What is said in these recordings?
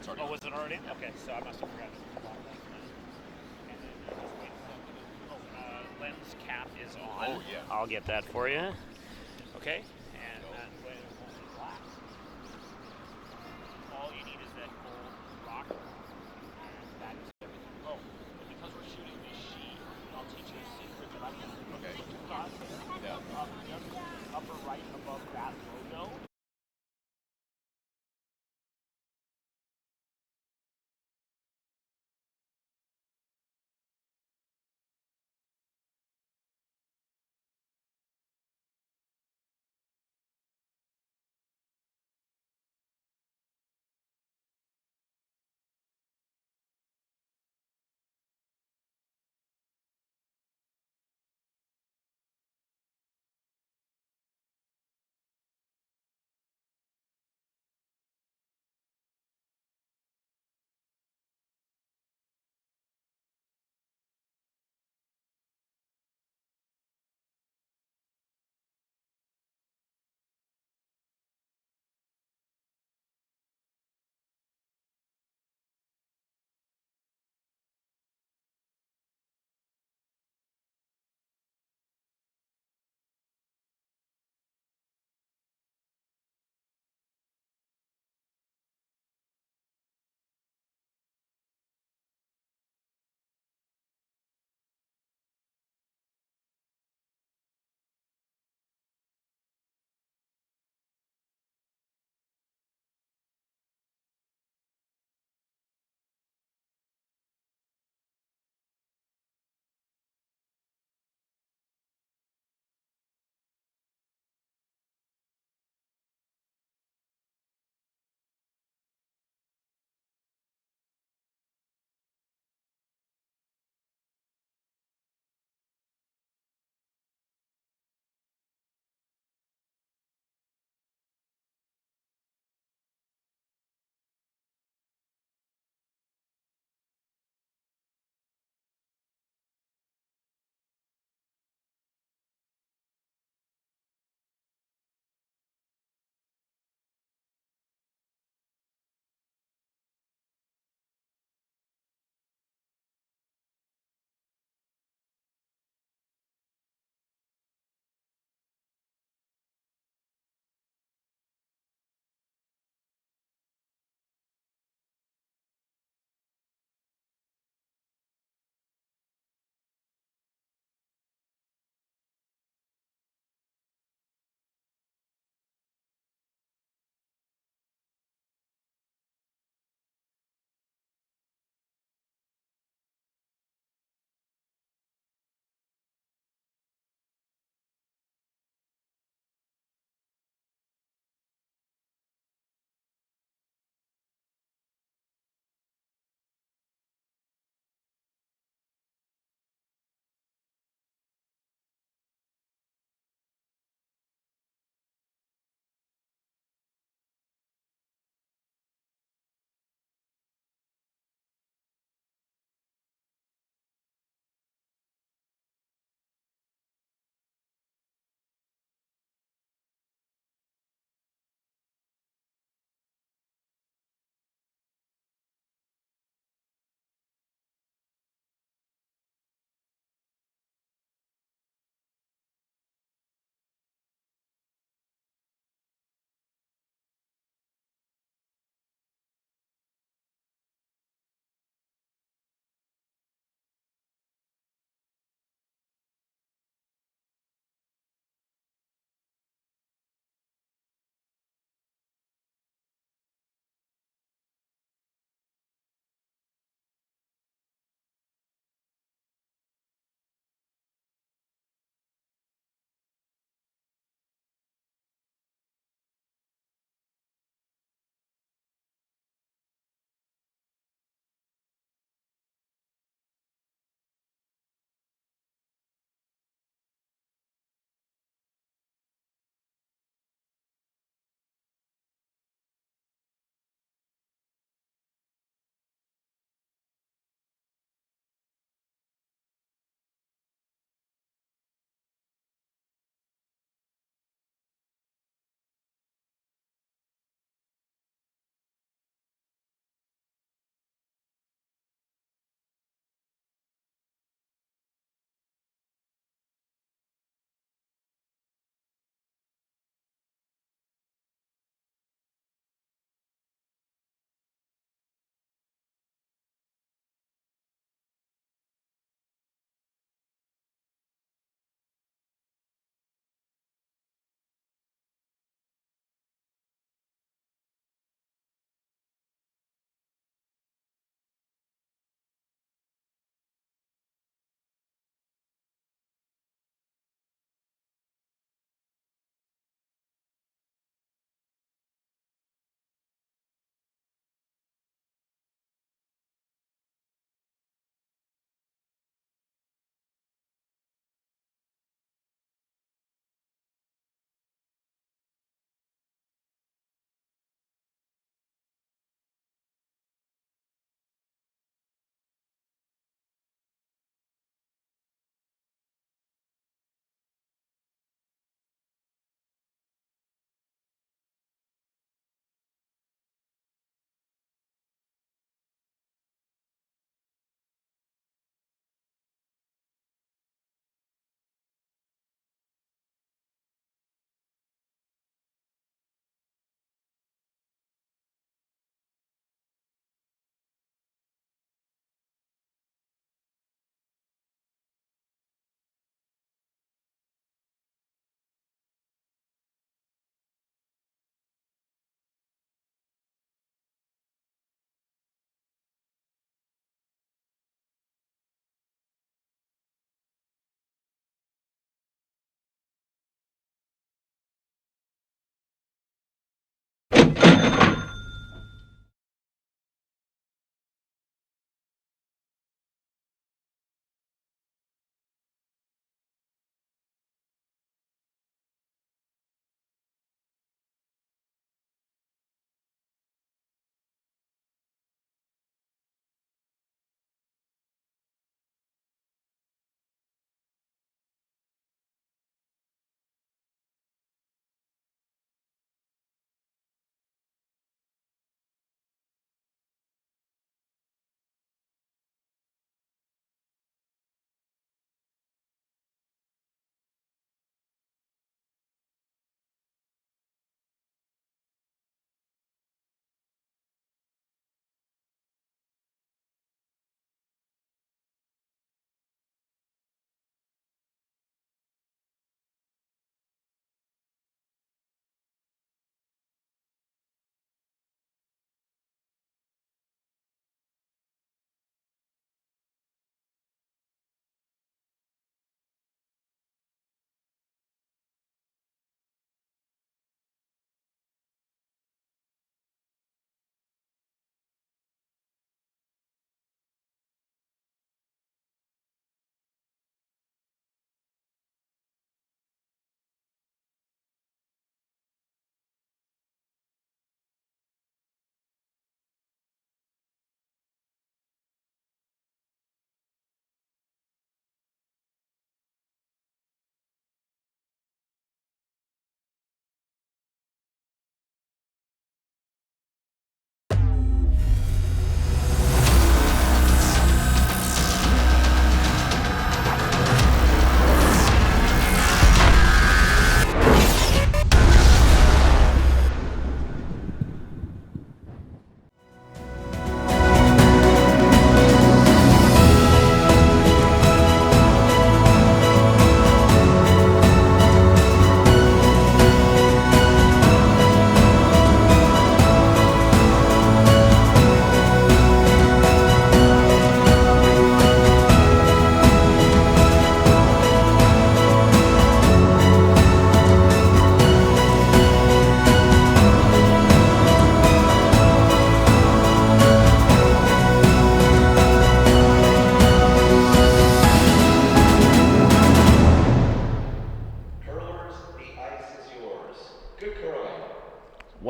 it's already. Oh, was it already in? Okay, so I must have forgotten to lock that then. And then just wait a second. Oh, lens cap is on. Oh, yeah. I'll get that for you. Okay, and when only black. All you need is that gold rocker, and that is everything. Oh, and because we're shooting this sheet, I'll teach you a secret that I've done. Okay. Yeah. Just upper right above that logo.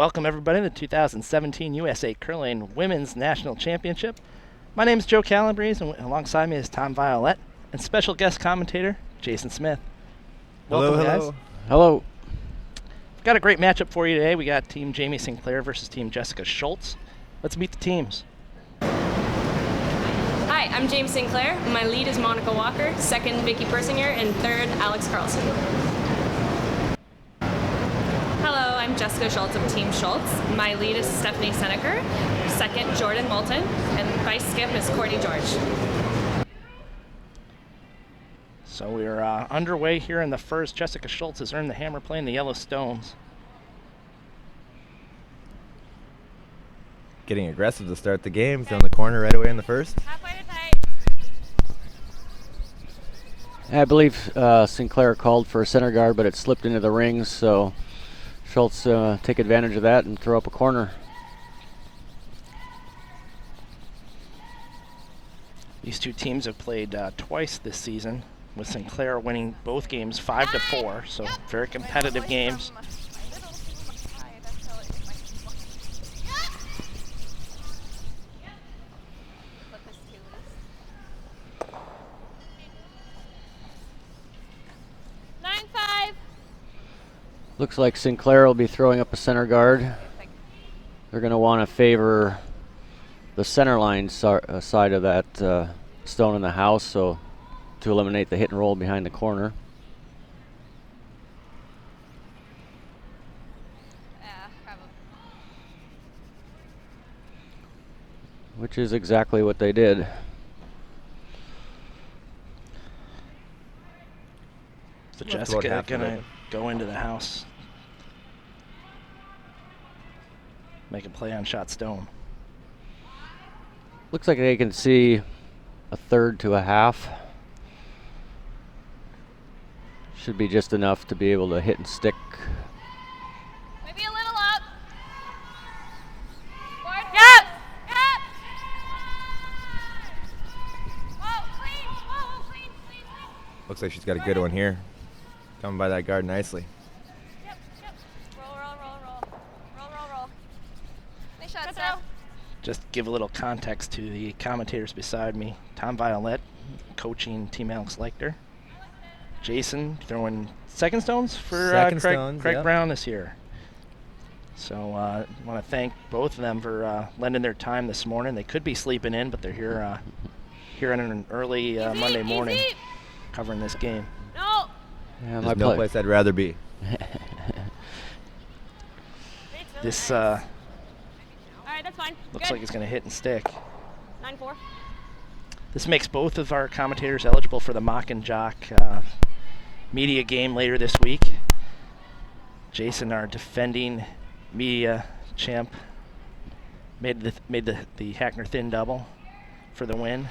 welcome everybody to the 2017 USA Curling Women's National Championship. My name is Joe Calabrese, and alongside me is Tom Violette and special guest commentator Jason Smith. Welcome, guys. Hello. We've got a great matchup for you today. We got Team Jamie Sinclair versus Team Jessica Schultz. Let's meet the teams. Hi, I'm James Sinclair. My lead is Monica Walker, second Vicky Persinger, and third Alex Carlson. Hello, I'm Jessica Schultz of Team Schultz. My lead is Stephanie Seneker, second Jordan Moulton, and vice skip is Courtney George. So we're underway here in the first. Jessica Schultz has earned the hammer playing the Yellow Stones. Getting aggressive to start the game. Throwing the corner right away in the first. Halfway to tight. I believe Sinclair called for a center guard, but it slipped into the rings, so Schultz take advantage of that and throw up a corner. These two teams have played twice this season, with Sinclair winning both games 5-4, so very competitive games. Looks like Sinclair will be throwing up a center guard. They're going to want to favor the center line side of that stone in the house, so to eliminate the hit and roll behind the corner. Which is exactly what they did. So Jessica gonna go into the house, make a play on shot stone. Looks like they can see a third to a half. Should be just enough to be able to hit and stick. Maybe a little up. Yep. Yep. Whoa, clean. Whoa, clean. Looks like she's got a good one here. Coming by that guard nicely. Yep. Roll. Nice shot, Steph. Just give a little context to the commentators beside me. Tom Violette coaching Team Alex Leichter. Jason throwing second stones for Craig Brown this year. So I want to thank both of them for lending their time this morning. They could be sleeping in, but they're here on an early Monday morning covering this game. No. Yeah, There's no place I'd rather be. This All right, that's fine. looks like it's going to hit and stick. 9-4. This makes both of our commentators eligible for the Mock and Jock media game later this week. Jason, our defending media champ, made the Hackner Thin double for the win.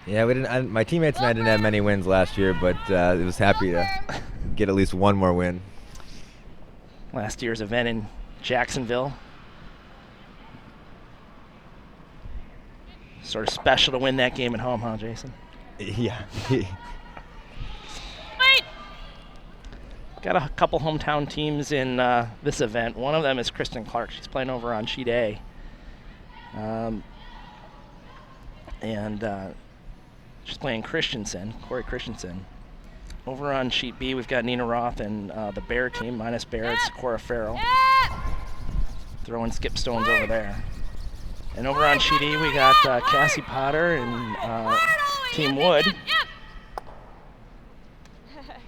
Yeah, we didn't. My teammates and I didn't have many wins last year, but it was happy to get at least one more win. Last year's event in Jacksonville. Sort of special to win that game at home, huh, Jason? Yeah. Wait. Got a couple hometown teams in this event. One of them is Kristen Clark. She's playing over on Sheet A. She's playing Corey Christensen. Over on Sheet B, we've got Nina Roth and the Bear team, minus Bear, it's Cora Farrell. Throwing skip stones over there. And over on Sheet E, we got Cassie Potter and Team Wood.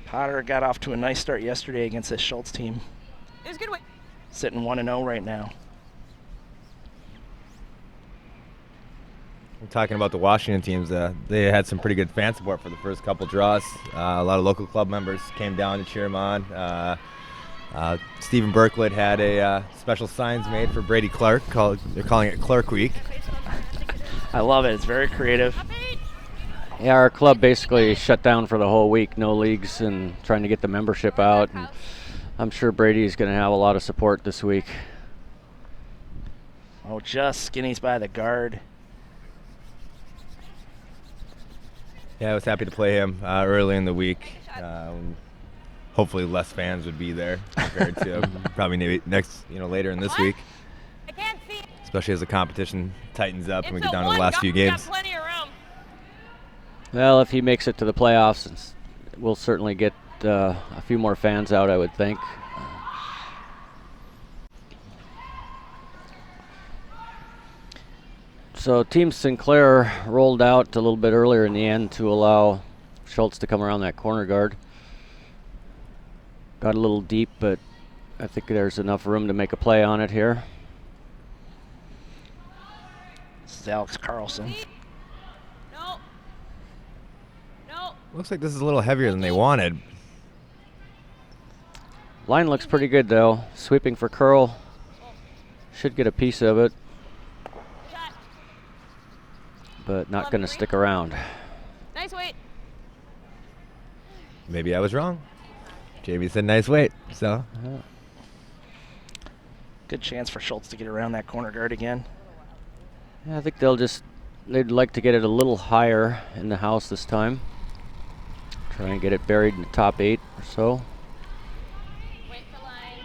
Potter got off to a nice start yesterday against this Schultz team. It was a good win. Sitting 1-0 right now. We're talking about the Washington teams. They had some pretty good fan support for the first couple draws. A lot of local club members came down to cheer them on. Stephen Berklet had a special signs made for Brady Clark. They're calling it Clark Week. I love it. It's very creative. Yeah, our club basically shut down for the whole week. No leagues and trying to get the membership out. And I'm sure Brady's going to have a lot of support this week. Oh, just skinnies by the guard. Yeah, I was happy to play him early in the week. hopefully less fans would be there compared to probably later in this week. I can't see. Especially as the competition tightens up and we It's get a down to the one. last few We got games. plenty of room. Well, if he makes it to the playoffs, we'll certainly get a few more fans out, I would think. So Team Sinclair rolled out a little bit earlier in the end to allow Schultz to come around that corner guard. Got a little deep, but I think there's enough room to make a play on it here. This is Alex Carlson. No. No. Looks like this is a little heavier than they wanted. Line looks pretty good though. Sweeping for curl. Should get a piece of it, Shot. but not going to stick around. Nice weight. Maybe I was wrong. Jamie said nice weight, so. Good chance for Schultz to get around that corner guard again. Yeah, I think they'd like to get it a little higher in the house this time. Try and get it buried in the top 8 or so. Wait for line.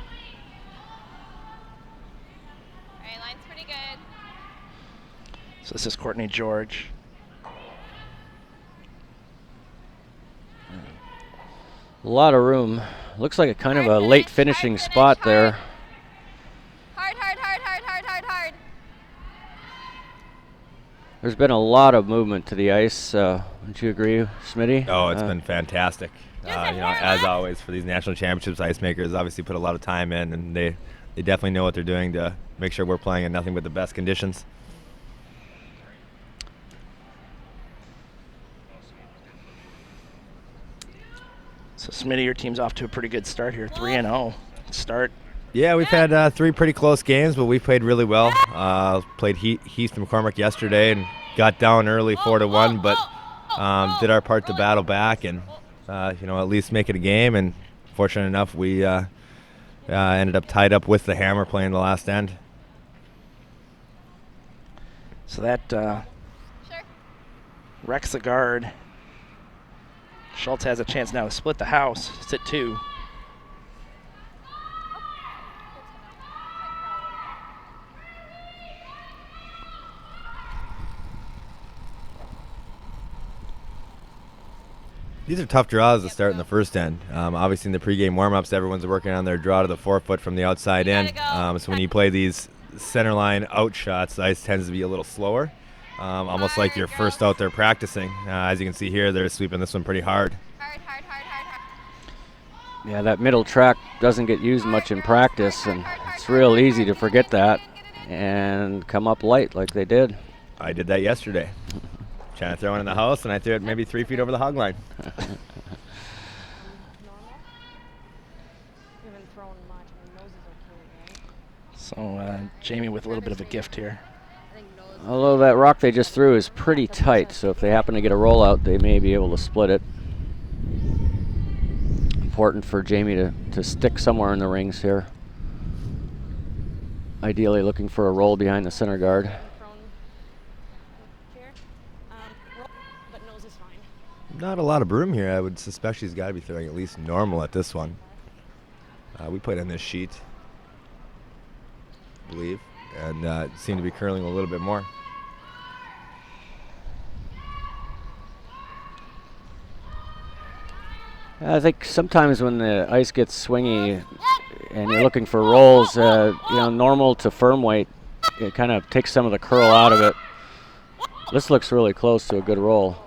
All right, line's pretty good. So this is Courtney George. A lot of room. Looks like a kind of a late finishing spot there. Hard, hard, hard, hard, hard, hard, hard. There's been a lot of movement to the ice. Wouldn't you agree, Smitty? Oh, it's been fantastic. As always for these national championships, ice makers obviously put a lot of time in, and they definitely know what they're doing to make sure we're playing in nothing but the best conditions. So Smitty, your team's off to a pretty good start here, 3-0 start. Yeah, we've had 3 pretty close games, but we played really well. Played Heath and McCormick yesterday and got down early 4-1, but did our part to battle back and at least make it a game. And fortunate enough, we ended up tied up with the Hammer playing the last end. So that wrecks the guard. Schultz has a chance now to split the house. It's at 2. These are tough draws to start in the first end. Obviously, in the pregame warm-ups, everyone's working on their draw to the forefoot from the outside in. So when you play these center line out shots, the ice tends to be a little slower, almost like you're first out there practicing. As you can see here, they're sweeping this one pretty hard. Hard, hard, hard, hard, hard. Yeah, that middle track doesn't get used much in practice, and it's real easy to forget that and come up light like they did. I did that yesterday. Trying to throw one in the house, and I threw it maybe 3 feet over the hog line. So Jamie with a little bit of a gift here. Although that rock they just threw is pretty tight, so if they happen to get a rollout, they may be able to split it. Important for Jamie to stick somewhere in the rings here. Ideally looking for a roll behind the center guard. Not a lot of room here. I would suspect she's got to be throwing at least normal at this one. We played on this sheet, I believe, and it seemed to be curling a little bit more. I think sometimes when the ice gets swingy and you're looking for rolls, normal to firm weight, it kind of takes some of the curl out of it. This looks really close to a good roll.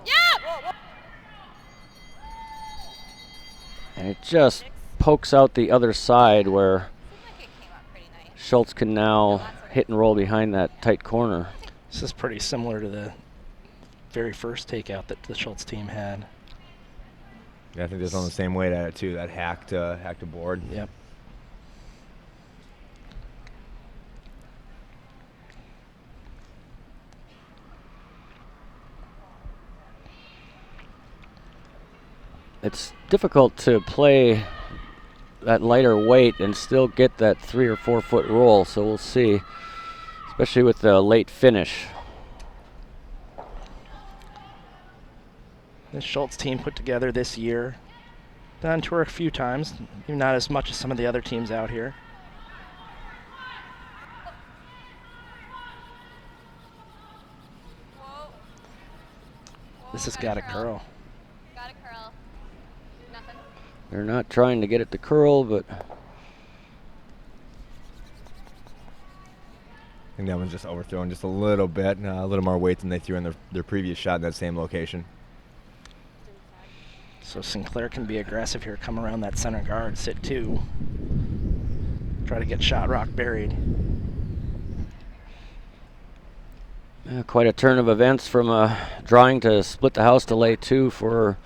And it just pokes out the other side where Schultz can now hit and roll behind that tight corner. This is pretty similar to the very first takeout that the Schultz team had. Yeah, I think there's on the same weight at it too, that hacked board. Yep. It's difficult to play that lighter weight and still get that 3 or 4 foot roll, so we'll see, especially with the late finish. The Schultz team put together this year Done tour a few times, not as much as some of the other teams out here. This has got a curl. Got a curl. Nothing. They're not trying to get it to curl, but I think that one's just overthrown just a little bit, a little more weight than they threw in their previous shot in that same location. So Sinclair can be aggressive here, come around that center guard, sit 2. Try to get shot rock buried. quite a turn of events from drawing to split the house to lay 2 for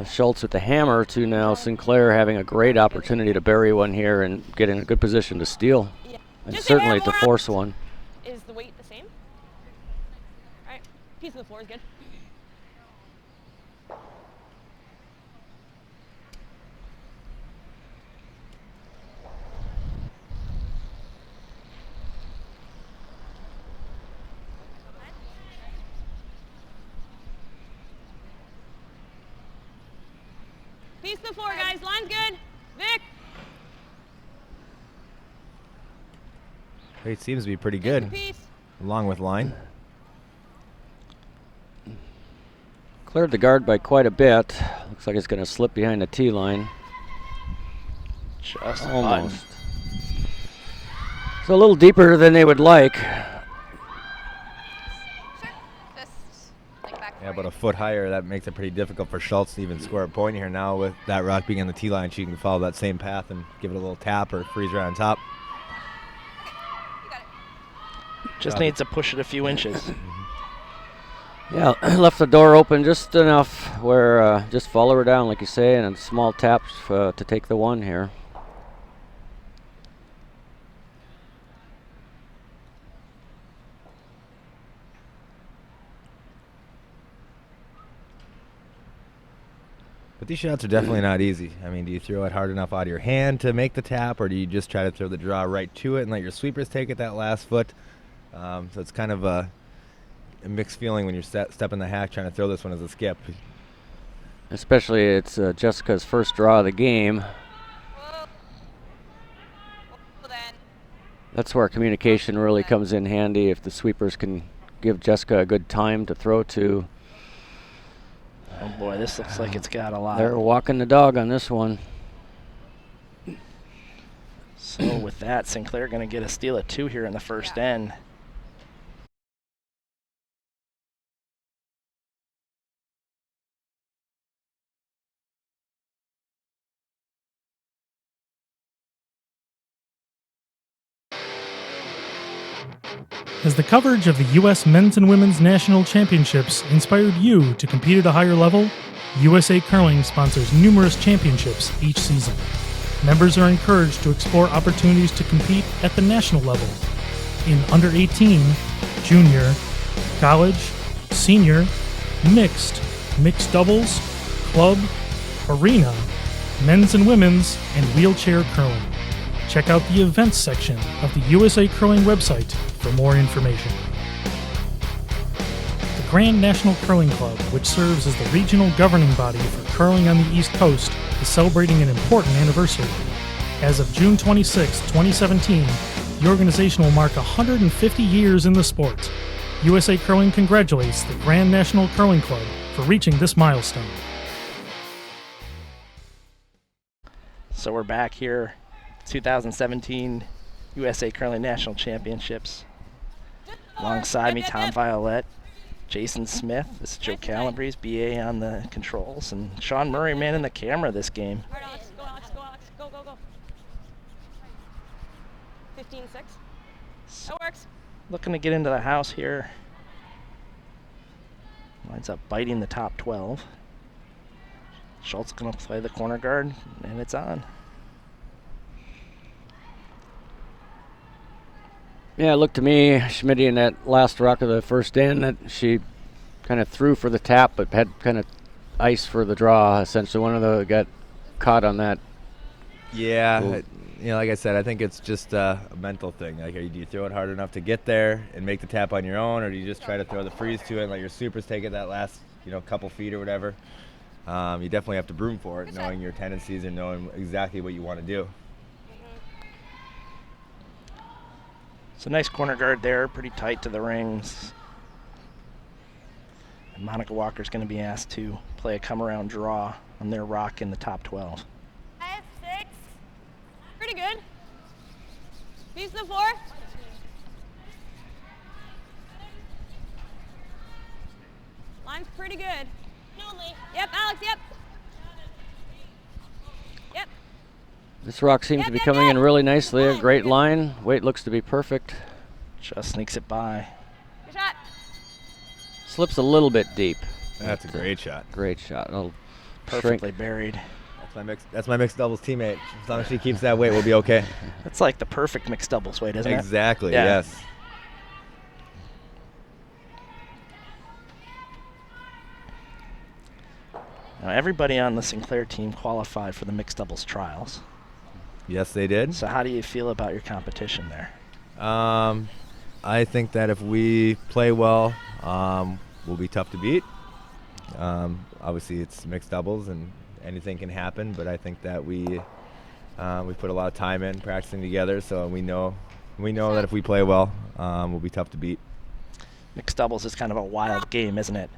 Schultz with the hammer to now Sinclair having a great opportunity to bury one here and get in a good position to steal. Yeah. And Just certainly to force one. Is the weight the same? All right, piece of the floor is good. Piece of the floor, guys. Line's good. Vic. It seems to be pretty good, Piece. along with line. Cleared the guard by quite a bit. Looks like it's going to slip behind the tee line. Just almost. It's a little deeper than they would like. Yeah, but a foot higher, that makes it pretty difficult for Schultz to even score a point here now. With that rock being on the tee line, she can follow that same path and give it a little tap or freeze right on top. Just needs to push it a few inches. Yeah, left the door open just enough where just follow her down, like you say, and a small tap to take the one here. But these shots are definitely not easy. I mean, do you throw it hard enough out of your hand to make the tap, or do you just try to throw the draw right to it and let your sweepers take it that last foot? So it's kind of a mixed feeling when you're stepping the hack trying to throw this one as a skip. Especially it's Jessica's first draw of the game. That's where communication really comes in handy if the sweepers can give Jessica a good time to throw to. Oh boy, this looks like it's got a lot. They're walking the dog on this one. So with that, Sinclair going to get a steal at 2 here in the first end. Has the coverage of the U.S. Men's and Women's National Championships inspired you to compete at a higher level? USA Curling sponsors numerous championships each season. Members are encouraged to explore opportunities to compete at the national level in under 18, junior, college, senior, mixed doubles, club, arena, men's and women's, and wheelchair curling. Check out the events section of the USA Curling website for more information. The Grand National Curling Club, which serves as the regional governing body for curling on the East Coast, is celebrating an important anniversary. As of June 26, 2017, the organization will mark 150 years in the sport. USA Curling congratulates the Grand National Curling Club for reaching this milestone. So we're back here, 2017 USA Curling National Championships. Alongside me, Tom Violette, Jason Smith, this is Joe Calabrese, BA on the controls, and Sean Murray manning the camera this game. All right, Alex, go, Alex, go, Alex, go, go, go. 15-6. That works. Looking to get into the house here. Winds up biting the top 12. Schultz going to play the corner guard, and it's on. Yeah, it looked to me, Schmitty, in that last rock of the first end, that she kind of threw for the tap, but had kind of ice for the draw. Essentially, one of the got caught on that. Yeah, like I said, I think it's just a mental thing. Like, do you throw it hard enough to get there and make the tap on your own, or do you just try to throw the freeze to it and let your supers take it that last, couple feet or whatever? you definitely have to broom for it, knowing your tendencies and knowing exactly what you want to do. It's a nice corner guard there, pretty tight to the rings. And Monica Walker's going to be asked to play a come-around draw on their rock in the top 12. 6. Pretty good. Piece to the floor. Line's pretty good. Yep, Alex, yep. Yep. This rock seems to be coming in really nicely. A great line. Weight looks to be perfect. Just sneaks it by. Good shot. Slips a little bit deep. That's a great shot. Great shot. It'll Perfectly buried. That's my mixed doubles teammate. As long as she keeps that weight, we'll be okay. That's like the perfect mixed doubles weight, isn't it? Exactly, Yeah. yes. Now, everybody on the Sinclair team qualified for the mixed doubles trials. Yes, they did. So how do you feel about your competition there? I think that if we play well, we'll be tough to beat. Obviously, it's mixed doubles and anything can happen, but I think that we put a lot of time in practicing together, so we know that if we play well, we'll be tough to beat. Mixed doubles is kind of a wild game, isn't it?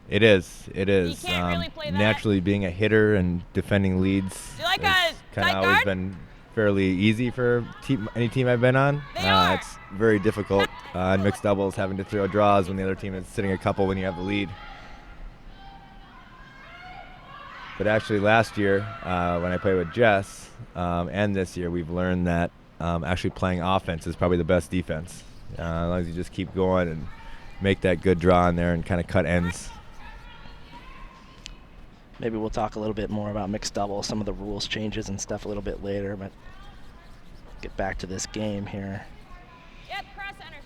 It is. It is. You can't really play that. Naturally, being a hitter and defending leads Do you like has a kind tight of always guard? been fairly easy for any team I've been on. They are. It's very difficult in mixed doubles having to throw draws when the other team is sitting a couple when you have the lead. But actually last year, when I played with Jess, and this year, we've learned that actually playing offense is probably the best defense. As long as you just keep going and make that good draw in there and kind of cut ends. Maybe we'll talk a little bit more about mixed doubles, some of the rules changes and stuff a little bit later, but get back to this game here. Yep, cross center.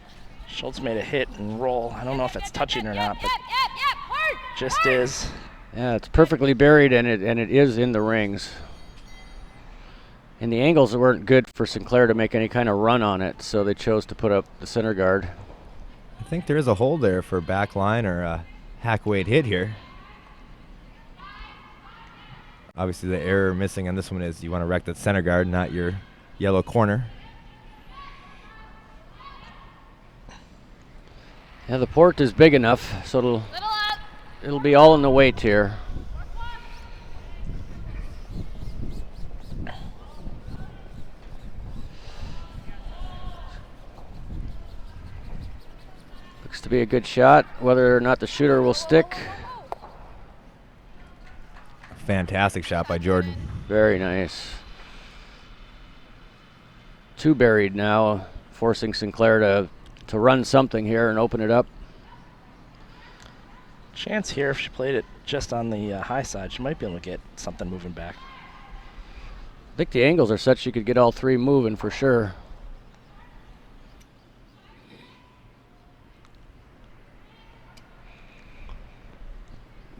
Schultz made a hit and roll. I don't know if it's touching or not, but Yep, hard. just is. Yeah, it's perfectly buried, and it is in the rings. And the angles weren't good for Sinclair to make any kind of run on it, so they chose to put up the center guard. I think there is a hole there for back line or a hack weight hit here. Obviously, the error missing on this one is you want to wreck that center guard, not your yellow corner. Yeah, the port is big enough, so Little up. it'll be all in the weight here. Looks to be a good shot. Whether or not the shooter will stick, Fantastic shot by Jordan. very nice. Two buried now, forcing Sinclair to run something here and open it up. Chance here, if she played it just on the high side, she might be able to get something moving back. I think the angles are such you could get all three moving for sure.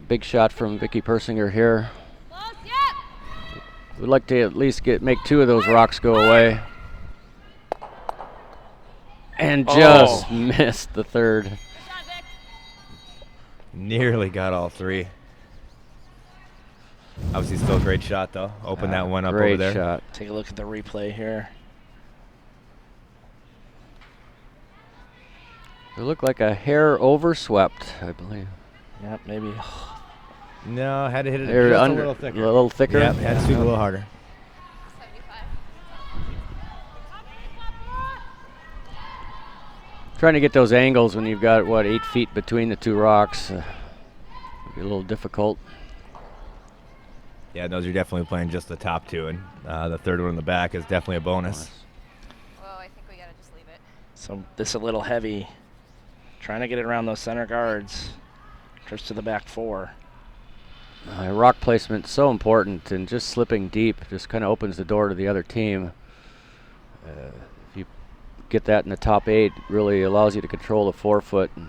Big shot from Vicky Persinger here. Close, yep. We'd like to at least make two of those rocks go away. And just missed the third. Good shot, Vic. Nearly got all three. Obviously, still a great shot, though. Open that one up over Great there. shot. Take a look at the replay here. It looked like a hair overswept, I believe. Yep, maybe. No, had to hit it They're just under, a little thicker. A little thicker. Yep, had to shoot a little harder. 75. Trying to get those angles when you've got, 8 feet between the two rocks. Be a little difficult. Yeah, those are definitely playing just the top two, and the third one in the back is definitely a bonus. Whoa, I think we gotta just leave it. So this is a little heavy. Trying to get it around those center guards. Trips to the back four. Rock placement so important, and just slipping deep just kind of opens the door to the other team. If you get that in the top 8, it really allows you to control the 4-foot. And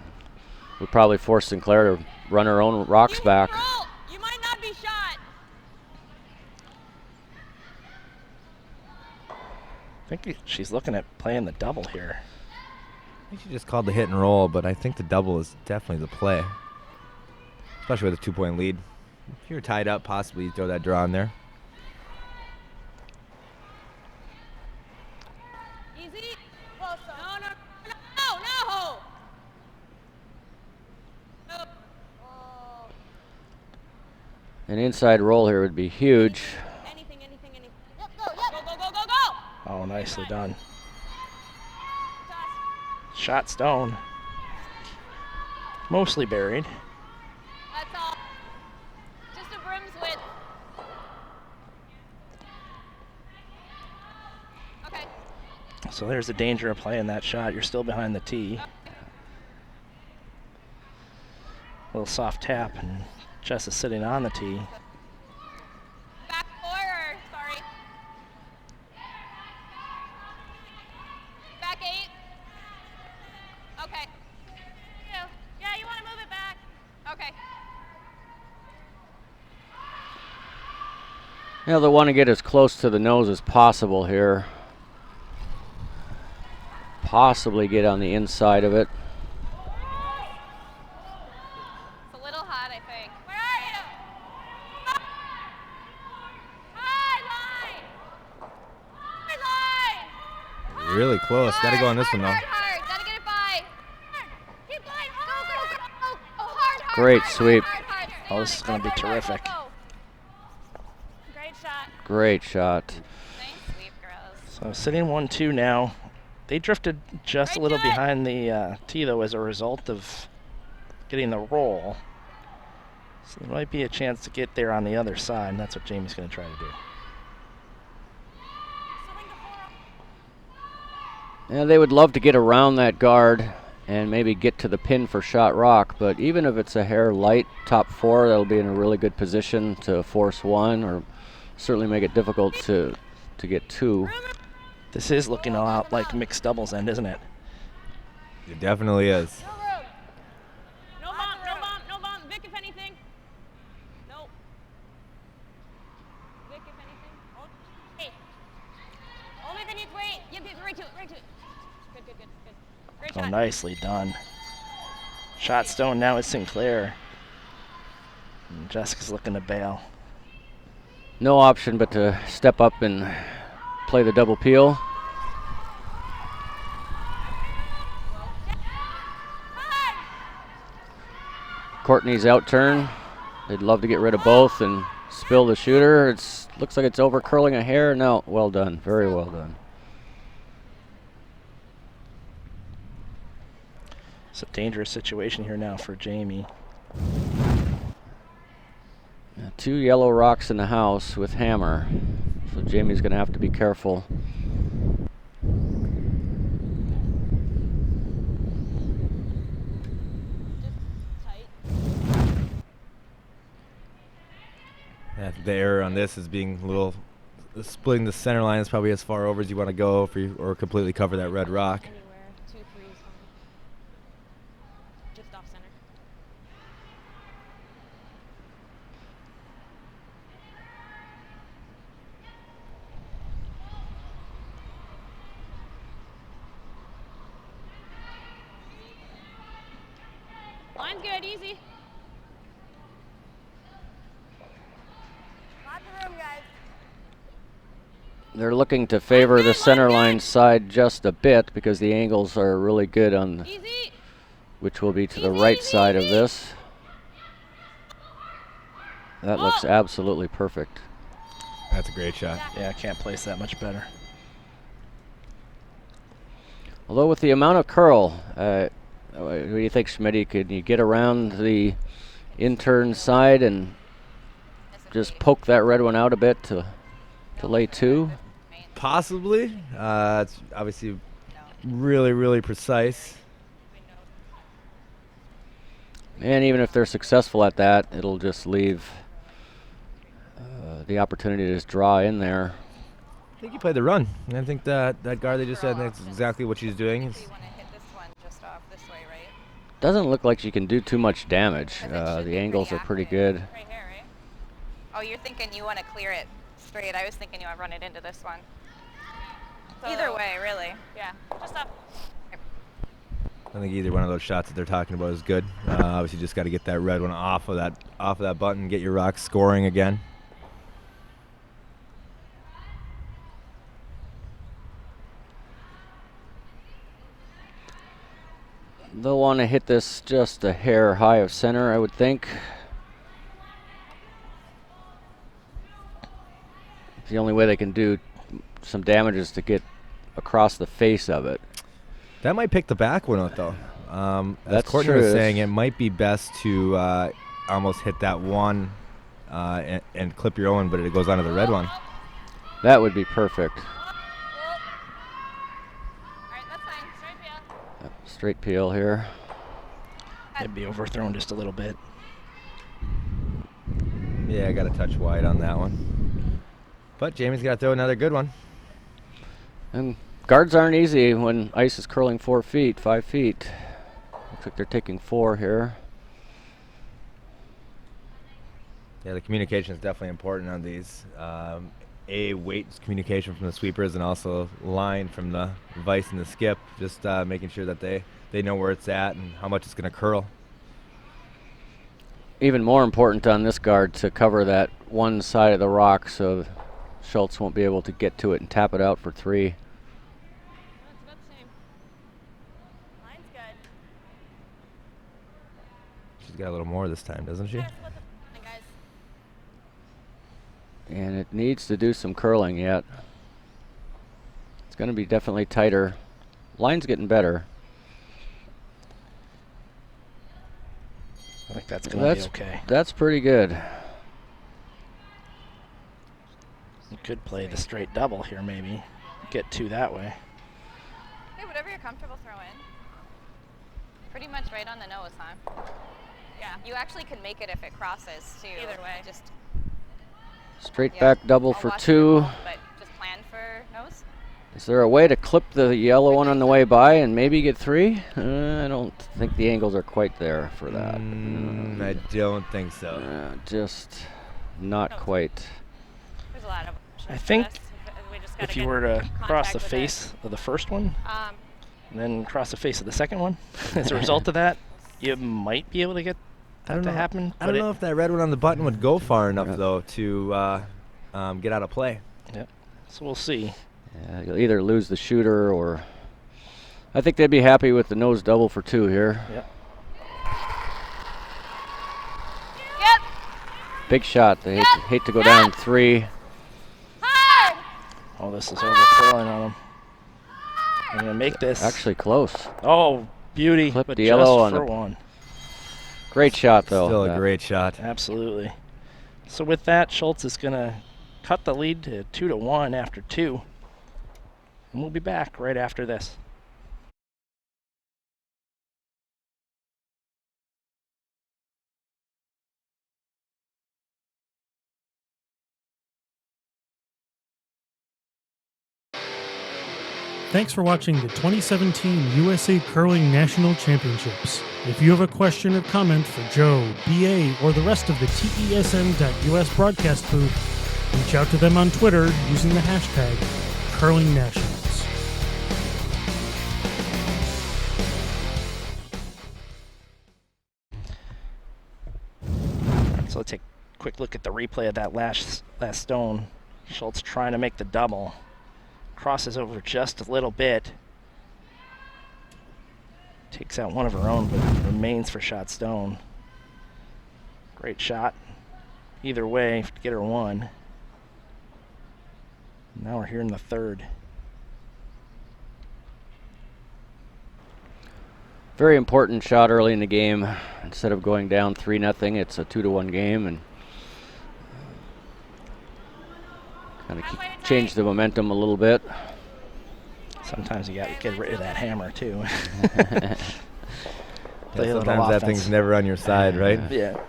would probably force Sinclair to run her own rocks back. Roll. You might not be shot. I think she's looking at playing the double here. I think she just called the hit and roll, but I think the double is definitely the play, especially with a 2-point lead. If you're tied up, possibly you throw that draw in there. Easy. Close. No. Oh. An inside roll here would be huge. Anything. Yep, go. Oh, nicely done. Toss. Shot stone. Mostly buried. That's all. Just a broom's width. Okay. So there's the danger of playing that shot. You're still behind the tee. A little soft tap, and Jess is sitting on the tee. Back forward. Sorry. Back 8. Okay. Yeah, you want to move it back. Okay. Yeah, they'll want to get as close to the nose as possible here. Possibly get on the inside of it. It's a little hot, I think. Where are you? High line! Really close. Got to go on this one, though. Hard. Gotta get it by. Keep going. Go. Hard. Great sweep. Oh, this is going to be terrific. Great shot. Great shot. Nice sweep, girls. So sitting 1-2 now. They drifted just a little behind the tee, though, as a result of getting the roll. So there might be a chance to get there on the other side, and that's what Jamie's going to try to do. Yeah, they would love to get around that guard and maybe get to the pin for shot rock, but even if it's a hair light top 4, that'll be in a really good position to force 1 or certainly make it difficult to get 2. This is looking a lot like mixed doubles end, isn't it? It definitely is. No bump. Vic, if anything. Nope. Vic, if anything. Hey. Only if it needs weight. Yep, right to it. Good. Great Oh, shot. nicely done. Shot stone now is Sinclair. And Jessica's looking to bail. No option but to step up and play the double peel. Courtney's out turn. They'd love to get rid of both and spill the shooter. Looks like it's over curling a hair. No, well done. Very well done. It's a dangerous situation here now for Jamie. 2 yellow rocks in the house with hammer. So Jamie's going to have to be careful. Yeah, the error on this is being a little splitting the center line is probably as far over as you want to go or completely cover that red rock. Anywhere. 2, 3 is fine. Just off center. Line's good, easy. Lots of room, guys. They're looking to favor the center line side just a bit because the angles are really good on, Easy. which will be to the right side of this. That looks absolutely perfect. That's a great shot. Yeah, I can't place that much better. Although with the amount of curl, what do you think, Schmitty? Could you get around the in-turn side and just poke that red one out a bit to lay 2? Possibly. It's obviously really, really precise. And even if they're successful at that, it'll just leave the opportunity to just draw in there. I think he played the run. And I think that guard they just said, that's exactly what she's doing. You want to hit this one just off this way, right? Doesn't look like she can do too much damage. The angles are pretty good. Right here, right? Oh, you're thinking you want to clear it straight. I was thinking you want to run it into this one. So either way, really. Yeah, just up. I think either one of those shots that they're talking about is good. Obviously, just got to get that red one off of that button, get your rocks scoring again. They'll want to hit this just a hair high of center, I would think. The only way they can do some damage is to get across the face of it. That might pick the back one out, though. As That's Courtney true. was saying, it might be best to almost hit that one and clip your own, but it goes onto the red one. That would be perfect. Alright, that's fine. Straight peel. Straight peel here. It'd be overthrown just a little bit. Yeah, I got a touch wide on that one. But Jamie's got to throw another good one. And guards aren't easy when ice is curling 4 feet, 5 feet. Looks like they're taking 4 here. Yeah, the communication is definitely important on these. Weight communication from the sweepers, and also line from the vice and the skip. Just making sure that they know where it's at and how much it's going to curl. Even more important on this guard to cover that one side of the rock so Schultz won't be able to get to it and tap it out for 3. That's about the same. Line's good. She's got a little more this time, doesn't she? Yeah, split the line, guys. And it needs to do some curling yet. It's going to be definitely tighter. Line's getting better. I think that's going to be okay. That's pretty good. You could play the straight double here, maybe. Get 2 that way. Hey, whatever you're comfortable throwing. Pretty much right on the nose, huh? Yeah. You actually can make it if it crosses, too. Either way. Just Straight yeah, back double I'll for watch your 2. phone, but just plan for nose. Is there a way to clip the yellow one on the way by and maybe get 3? I don't think the angles are quite there for that. I don't think so. Just not quite. There's a lot of I think we just gotta if you get were to in cross contact the with face of the first one, Um, and then cross the face of the second one, as a result of that, you might be able to get that to happen. I don't know if that red one on the button would go far enough, though, to get out of play. Yep. So we'll see. Yeah, you'll either lose the shooter or... I think they'd be happy with the nose double for 2 here. Yep. Yep. Big shot. They hate to go down 3. Hard. Oh, this is overthrowing on them. I'm going to make this. Actually close. Oh, beauty. Clip but the yellow just on for the- one. Great shot, though. Still a Yeah. great shot. Absolutely. So with that, Schultz is going to cut the lead to 2-1 after 2. And we'll be back right after this. Thanks for watching the 2017 USA Curling National Championships. If you have a question or comment for Joe, BA, or the rest of the TESN.US broadcast booth, reach out to them on Twitter using the hashtag CurlingNationals. So let's take a quick look at the replay of that last stone. Schultz trying to make the double. Crosses over just a little bit. Takes out one of her own, but remains for shot stone. Great shot. Either way, to get her 1. Now we're here in the 3rd. Very important shot early in the game. Instead of going down 3-0, it's a 2-1 game, and kind of change the momentum a little bit. Sometimes you got to get rid of that hammer too. Yeah, sometimes that thing's never on your side, right? Yeah. Nice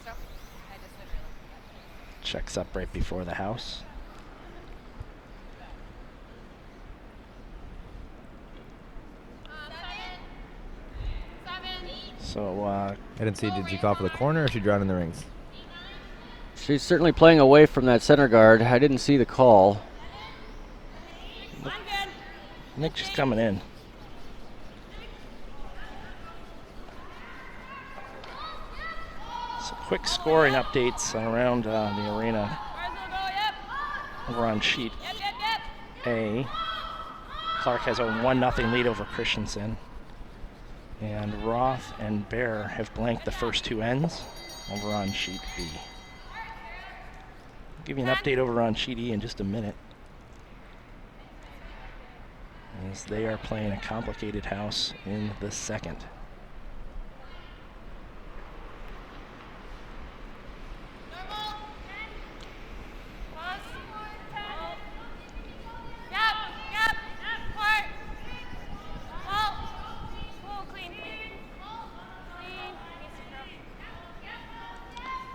throw. I just didn't realize. Checks up right before the house. So I didn't see, did she call for the corner or she drowned in the rings? She's certainly playing away from that center guard. I didn't see the call. I think she's coming in. So quick scoring updates around the arena. Over on sheet A, Clark has a 1-0 lead over Christensen. And Roth and Bear have blanked the first 2 ends over on sheet B. I'll give you an update over on sheet E in just a minute, as they are playing a complicated house in the second.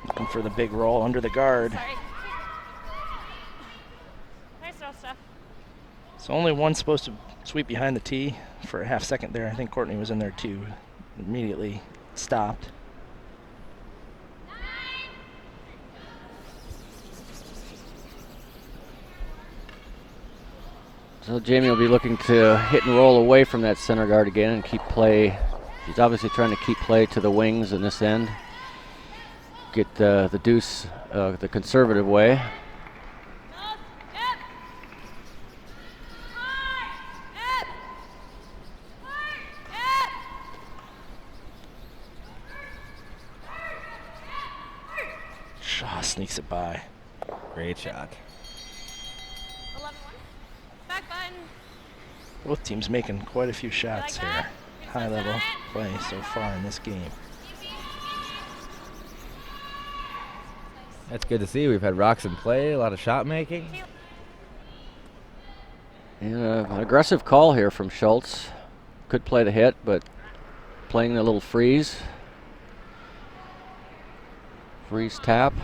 Looking for the big roll under the guard. Sorry. Nice throw, Steph. So only one supposed to sweep behind the tee for a half second there. I think Courtney was in there too. Immediately stopped. So Jamie will be looking to hit and roll away from that center guard again and keep play. She's obviously trying to keep play to the wings in this end. Get the deuce the conservative way. Shaw sneaks it by. Great shot. 11-1. Back button. Both teams making quite a few shots You like here. that? High level play so far in this game. That's good to see. We've had rocks in play, a lot of shot making. And an aggressive call here from Schultz. Could play the hit, but playing the little freeze. Freeze tap.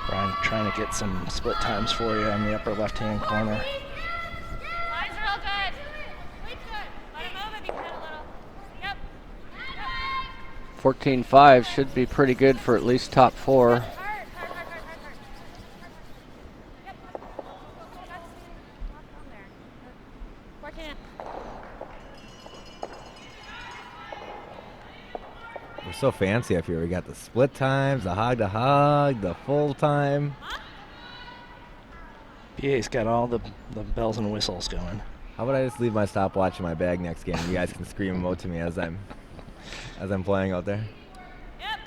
Brian trying to get some split times for you on the upper left-hand corner. Line's real good. Let him move if you can a little. Yep. 14-5 should be pretty good for at least top 4. Hard. Yep. Go. That's lock on there. Working it. We're so fancy up here. We got the split times, the hog to hog, the full time. PA's got all the bells and whistles going. How about I just leave my stopwatch in my bag next game? You guys can scream emote to me as I'm playing out there. Yep.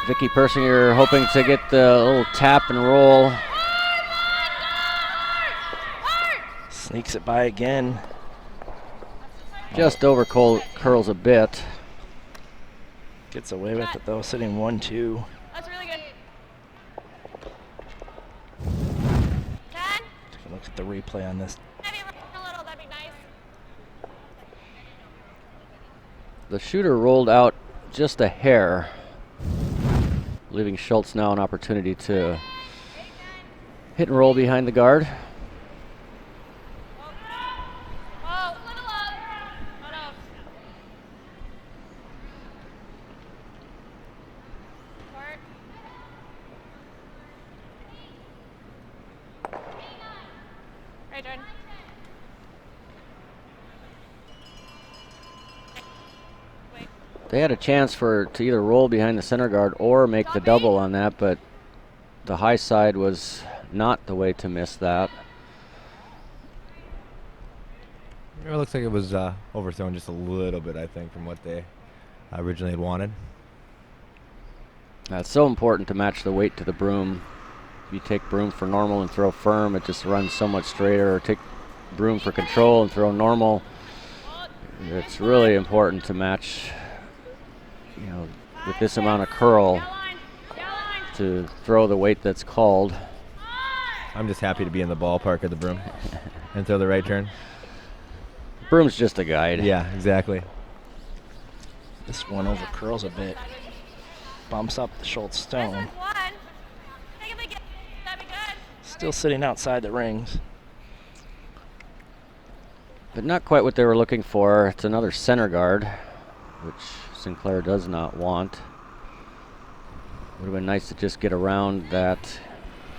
Vicky Persinger hoping to get the little tap and roll. Sneaks it by again. Just over curls a bit. Gets away with it though, sitting 1-2. That's really good. 10. Take a look at the replay on this. Maybe a little, that'd be nice. The shooter rolled out just a hair, leaving Schultz now an opportunity to hit and roll behind the guard. Oh, little up. Hold up. Court. Right, Jordan. Wait. They had a chance to either roll behind the center guard or make the double on that, but the high side was not the way to miss that. It looks like it was overthrown just a little bit, I think, from what they originally had wanted. It's so important to match the weight to the broom. If you take broom for normal and throw firm, it just runs so much straighter. Or take broom for control and throw normal. It's really important to match, you know, with this amount of curl to throw the weight that's called. I'm just happy to be in the ballpark of the broom and throw the right turn. Broom's just a guide. Yeah, exactly. This one over curls a bit. Bumps up the Schultz stone. Take a big hit. That'd be good. Still sitting outside the rings. but not quite what they were looking for. It's another center guard, which Sinclair does not want. Would have been nice to just get around that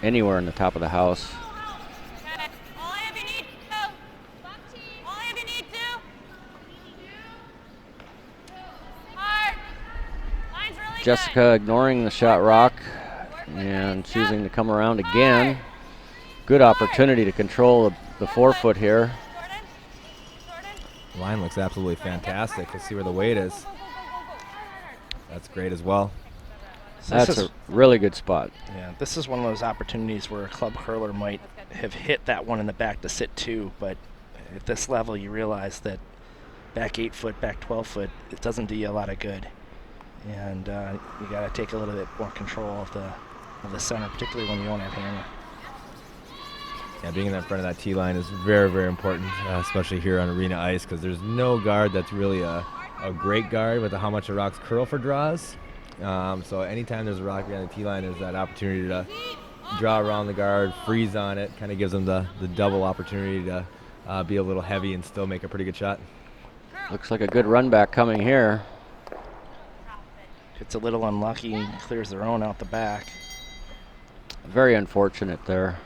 anywhere in the top of the house. Okay. All I ever need to. All I ever need to. Hard. Line's really Jessica ignoring the shot rock and choosing to come around again. Good opportunity to control the 4-foot here. The line looks absolutely fantastic. Let's see where the weight is. That's great as well. So That's a really good spot. Yeah, this is one of those opportunities where a club hurler might have hit that one in the back to sit 2, but at this level you realize that back 8-foot, back 12-foot, it doesn't do you a lot of good. And you got to take a little bit more control of the center, particularly when you don't have hammer. Yeah, being in the front of that tee line is very, very important, especially here on arena ice, because there's no guard that's really a great guard with how much the rocks curl for draws. So anytime there's a rock behind the tee line, there's that opportunity to draw around the guard, freeze on it, kind of gives them the double opportunity to be a little heavy and still make a pretty good shot. Looks like a good run back coming here. It's a little unlucky and clears their own out the back. Very unfortunate there.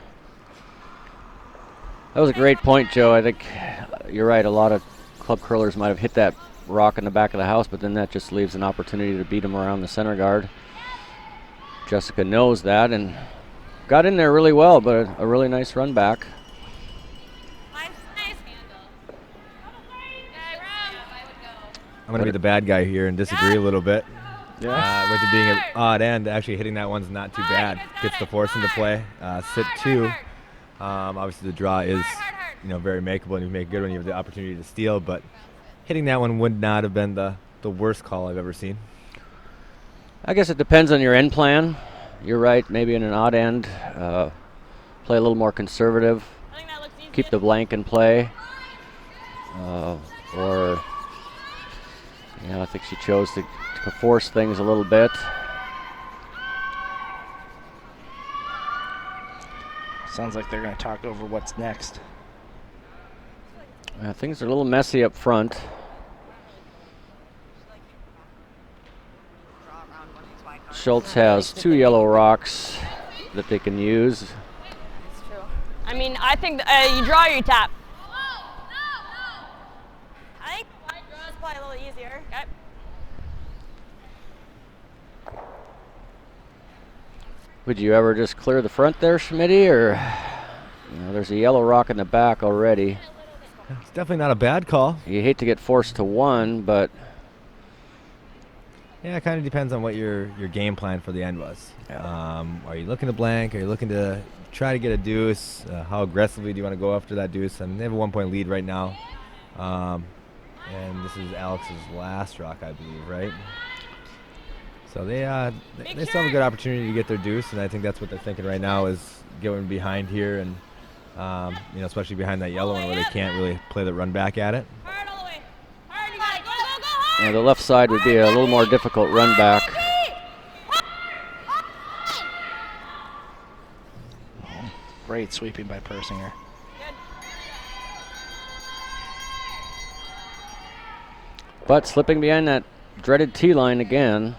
That was a great point, Joe. I think you're right. A lot of club curlers might have hit that rock in the back of the house, but then that just leaves an opportunity to beat them around the center guard. Jessica knows that and got in there really well, but a really nice run back. I'm going to be the bad guy here and disagree a little bit. Yeah. With it being an odd end, actually hitting that one's not too bad. Gets the force into play. Sit 2. Obviously the draw is, very makeable, and you make good when you have the opportunity to steal, but hitting that one would not have been the worst call I've ever seen. I guess it depends on your end plan. You're right, maybe in an odd end, play a little more conservative, keep the blank in play, or I think she chose to force things a little bit. Sounds like they're going to talk over what's next. Things are a little messy up front. Schultz has 2 yellow rocks that they can use. It's true. I mean, I think you draw your tap. I think wide draw is probably a little easier. Okay. Would you ever just clear the front there, Schmitty, or there's a yellow rock in the back already? It's definitely not a bad call. You hate to get forced to 1, but yeah, it kind of depends on what your game plan for the end was. Yeah. Are you looking to blank? Are you looking to try to get a deuce? How aggressively do you want to go after that deuce? And they have a 1-point lead right now. And this is Alex's last rock, I believe, right? So they still have a good opportunity to get their deuce, and I think that's what they're thinking right now is going behind here, and especially behind that yellow one where they can't really play the run back at it. Hard all the way. Hard, you gotta go hard. the left side would be a little more difficult run back. Great sweeping by Persinger. But slipping behind that dreaded tee line again.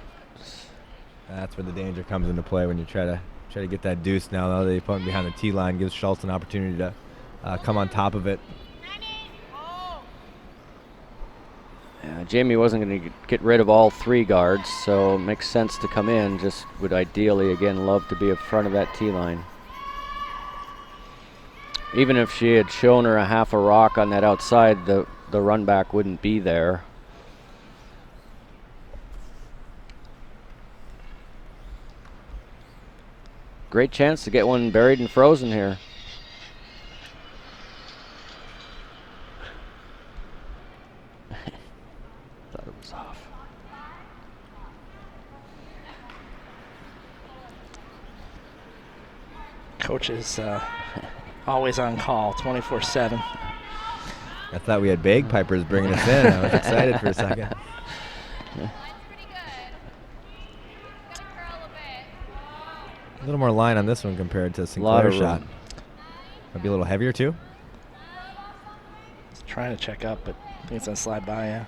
That's where the danger comes into play when you try to get that deuce now. Now the opponent behind the tee line gives Schultz an opportunity to come on top of it. Jamie wasn't going to get rid of all 3 guards, so it makes sense to come in. Just would ideally, again, love to be in front of that tee line. Even if she had shown her a half a rock on that outside, the run back wouldn't be there. Great chance to get one buried and frozen here. Thought it was off. Coach is always on call, 24/7. I thought we had bagpipers bringing us in. I was excited for a second. A little more line on this one compared to Sinclair's shot. Might be a little heavier too. trying to check up, but I think it's going to slide by, yeah.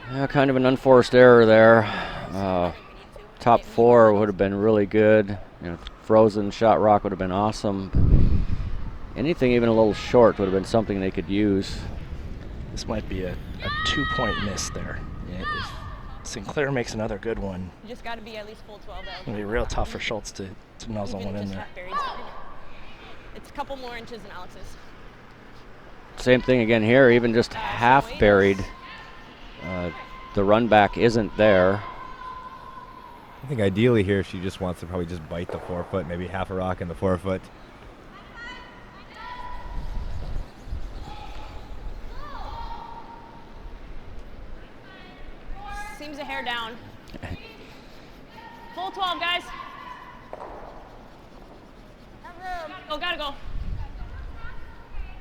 Yeah, kind of an unforced error there. Top 4 would have been really good. You know, frozen shot rock would have been awesome. Anything even a little short would have been something they could use. This might be a 2-point miss there. Yeah, if Sinclair makes another good one, You just got to be at least full 12 out. it'll be real tough for Schultz to nuzzle Even one in just there. half buried. It's a couple more inches than Alex's. Same thing again here, even just half buried. The run back isn't there. I think ideally here she just wants to probably just bite the 4-foot, maybe half a rock in the 4-foot. Seems a hair down. Full 12, guys. Gotta go.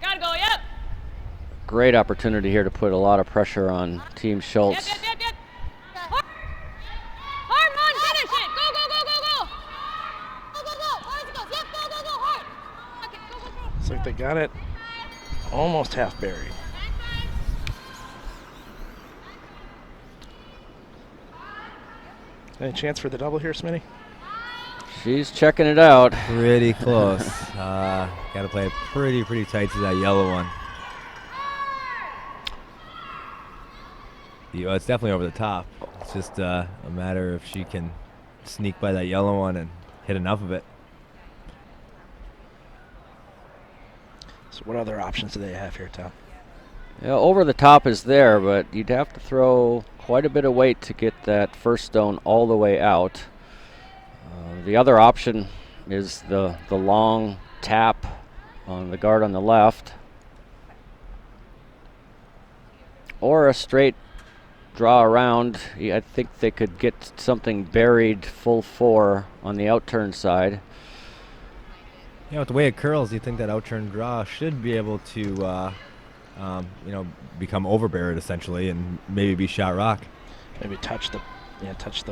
Gotta go, yep. Great opportunity here to put a lot of pressure on Team Schultz. Yep. Hard, Mon, finish it. Go. Go. Yep, go, hard. Okay, go. Looks like they got it almost half buried. Any chance for the double here, Smitty? She's checking it out. Pretty close. Got to play it pretty tight to that yellow one. It's definitely over the top. It's just a matter if she can sneak by that yellow one and hit enough of it. So what other options do they have here, Tom? Yeah, over the top is there, but you'd have to throw quite a bit of weight to get that first stone all the way out. The other option is the long tap on the guard on the left, or a straight draw around. I think they could get something buried full 4 on the outturn side. Yeah, with the way it curls, you think that outturn draw should be able to, become overburied essentially, and maybe be shot rock. Maybe touch the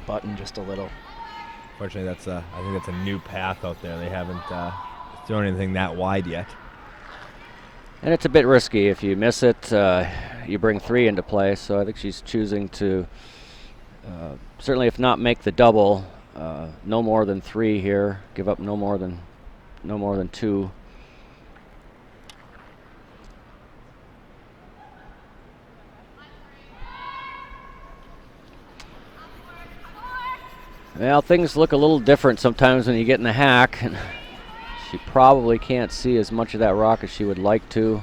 button just a little. Fortunately, I think that's a new path out there. They haven't thrown anything that wide yet. And it's a bit risky. If you miss it, you bring 3 into play. So I think she's choosing to certainly, if not make the double, no more than 3 here. Give up no more than 2. Well, things look a little different sometimes when you get in the hack. And she probably can't see as much of that rock as she would like to.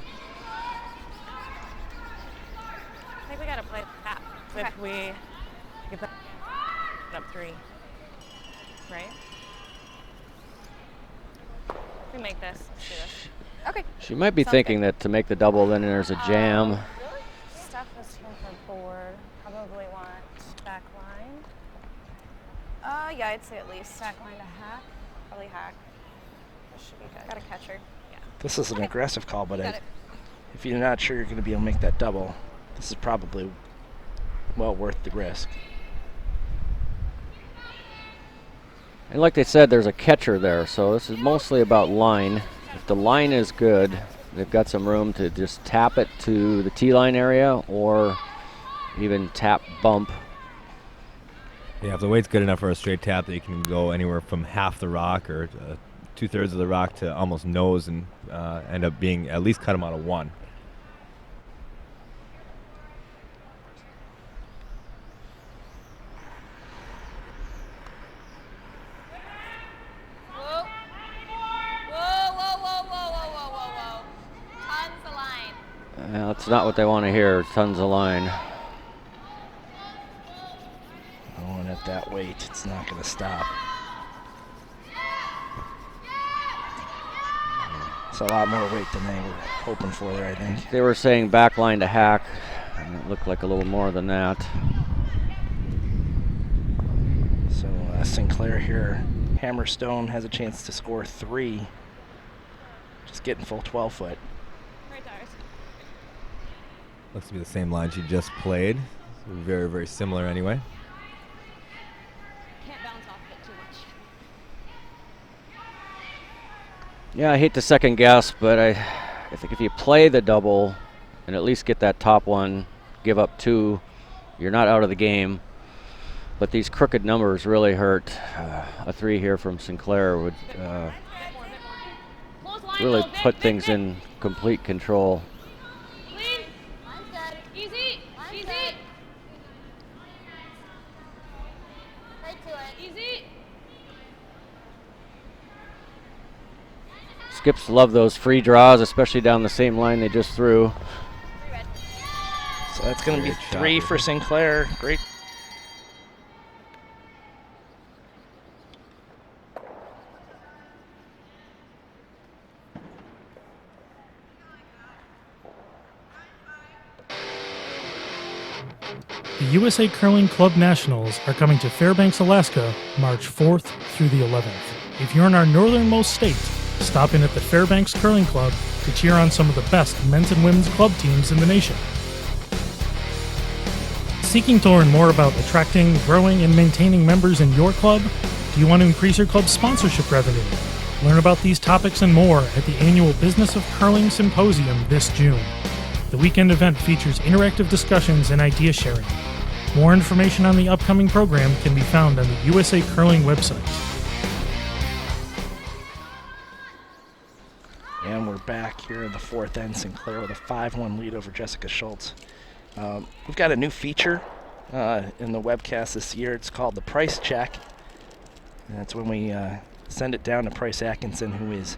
I think we gotta play tap. If we get that up 3, right? We make this. Let's do this. Okay. She might be thinking that to make the double, then there's a jam. Really? Steph is here for board. Probably want back line. Yeah, I'd say at least. Back line to hack. Probably hack. This should be good. Got a catcher. Yeah. This is an aggressive call, but Got it. if you're not sure you're going to be able to make that double, this is probably well worth the risk. And like they said, there's a catcher there, so this is mostly about line. If the line is good, they've got some room to just tap it to the T-line area or even tap bump. Yeah, if the weight's good enough for a straight tap, that you can go anywhere from half the rock or 2/3 of the rock to almost nose and end up being at least cut them out of 1. Whoa. Tons of line. That's not what they want to hear. Tons of line. Oh, and at that weight, it's not going to stop. It's a lot more weight than they were hoping for there, I think. They were saying back line to hack, and it looked like a little more than that. So Sinclair here, Hammerstone has a chance to score 3. Just getting full 12-foot. Right, Dars. Looks to be the same line she just played. So very, very similar anyway. Can't bounce off of it too much. Yeah, I hate to second guess, but I think if you play the double and at least get that top one, give up 2, you're not out of the game. But these crooked numbers really hurt. A 3 here from Sinclair would really put things in complete control. Easy. Easy. Right to it. Easy. Skips love those free draws, especially down the same line they just threw. So that's going to be 3 for Sinclair. Great. The USA Curling Club Nationals are coming to Fairbanks, Alaska, March 4th through the 11th. If you're in our northernmost state, stop in at the Fairbanks Curling Club to cheer on some of the best men's and women's club teams in the nation. Seeking to learn more about attracting, growing, and maintaining members in your club? Do you want to increase your club's sponsorship revenue? Learn about these topics and more at the annual Business of Curling Symposium this June. The weekend event features interactive discussions and idea sharing. More information on the upcoming program can be found on the USA Curling website. And we're back here in the 4th end. Sinclair with a 5-1 lead over Jessica Schultz. We've got a new feature in the webcast this year. It's called the Price Check. And that's when we send it down to Price Atkinson, who is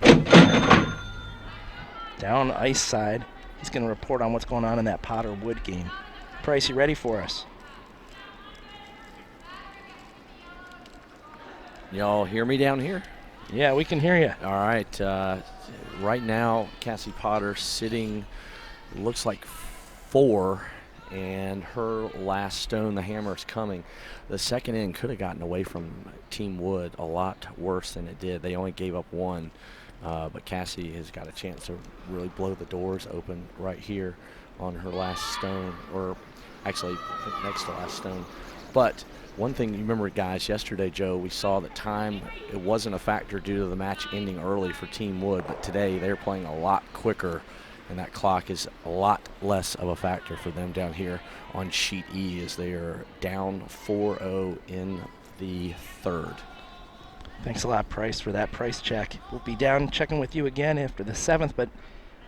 down ice side. He's going to report on what's going on in that Potter Wood game. Price, you ready for us? Y'all hear me down here? Yeah, we can hear you. All right. Right now, Cassie Potter sitting, looks like 4, and her last stone, the hammer, is coming. The second end could have gotten away from Team Wood a lot worse than it did. They only gave up 1, but Cassie has got a chance to really blow the doors open right here on her last stone, or actually next to last stone. But one thing you remember, guys, yesterday, Joe, we saw that time, it wasn't a factor due to the match ending early for Team Wood, but today they're playing a lot quicker, and that clock is a lot less of a factor for them down here on sheet E as they are down 4-0 in the 3rd. Thanks a lot, Price, for that price check. We'll be down checking with you again after the 7th, but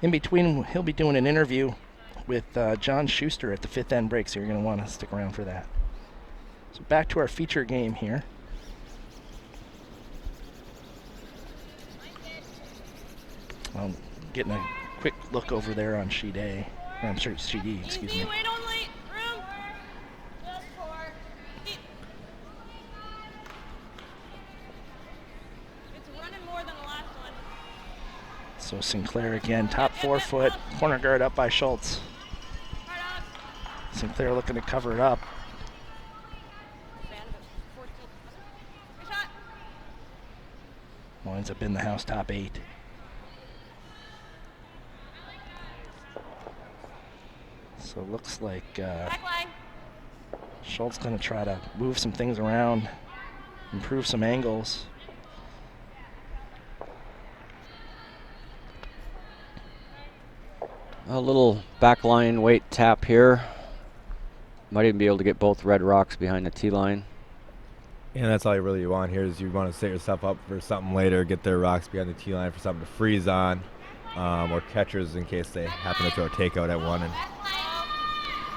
in between, he'll be doing an interview with John Schuster at the 5th end break, so you're going to want to stick around for that. So back to our feature game here. Getting a quick look over there on sheet A. I'm sorry, sheet E, excuse me. Wait only. Room. Just 4. It's running more than the last one. So Sinclair again, top 4 foot, corner guard up by Schultz. Sinclair looking to cover it up. Winds up in the house top 8. So it looks like Schultz going to try to move some things around, improve some angles. A little backline weight tap here. Might even be able to get both red rocks behind the tee line. And that's all you really want here is you want to set yourself up for something later, get their rocks behind the tee line for something to freeze on, or catchers in case they happen to throw a takeout at 1. And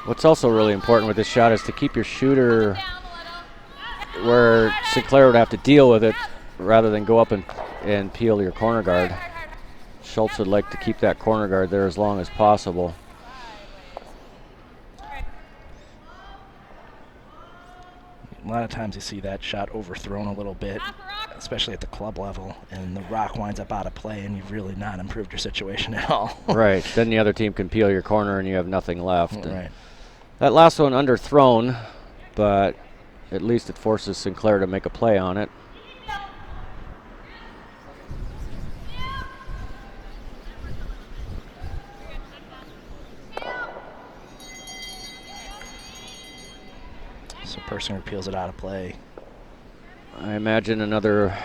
what's also really important with this shot is to keep your shooter where Sinclair would have to deal with it rather than go up and peel your corner guard. Schultz would like to keep that corner guard there as long as possible. A lot of times you see that shot overthrown a little bit, especially at the club level, and the rock winds up out of play, and you've really not improved your situation at all. Right. Then the other team can peel your corner, and you have nothing left. Right. That last one underthrown, but at least it forces Sinclair to make a play on it. So Persinger peels it out of play. I imagine another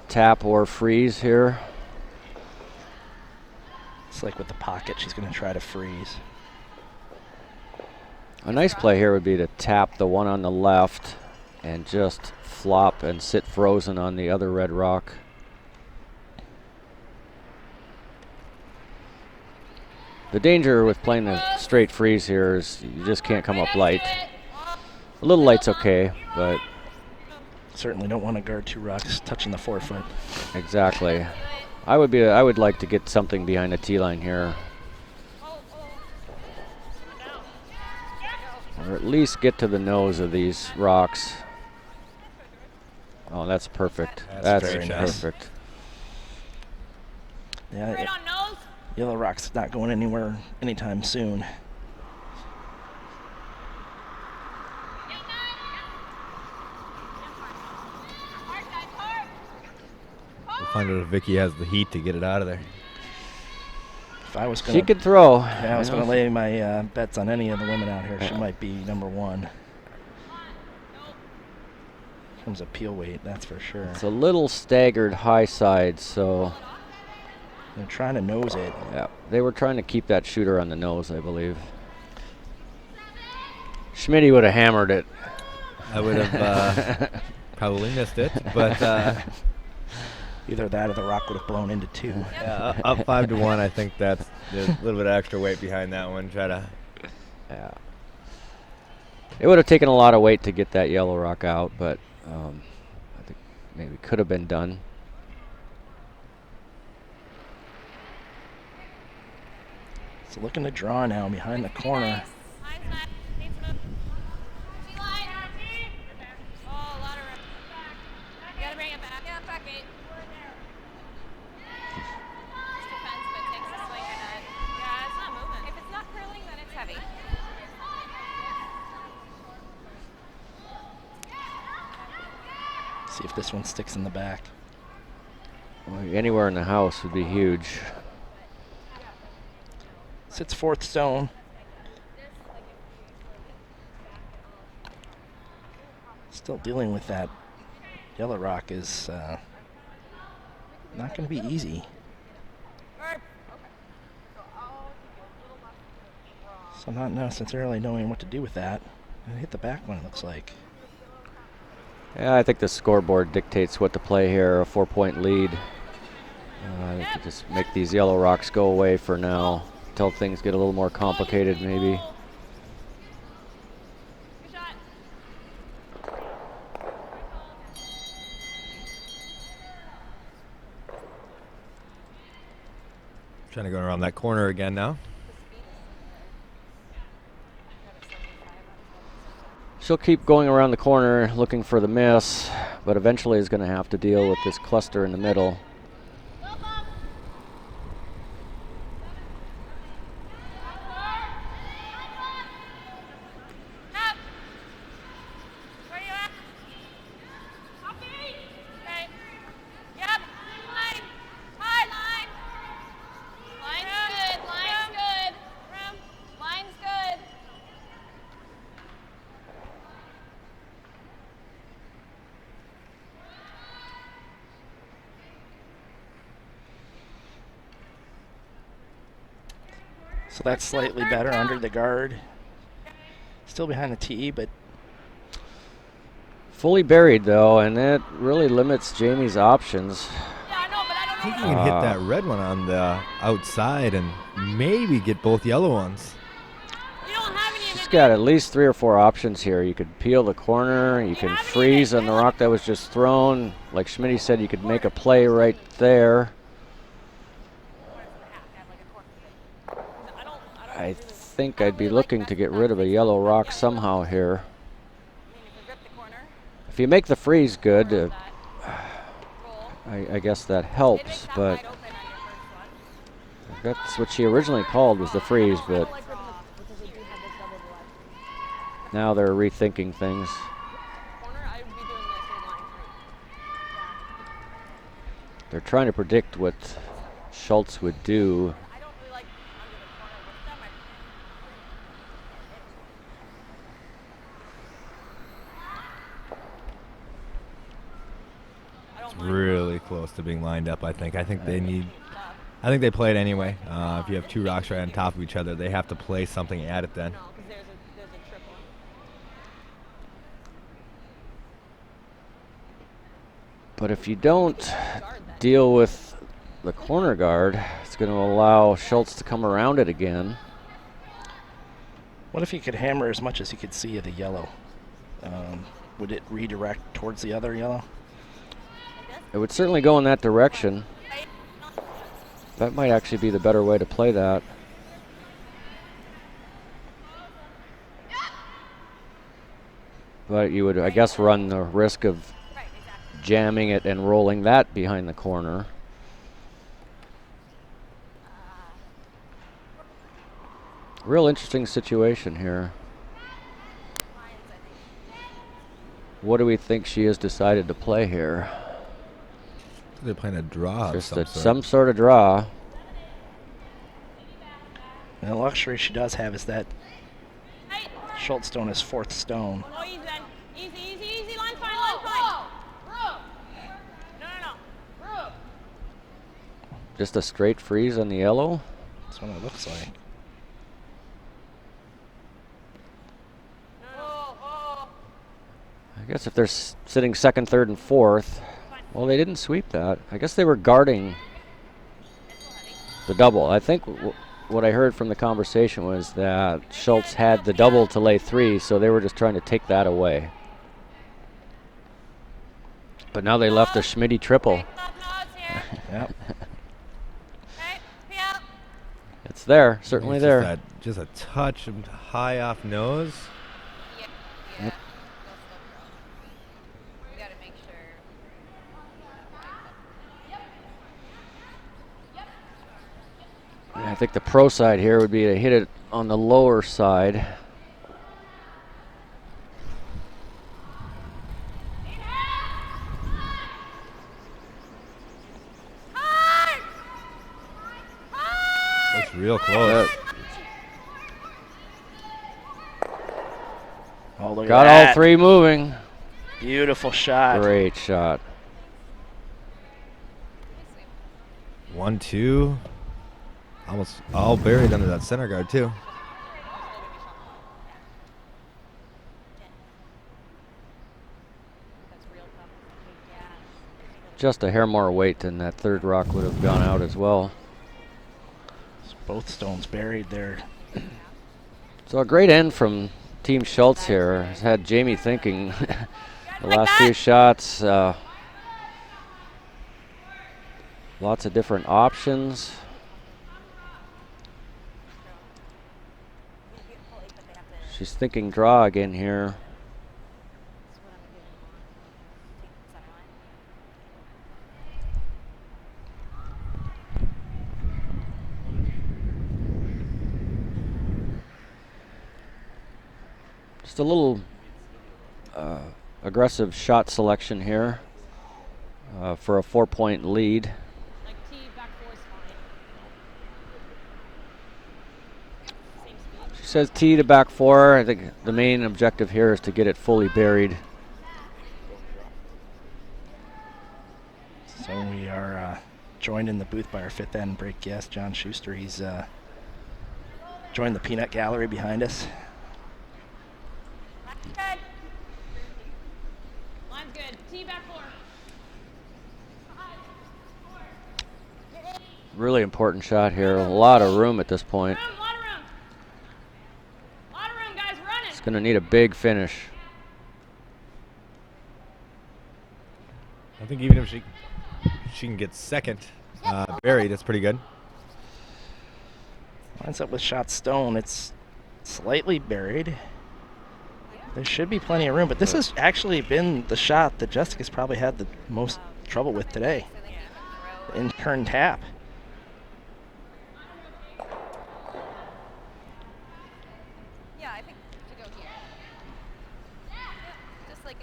tap or freeze here. Looks like with the pocket, she's going to try to freeze. A nice play here would be to tap the one on the left and just flop and sit frozen on the other red rock. The danger with playing the straight freeze here is you just can't come up light. A little light's okay, but certainly don't want to guard 2 rocks touching the 4-foot. Exactly. I would like to get something behind the tee line here, or at least get to the nose of these rocks. Oh, that's perfect. That's very nice. perfect. Yeah, yellow rock's not going anywhere anytime soon. We'll find out if Vicky has the heat to get it out of there. If I was gonna, she could throw. Yeah, I was going to lay my bets on any of the women out here. She might be number 1. In terms of peel weight, that's for sure. It's a little staggered high side, so they're trying to nose it. Yeah, they were trying to keep that shooter on the nose, I believe. Schmitty would have hammered it. I would have probably missed it, but either that or the rock would have blown into 2. Yeah, up 5-1. I think there's a little bit of extra weight behind that one. Yeah. It would have taken a lot of weight to get that yellow rock out, but I think maybe could have been done. So looking to draw now behind the corner. See if this one sticks in the back. Well, anywhere in the house would be huge. Sits 4th stone. Still dealing with that yellow rock is not going to be easy. So not necessarily knowing what to do with that. And hit the back one, it looks like. Yeah, I think the scoreboard dictates what to play here. A 4-point lead. I could just make these yellow rocks go away for now until things get a little more complicated, maybe. Trying to go around that corner again now. She'll keep going around the corner looking for the miss, but eventually is going to have to deal with this cluster in the middle. So that's slightly better under the guard. Still behind the tee, but fully buried though, and that really limits Jamie's options. I think you can hit that red one on the outside and maybe get both yellow ones. She's got at least 3 or 4 options here. You could peel the corner, you can freeze on the rock that was just thrown. Like Schmitty said, you could make a play right there. I think I'd be looking to get rid of a yellow rock somehow here. If you make the freeze good, I guess that helps, but that's what she originally called was the freeze, but now they're rethinking things. They're trying to predict what Schultz would do. Really close to being lined up, I think. I think they need I think they play it anyway. If you have two rocks right on top of each other, they have to play something at it then. No, because there's a triple. But if you don't deal with the corner guard, it's going to allow Schultz to come around it again. What if you could hammer as much as you could see of the yellow? Would it redirect towards the other yellow? It would certainly go in that direction. That might actually be the better way to play that. But you would, I guess, run the risk of jamming it and rolling that behind the corner. Real interesting situation here. What do we think she has decided to play here? They're playing a draw. Just some sort of draw. And the luxury she does have is that Schultz stone is fourth stone. No, easy then. Easy. Line fine. No. Just a straight freeze on the yellow. That's what it looks like. I guess if they're sitting second, third, and fourth, well, they didn't sweep that. I guess they were guarding the double. I think what I heard from the conversation was that Schultz had the double to lay 3, so they were just trying to take that away. But now they left a Schmitty triple. Yep. It's there, certainly it's there. Just a touch high off nose. Yep. I think the pro side here would be to hit it on the lower side. Looks real close. Oh, look Got at that. all 3 moving. Beautiful shot. Great shot. 1-2. Almost all buried under that center guard too. Just a hair more weight than that third rock would have gone out as well. Both stones buried there. So a great end from Team Schultz here. Has had Jamie thinking the last few shots. Lots of different options. She's thinking draw again here. Just a little aggressive shot selection here for a 4-point lead. She says tee to back 4. I think the main objective here is to get it fully buried. So we are joined in the booth by our fifth end break guest, John Schuster. He's joined the peanut gallery behind us. Good. Line's good. Tee back 4. Really important shot here. A lot of room at this point. Lot of room, guys. Run it. It's going to need a big finish. I think even if she can get second buried, that's pretty good. Lines up with shot stone. It's slightly buried. There should be plenty of room, but this has actually been the shot that Jessica's probably had the most trouble with today. In turn tap.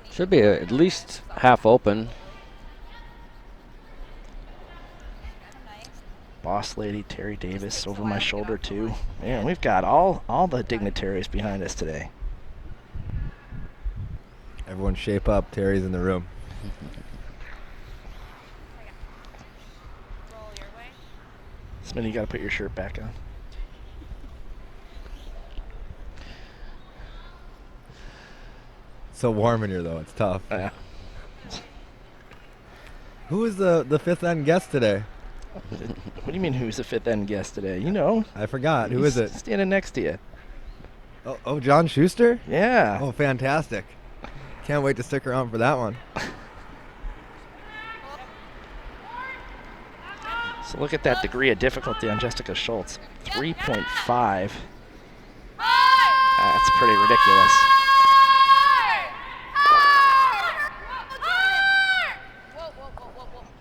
Should be at least half open. Boss lady Terry Davis over my shoulder too. Man, we've got all the dignitaries behind us today. Everyone shape up. Terry's in the room. Then you got to put your shirt back on. So warm in here, though. It's tough. Yeah. Who is the fifth end guest today? What do you mean, who's the fifth end guest today? You know. I forgot. Who is it? Standing next to you. Oh, John Schuster? Yeah. Oh, fantastic. Can't wait to stick around for that one. So look at that degree of difficulty on Jessica Schultz. 3.5. That's pretty ridiculous.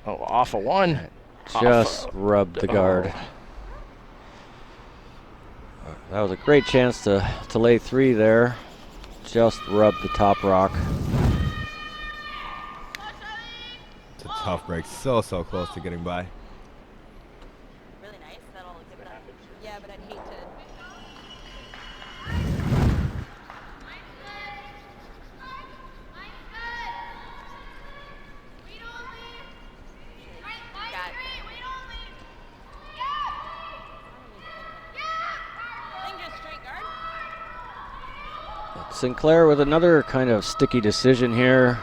Oh, off of one. Just rubbed the guard. That was a great chance to lay 3 there. Just rubbed the top rock. It's a tough break. So close to getting by. Really nice. That'll give it up. Yeah, but I'd hate to. Got it. Finger straight guard. Sinclair with another kind of sticky decision here.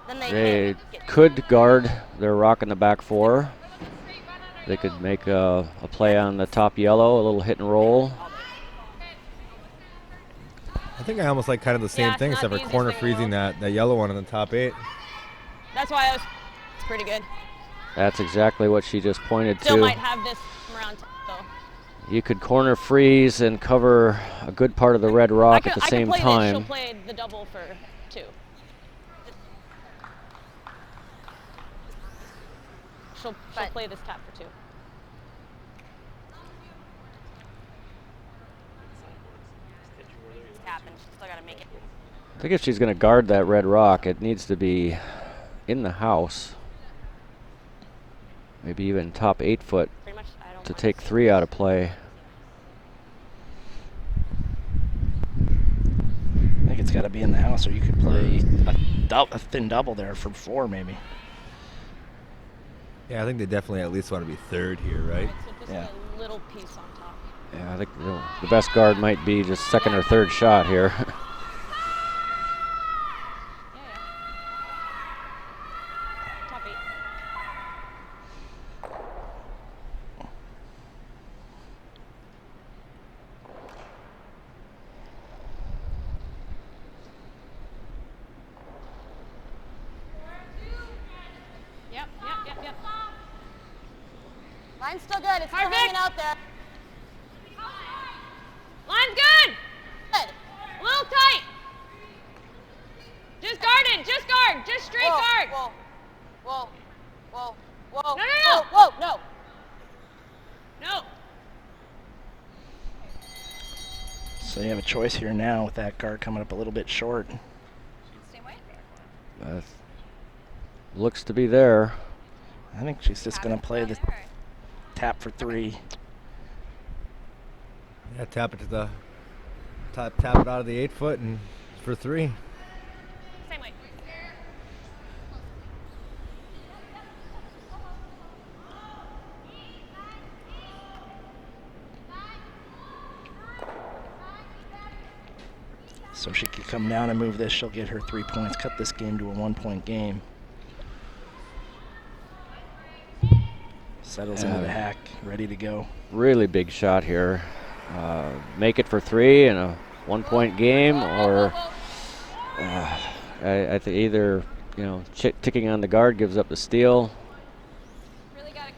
Then They could guard their rock in the back 4. They could make a play on the top yellow, a little hit and roll. I think I almost like kind of the same it's thing, not except for the easiest corner thing in the freezing world. that yellow one in the top 8. That's why it's pretty good. That's exactly what she just pointed Still to. might have this around though. You could corner freeze and cover a good part of the red rock at the same I could play time. This. She'll play the double for 2. She'll play this tap for 2. Tap and she's still got to make it. I think if she's going to guard that red rock, it needs to be in the house. Maybe even top 8 foot Pretty much, I don't to want take 3 out of play. I think it's got to be in the house, or you could play a thin double there for 4 maybe. Yeah, I think they definitely at least want to be third here, right? So just Yeah. a little piece on top. Yeah, I think the best guard might be just second or third shot here. Top 8. Yep. Line's still good. It's still hanging out there. Line's good. Good. A little tight. Just guard it. Just guard. Just straight guard. Whoa. No. Whoa. No. So you have a choice here now with that guard coming up a little bit short. Same way? Looks to be there. I think she's just going to play the tap for 3. Yeah, tap it to the tap it out of the 8 foot and for 3. Same way. So she could come down and move this. She'll get her 3 points, cut this game to a 1-point game. Settles into the hack, ready to go. Really big shot here. Make it for 3 in a 1-point game, or I think either ticking on the guard gives up the steal.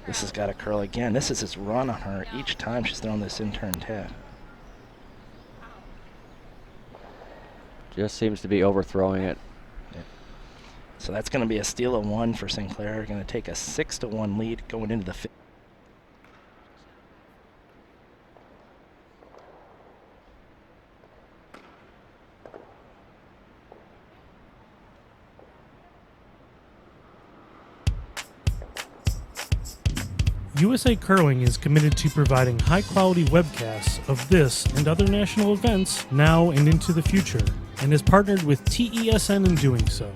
This has got to curl again. This is his run on her each time she's thrown this in-turn tap. Just seems to be overthrowing it. So that's going to be a steal of 1 for Sinclair. Going to take a 6-1 lead going into the 5th. USA Curling is committed to providing high-quality webcasts of this and other national events now and into the future, and has partnered with TESN in doing so.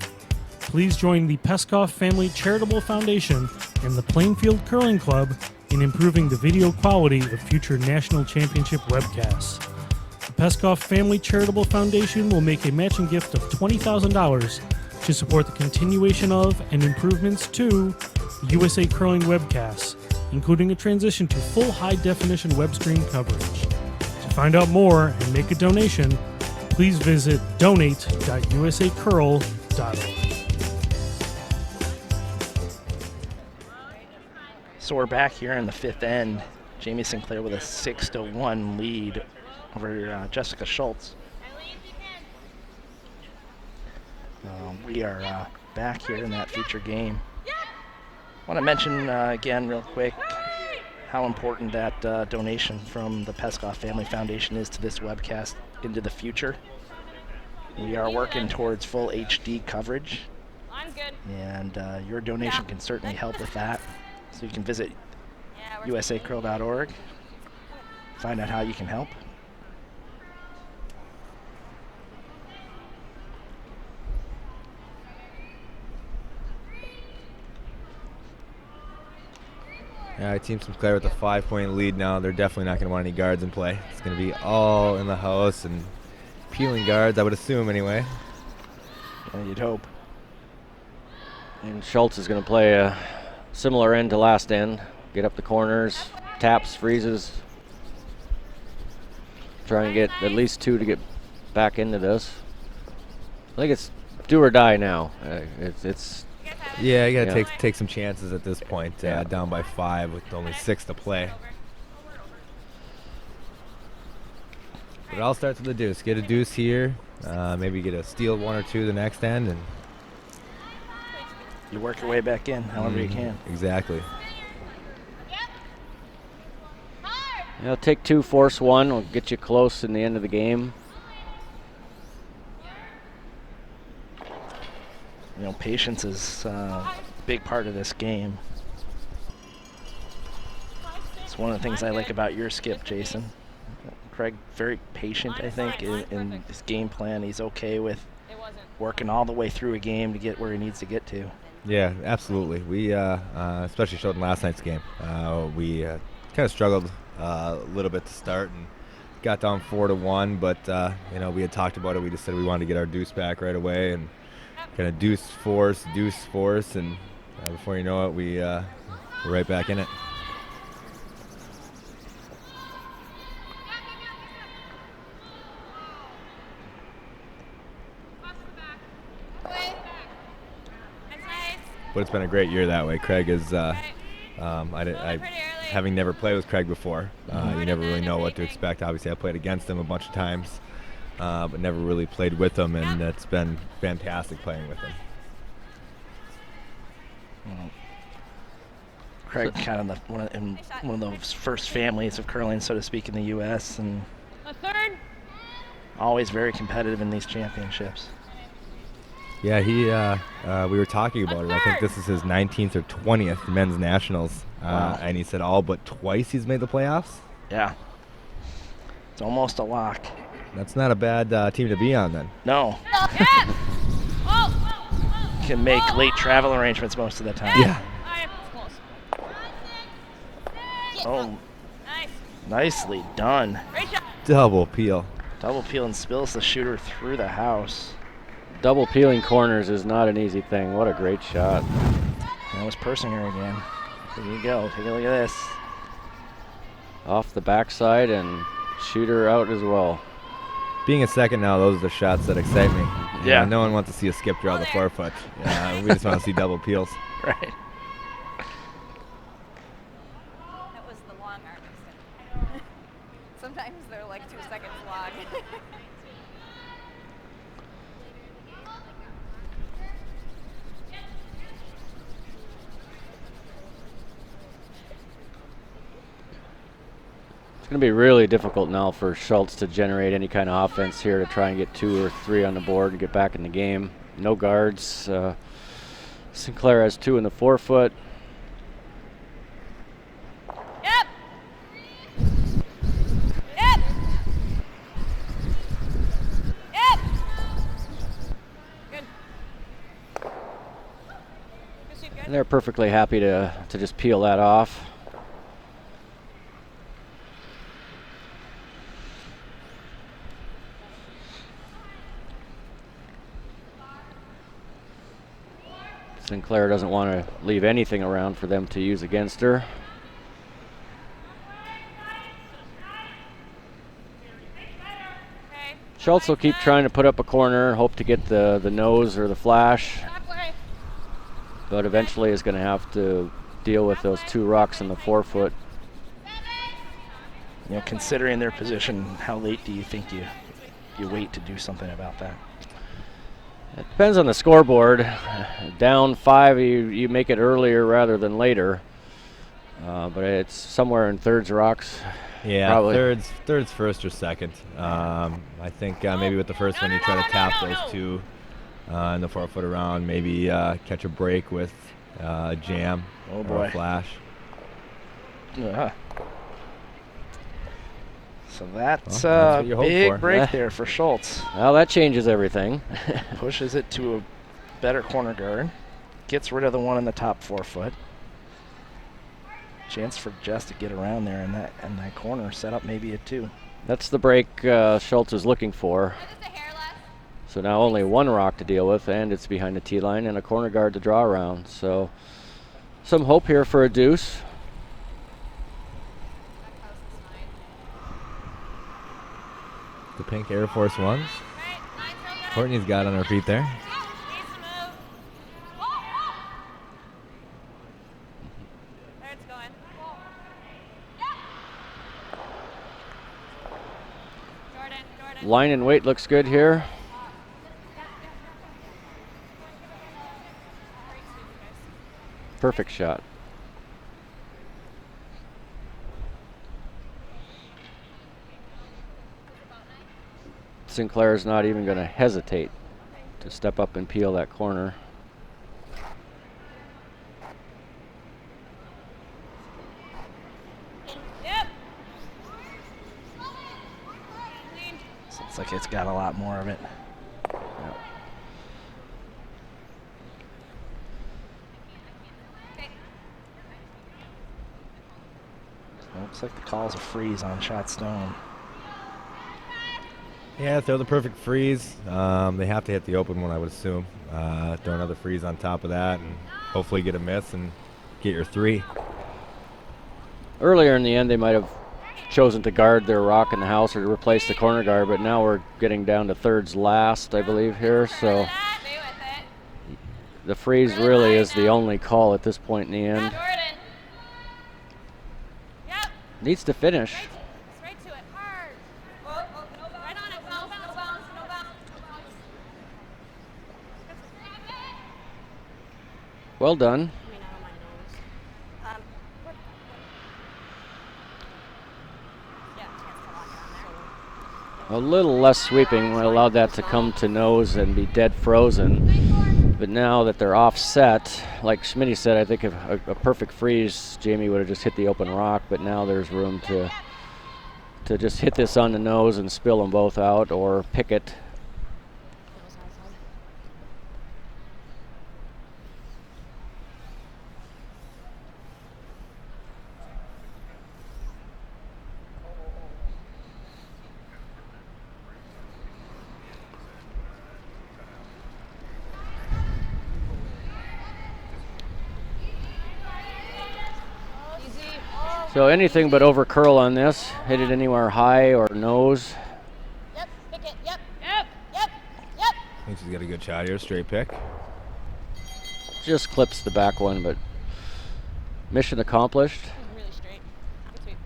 Please join the Peskoff Family Charitable Foundation and the Plainfield Curling Club in improving the video quality of future national championship webcasts. The Peskoff Family Charitable Foundation will make a matching gift of $20,000 to support the continuation of and improvements to USA Curling webcasts, including a transition to full high-definition web stream coverage. To find out more and make a donation, please visit donate.usacurl.org. So we're back here in the fifth end. Jamie Sinclair with a 6-1 lead over Jessica Schultz. We are back here in that future game. I want to mention again real quick how important that donation from the Peskoff Family Foundation is to this webcast into the future. We are working towards full HD coverage, and your donation can certainly help with that. So you can visit usacurl.org, find out how you can help. Yeah, Team Sinclair with a 5-point lead now. They're definitely not going to want any guards in play. It's going to be all in the house and peeling guards, I would assume anyway. Yeah, you'd hope. And Schultz is going to play a similar end to last end. Get up the corners, taps, freezes. Try and get at least 2 to get back into this. I think it's do or die now. Yeah, you got to take some chances at this point. Down by 5 with only 6 to play. But it all starts with a deuce. Get a deuce here. Maybe get a steal 1 or 2 the next end, and you work your way back in however you can. Exactly. Take 2, force 1. Will get you close in the end of the game. Patience is a big part of this game. It's one of the things I like about your skip, Jason. Craig, very patient, I think, in his game plan. He's okay with working all the way through a game to get where he needs to get to. Yeah, absolutely. We, especially showed in last night's game, we kind of struggled a little bit to start and got down 4-1, but we had talked about it. We just said we wanted to get our deuce back right away and kind of deuce force, and before you know it, we're right back in it. But it's been a great year that way. Craig is, having never played with Craig before, you never really know what to expect. Obviously, I played against him a bunch of times, but never really played with him, and it's been fantastic playing with him. Craig kind of in one of those first families of curling, so to speak, in the U.S., and always very competitive in these championships. Yeah, we were talking about it. I think this is his 19th or 20th men's nationals, and he said all but twice he's made the playoffs. Yeah, it's almost a lock. That's not a bad team to be on then. No. Can make late travel arrangements most of the time. Yeah. Oh, nicely done. Double peel. Double peel and spills the shooter through the house. Double peeling corners is not an easy thing. What a great shot. That was Persinger again. There you go. Take a look at this. Off the backside and shooter out as well. Being a second now, those are the shots that excite me. Yeah. No one wants to see a skip draw the forefoot. We just want to see double peels. Right. That was the long arm. Sometimes they're like 2 seconds long. It's going to be really difficult now for Schultz to generate any kind of offense here to try and get 2 or 3 on the board and get back in the game. No guards. Sinclair has 2 in the forefoot. Yep. Yep. Yep. Good. And they're perfectly happy to just peel that off. Sinclair doesn't want to leave anything around for them to use against her. Schultz will keep trying to put up a corner and hope to get the nose or the flash, but eventually is going to have to deal with those 2 rocks in the forefoot. You know, considering their position, how late do you think you wait to do something about that? It depends on the scoreboard. Down 5, you make it earlier rather than later, but it's somewhere in thirds rocks. Yeah, probably. thirds first or second. I think maybe with the first one you try to tap those 2 in the forefoot around, maybe catch a break with a jam or a flash. Yeah. So that's a big break there for Schultz. Well, that changes everything. Pushes it to a better corner guard. Gets rid of the one in the top forefoot. Chance for Jess to get around there in that corner, set up maybe a 2. That's the break Schultz is looking for. So now only 1 rock to deal with, and it's behind the tee line and a corner guard to draw around. So some hope here for a deuce. The pink Air Force Ones. Courtney's got on her feet there. Line and weight looks good here. Perfect shot. Sinclair's not even going to hesitate to step up and peel that corner. Looks like it's got a lot more of it. Yep. Looks like the call's a freeze on shot stone. Yeah, throw the perfect freeze. They have to hit the open one, I would assume. Throw another freeze on top of that and hopefully get a miss and get your 3. Earlier in the end, they might have chosen to guard their rock in the house or to replace the corner guard, but now we're getting down to thirds last, I believe, here. So the freeze really is the only call at this point in the end. Needs to finish. Well done. A little less sweeping allowed that to come to nose and be dead frozen. But now that they're offset, like Schmitty said, I think if a perfect freeze, Jamie would have just hit the open rock, but now there's room to just hit this on the nose and spill them both out or pick it. So anything but over curl on this. Hit it anywhere high or nose. Yep, pick it, yep. I think she's got a good shot here, straight pick. Just clips the back one, but mission accomplished. Really straight. Sweet.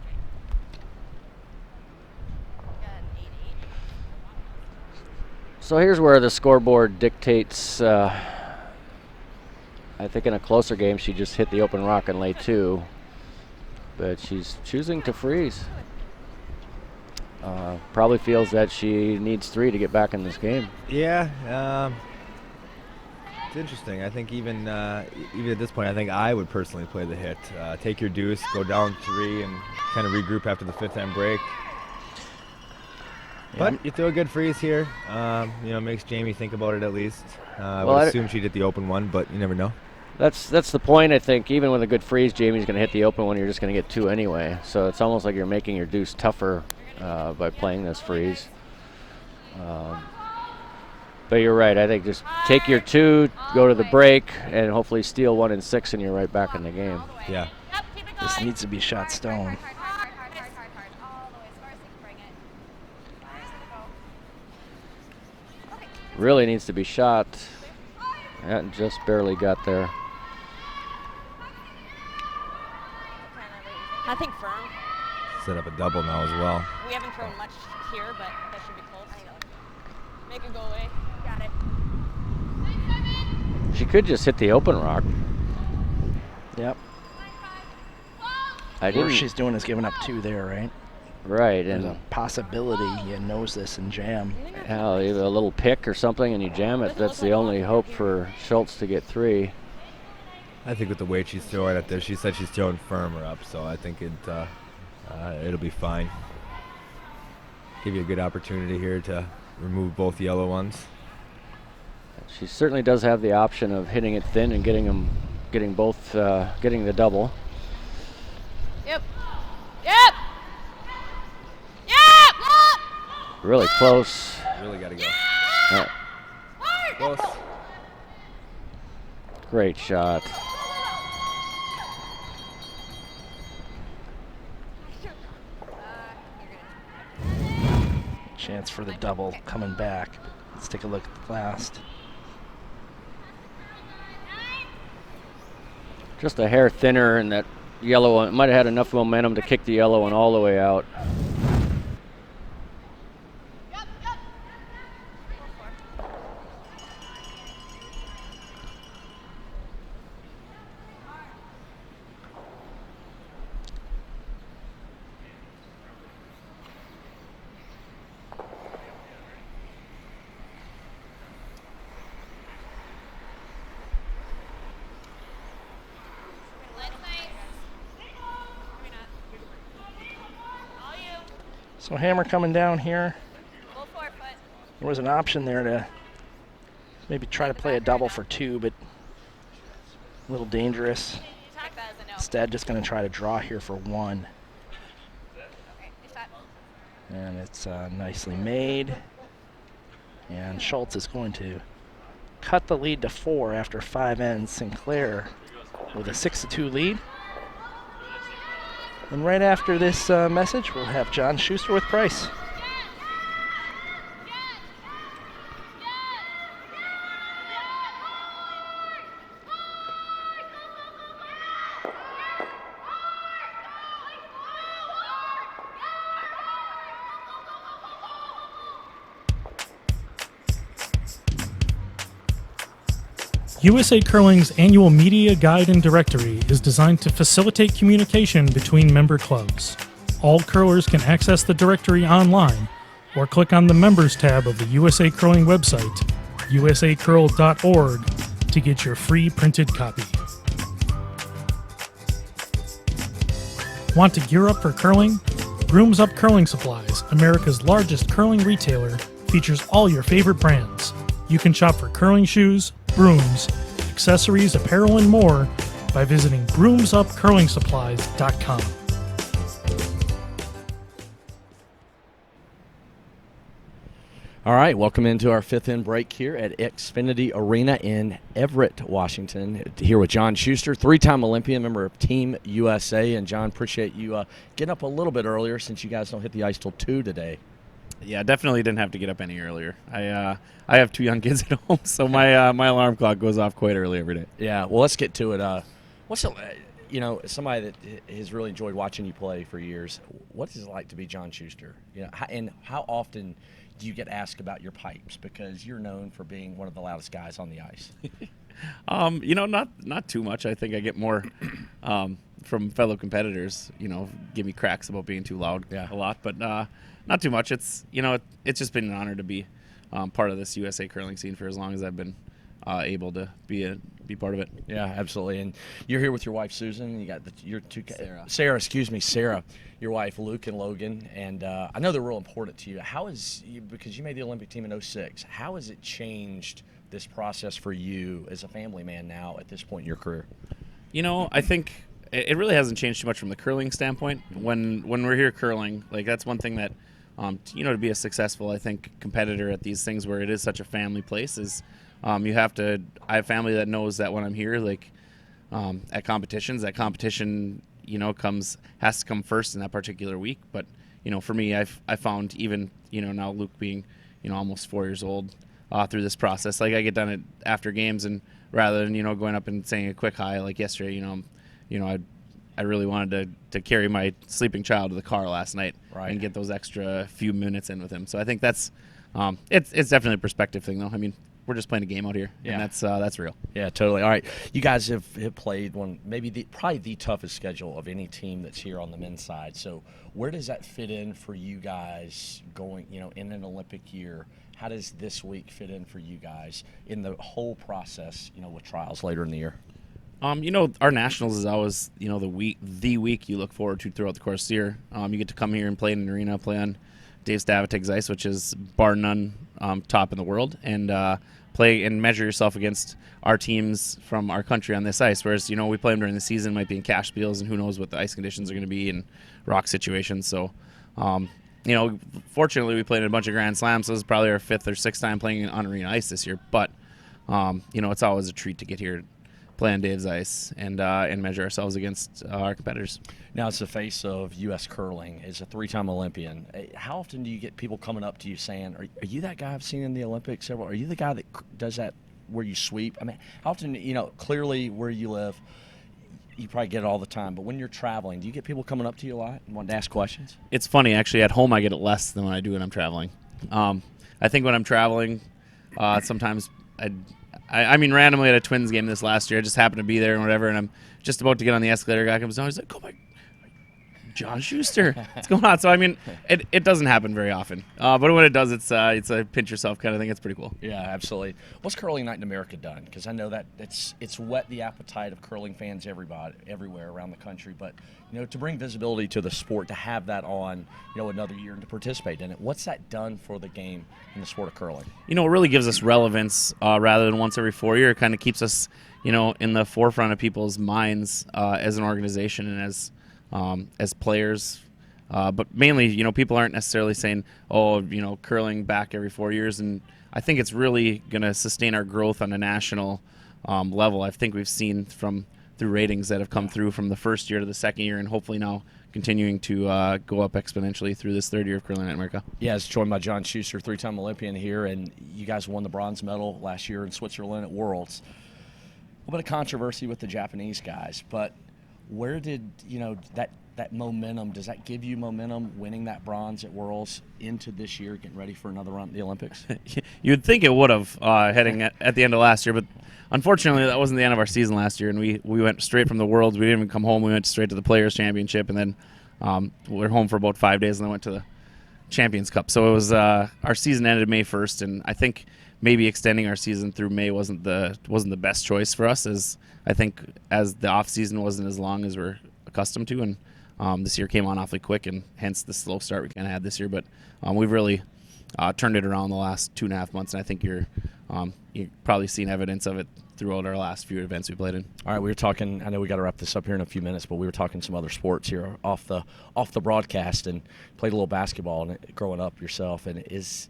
So here's where the scoreboard dictates, I think in a closer game she just hit the open rock and lay 2. But she's choosing to freeze. Probably feels that she needs 3 to get back in this game. Yeah, it's interesting. I think even at this point, I think I would personally play the hit. Take your deuce, go down 3, and kind of regroup after the 5th-time break. Yeah. But you throw a good freeze here. Makes Jamie think about it at least. I would assume she'd hit the open one, but you never know. That's the point, I think. Even with a good freeze, Jamie's going to hit the open one. You're just going to get 2 anyway. So it's almost like you're making your deuce tougher by playing this freeze. But you're right. I think just take your 2, go to the break, and hopefully steal 1 and 6, and you're right back in the game. Yeah. This needs to be shot stone. Really needs to be shot. That just barely got there. I think firm. Set up a double now as well. We haven't thrown much here, but that should be close. Make it go away. Got it. She could just hit the open rock. Yep. I What didn't. she's doing is giving up 2 there, right? Right, There's a and possibility you nose this and jam. hell, a little pick or something, and you jam it. That's the only hope for Schultz to get 3. I think with the weight she's throwing at this, she said she's throwing firmer up, so I think it'll be fine. Give you a good opportunity here to remove both yellow ones. She certainly does have the option of hitting it thin and getting the double. Yep. Yep. Yep. Really close. Really got to go. Uh, Close. Great shot. Chance for the double coming back. Let's take a look at the last. Just a hair thinner, and that yellow one might have had enough momentum to kick the yellow one all the way out. So hammer coming down here. Full 4 foot. There was an option there to maybe try to play a double for 2, but a little dangerous. Take that as a no. Instead, just going to try to draw here for 1. Okay, good shot. And it's nicely made. And Schultz is going to cut the lead to 4 after 5 ends. Sinclair with a 6-2 lead. And right after this message, we'll have John Schuster with Price. USA Curling's annual media guide and directory is designed to facilitate communication between member clubs. All curlers can access the directory online or click on the Members tab of the USA Curling website, usacurl.org, to get your free printed copy. Want to gear up for curling? Grooms Up Curling Supplies, America's largest curling retailer, features all your favorite brands. You can shop for curling shoes, brooms, accessories, apparel, and more by visiting groomsupcurlingsupplies.com. All right, welcome into our 5th end break here at Xfinity Arena in Everett, Washington. Here with John Schuster, 3-time Olympian, member of Team USA. And John, appreciate you getting up a little bit earlier since you guys don't hit the ice till 2 today. Yeah, definitely didn't have to get up any earlier. I have 2 young kids at home, so my my alarm clock goes off quite early every day. Yeah, well, let's get to it. What's it, somebody that has really enjoyed watching you play for years? What is it like to be John Schuster? And how often do you get asked about your pipes, because you're known for being one of the loudest guys on the ice? Not too much. I think I get more from fellow competitors. Give me cracks about being too loud a lot, but not too much. It's it's just been an honor to be part of this USA curling scene for as long as I've been able to be part of it. Yeah, absolutely. And you're here with your wife Susan. You got your 2 Sarah, Sarah, your wife Luke and Logan. And I know they're real important to you. Because you made the Olympic team in 2006, how has it changed this process for you as a family man now at this point in your career? I think it really hasn't changed too much from the curling standpoint. When we're here curling, like, that's one thing that to be a successful, I think, competitor at these things where it is such a family place is you have to. I have family that knows that when I'm here, like at competitions, that competition has to come first in that particular week. But for me, I found even now Luke being almost 4 years old through this process, like I get done it after games, and rather than going up and saying a quick hi like yesterday, I really wanted to carry my sleeping child to the car last night and get those extra few minutes in with him. So I think that's it's definitely a perspective thing, though. I mean, we're just playing a game out here, and that's real. Yeah, totally. All right, you guys have played probably the toughest schedule of any team that's here on the men's side. So where does that fit in for you guys going, in an Olympic year? How does this week fit in for you guys in the whole process, with trials later in the year? Our nationals is always, the week you look forward to throughout the course of the year. You get to come here and play in an arena, play on Dave Stavateg's ice, which is bar none top in the world, and play and measure yourself against our teams from our country on this ice. Whereas, we play them during the season, might be in cash spiels, and who knows what the ice conditions are going to be in rock situations. So, fortunately, we played in a bunch of Grand Slams, so this is probably our 5th or 6th time playing on arena ice this year. But, it's always a treat to get here, play on Dave's ice, and measure ourselves against our competitors. Now, as the face of U.S. curling, as a 3-time Olympian, how often do you get people coming up to you saying, are you that guy I've seen in the Olympics? Are you the guy that does that where you sweep? I mean, how often, clearly where you live, you probably get it all the time, but when you're traveling, do you get people coming up to you a lot and wanting to ask questions? It's funny, actually. At home, I get it less than when I do when I'm traveling. I think when I'm traveling, sometimes randomly at a Twins game this last year, I just happened to be there and whatever, and I'm just about to get on the escalator. Guy comes down, he's like, "Oh my, John Schuster, what's going on?" So it doesn't happen very often, but when it does, it's a pinch yourself kind of thing. It's pretty cool. Yeah, absolutely. What's Curling Night in America done? Because I know that it's whet the appetite of curling fans everywhere around the country. But to bring visibility to the sport, to have that on another year and to participate in it, what's that done for the game in the sport of curling? It really gives us relevance rather than once every 4 years. It kind of keeps us in the forefront of people's minds as an organization and as players, but mainly, people aren't necessarily saying, curling back every 4 years, and I think it's really going to sustain our growth on a national level. I think we've seen through ratings that have come through from the first year to the second year, and hopefully now continuing to go up exponentially through this third year of Curling Night in America. Yeah, it's joined by John Schuster, 3-time Olympian here, and you guys won the bronze medal last year in Switzerland at Worlds. A little bit of controversy with the Japanese guys, but where did that momentum, does that give you momentum winning that bronze at Worlds into this year, getting ready for another run at the Olympics? You'd think it would have heading at the end of last year, but unfortunately that wasn't the end of our season last year, and we went straight from the Worlds. We didn't even come home. We went straight to the Players' Championship, and then we were home for about 5 days, and then went to the Champions Cup. So it was our season ended May 1st, and I think maybe extending our season through May wasn't the best choice for us, as I think as the off season wasn't as long as we're accustomed to, and this year came on awfully quick, and hence the slow start we kind of had this year. But we've really turned it around the last 2.5 months, and I think you've probably seen evidence of it throughout our last few events we played in. All right, we were talking, I know we got to wrap this up here in a few minutes, but we were talking some other sports here off the broadcast, and played a little basketball and growing up yourself, and is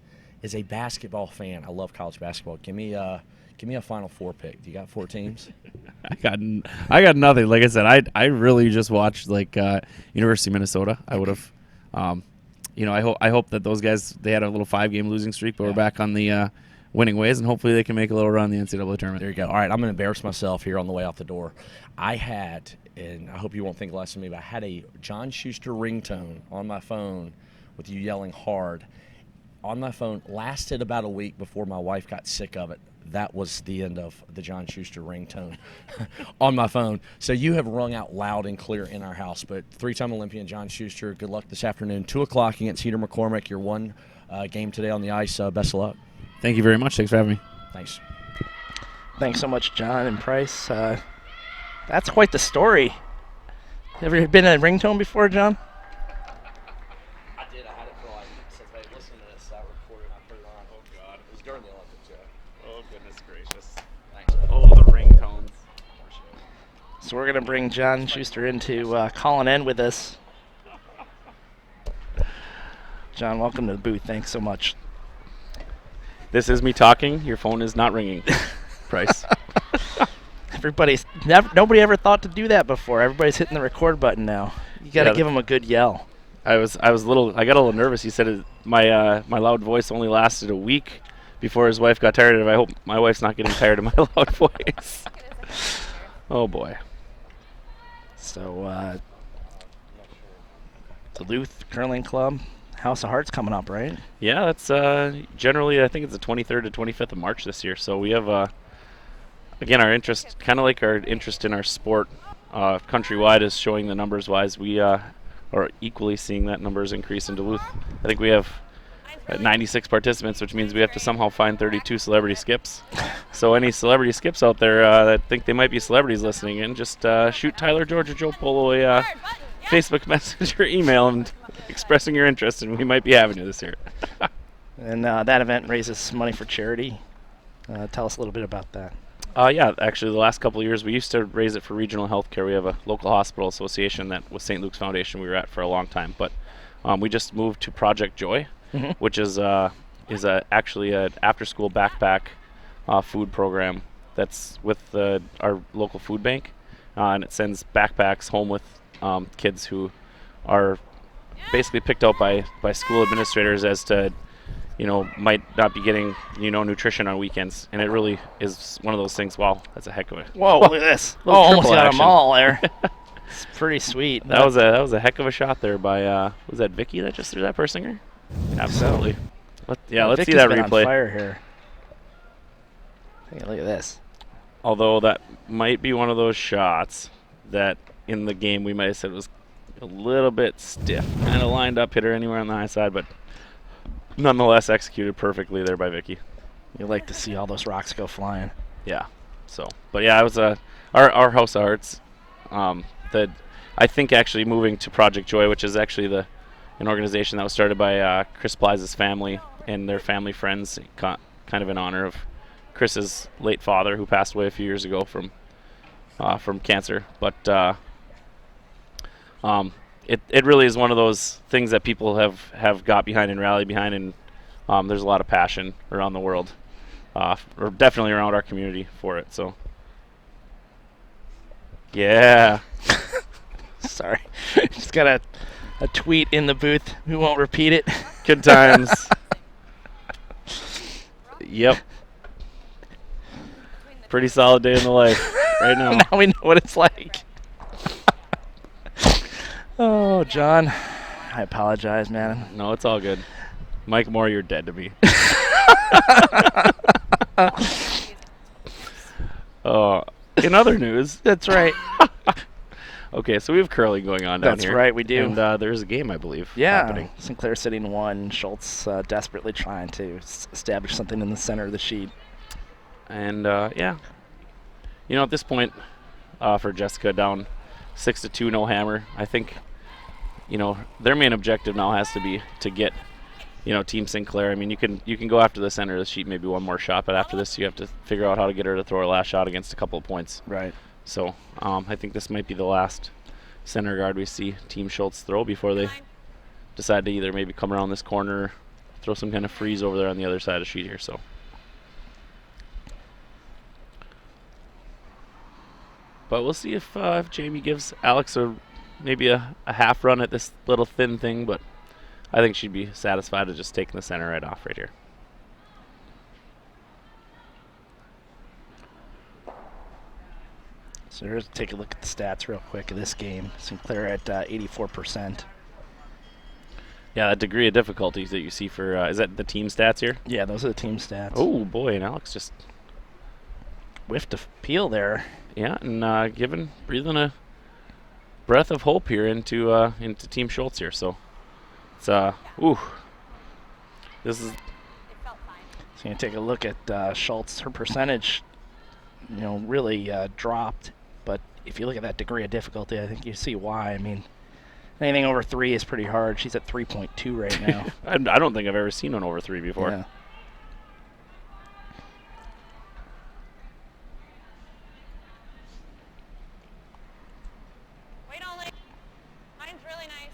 a basketball fan. I love college basketball. Give me a Final Four pick. Do you got 4 teams? I got nothing. Like I said, I really just watched University of Minnesota. I would have, I hope that those guys, they had a little 5-game losing streak, but we're back on the winning ways, and hopefully they can make a little run in the NCAA tournament. There you go. All right, I'm going to embarrass myself here on the way out the door. I had, and I hope you won't think less of me, but I had a John Schuster ringtone on my phone with you yelling hard on my phone. Lasted about a week before my wife got sick of it. That was the end of the John Schuster ringtone on my phone. So you have rung out loud and clear in our house. But 3-time Olympian John Schuster, good luck this afternoon. 2 o'clock against Cedar McCormick. Your one game today on the ice. Best of luck. Thank you very much. Thanks for having me. Thanks. Thanks so much, John and Price. That's quite the story. Ever been a ringtone before, John? I did. I had it for since they listened to this, I recorded and I put it on. Oh, God. It was during the Olympics, yeah. Oh, goodness gracious. Thanks. Oh, the ringtones. So we're going to bring John Schuster into calling in with us. John, welcome to the booth. Thanks so much. This is me talking. Your phone is not ringing. Price. Nobody ever thought to do that before. Everybody's hitting the record button now. You got to give them a good yell. I got a little nervous. He said my loud voice only lasted a week before his wife got tired of it. I hope my wife's not getting tired of my loud voice. Oh boy. So Duluth Curling Club, House of Hearts coming up, right? Yeah, that's generally, I think it's the 23rd to 25th of March this year. So we have, again, our interest, kind of like our interest in our sport countrywide is showing the numbers-wise. We are equally seeing that numbers increase in Duluth. I think we have 96 participants, which means we have to somehow find 32 celebrity skips. So any celebrity skips out there that think they might be celebrities listening in, just shoot Tyler, George, or Joe Polo a Facebook message or email and expressing your interest, and we might be having you this year. And that event raises money for charity. Tell us a little bit about that. Yeah, actually, the last couple of years, we used to raise it for regional health care. We have a local hospital association that was St. Luke's Foundation we were at for a long time. But we just moved to Project Joy, which is actually an after-school backpack food program that's with our local food bank. And it sends backpacks home with kids who are basically picked out by school administrators as to, might not be getting, nutrition on weekends. And it really is one of those things. Wow, that's a heck of a... Whoa, look at this. Oh, almost got them all there. It's pretty sweet. That was a heck of a shot there by, was that Vicky that just threw that per singer? Absolutely. Let's Vicky's see that been replay. On fire here. Hey, look at this. Although that might be one of those shots that in the game we might have said was a little bit stiff. Kind of lined up, hit her anywhere on the high side, but nonetheless executed perfectly there by Vicky. You like to see all those rocks go flying. Yeah. So, but yeah, it was our House of Hearts. That I think actually moving to Project Joy, which is actually an organization that was started by Chris Ply's family and their family friends, kind of in honor of Chris's late father, who passed away a few years ago from cancer. But it really is one of those things that people have got behind and rallied behind, and there's a lot of passion around the world, or definitely around our community for it. So, yeah. Sorry. Just got a tweet in the booth. We won't repeat it. Good times. Yep. Pretty solid day in the life right now. Now we know what it's like. Oh, John. I apologize, man. No, it's all good. Mike Moore, you're dead to me. In other news. That's right. Okay, so we have curling going on down here. That's right, we do. And there's a game, I believe, yeah, happening. Sinclair sitting 1. Schultz desperately trying to establish something in the center of the sheet. And, yeah. At this point, for Jessica, down 6-2, no hammer, I think, their main objective now has to be to get, Team Sinclair. I mean, you can go after the center of the sheet, maybe one more shot, but after this, you have to figure out how to get her to throw her last shot against a couple of points. Right. So I think this might be the last center guard we see Team Schultz throw before they decide to either maybe come around this corner or throw some kind of freeze over there on the other side of the sheet here. So. But we'll see if Jamie gives Alex maybe a half run at this little thin thing, but I think she'd be satisfied with just taking the center right off right here. So here's take a look at the stats real quick of this game. Sinclair at 84%. Yeah, that degree of difficulty that you see for is that the team stats here? Yeah, those are the team stats. Oh boy, and Alex just whiffed a peel there. Yeah, and breathing a breath of hope here into Team Schultz here. So it's this is. So you take a look at Schultz. Her percentage, really dropped. But if you look at that degree of difficulty, I think you see why. I mean, anything over 3 is pretty hard. She's at 3.2 right now. I don't think I've ever seen one over 3 before. Yeah. Wait only. Mine's really nice.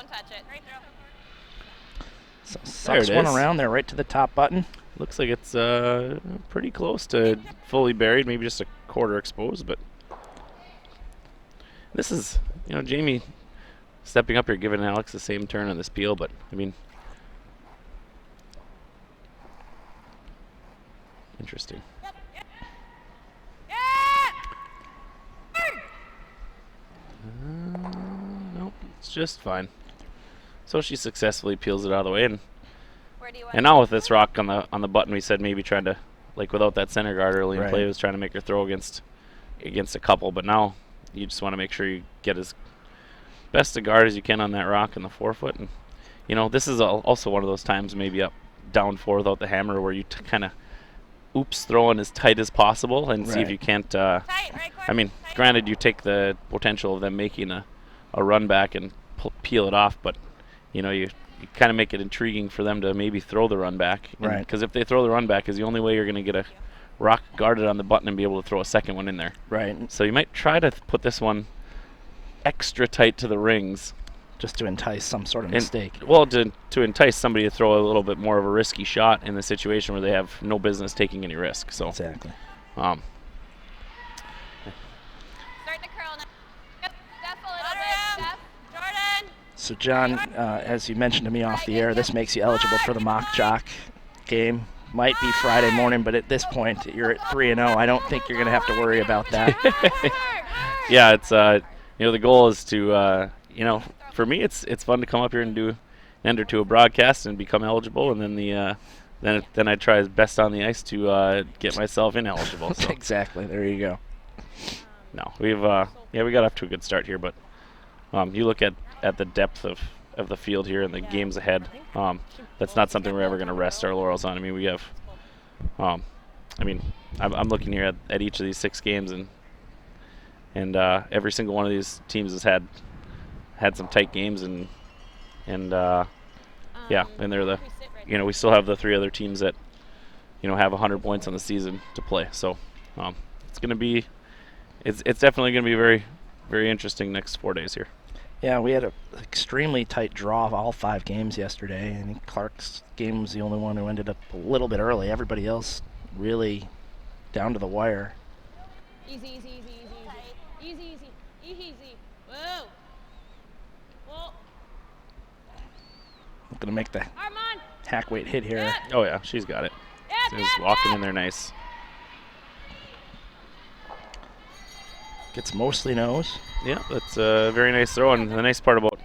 Don't touch it. Right through. So sucks one around there right to the top button. Looks like it's pretty close to fully buried, maybe just a quarter exposed, but this is, Jamie stepping up here, giving Alex the same turn on this peel, but I mean, interesting. Nope, it's just fine. So she successfully peels it out of the way, and now with this rock on the button, we said maybe trying to, like without that center guard early in play, was trying to make her throw against a couple, but now you just want to make sure you get as best a guard as you can on that rock in the forefoot, and this is also one of those times maybe up down 4 without the hammer where you kind of throw in as tight as possible and see if you can't. I mean, granted, you take the potential of them making a run back and peel it off, but you kind of make it intriguing for them to maybe throw the run back. Because if they throw the run back, is the only way you're going to get a rock guarded on the button and be able to throw a second one in there. Right. So you might try to put this one extra tight to the rings, just to entice some sort of mistake. Well, to entice somebody to throw a little bit more of a risky shot in the situation where they have no business taking any risk. So exactly. Starting to curl now. Yep, step a little bit. Step. Jordan. So John, as you mentioned to me off the air, this makes you eligible for the mock jock game. Might be Friday morning, but at this point, you're at 3-0. I don't think you're going to have to worry about that. Yeah, it's the goal is to for me, it's fun to come up here and enter to a broadcast and become eligible, and then then I try as best on the ice to get myself ineligible. So. Exactly. There you go. No, we got off to a good start here, but you look at the depth of the field here and the games ahead. That's not something we're ever going to rest our laurels on. I mean, we have. I'm looking here at each of these 6 games, and every single one of these teams has had some tight games, and they're we still have the 3 other teams that have 100 points on the season to play. So it's definitely going to be very, very interesting next 4 days here. Yeah, we had an extremely tight draw of all 5 games yesterday. I think Clark's game was the only one who ended up a little bit early. Everybody else really down to the wire. Easy, easy, easy, easy, easy, easy, easy. Whoa. Whoa. I'm gonna make the hack weight hit here. Oh yeah, she's got it. She's walking in there nice. Gets mostly nose. Yeah, that's a very nice throw, and the nice part about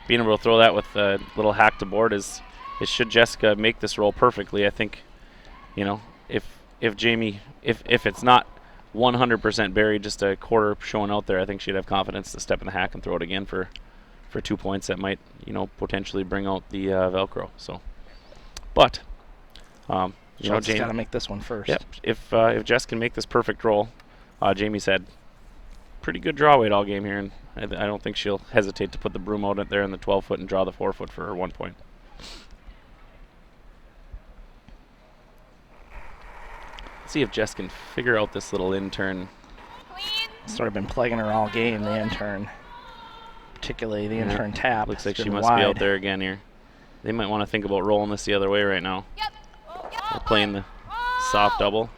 being able to throw that with a little hack to board is should Jessica make this roll perfectly, I think, if Jamie, if it's not 100% buried, just a quarter showing out there, I think she'd have confidence to step in the hack and throw it again for 2 points that might, potentially bring out the Velcro. So, but, Jamie's got to make this one first. Yep. If Jess can make this perfect roll, Jamie's had pretty good draw weight all game here, and I don't think she'll hesitate to put the broom out there in the 12-foot and draw the 4-foot for her 1 point. Let's see if Jess can figure out this little in-turn. Sort of been plaguing her all game, the in-turn. Particularly the in-turn tap. Looks like she must be out there again here. They might want to think about rolling this the other way right now. Yep. They're playing the soft double.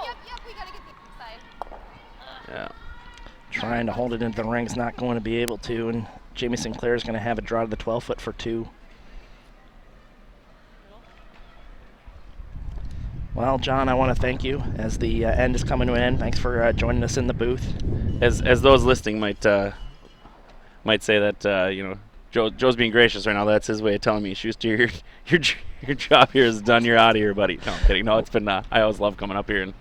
Yep. We gotta get the inside. Yeah. Trying to hold it into the ring's not going to be able to, and Jamie Sinclair's going to have it draw to the 12-foot for 2. Well, John, I want to thank you as the end is coming to an end. Thanks for joining us in the booth. As those listening might say that Joe's being gracious right now. That's his way of telling me, Schuster, your job here is done. You're out of here, buddy. No, I'm kidding. No, it's been. I always love coming up here,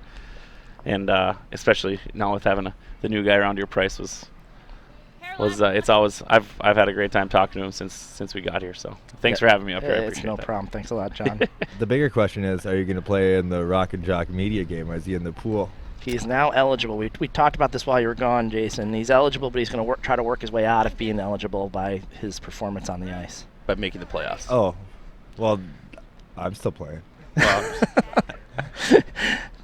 and especially now with having the new guy around your price was it's always I've had a great time talking to him since we got here. So thanks for having me up here. I it's no problem. Thanks a lot, John. The bigger question is, are you going to play in the Rock and Jock media game, or is he in the pool? He's now eligible. We talked about this while you were gone, Jason. He's eligible, but he's going to try to work his way out of being eligible by his performance on the ice. By making the playoffs. Oh, well, I'm still playing.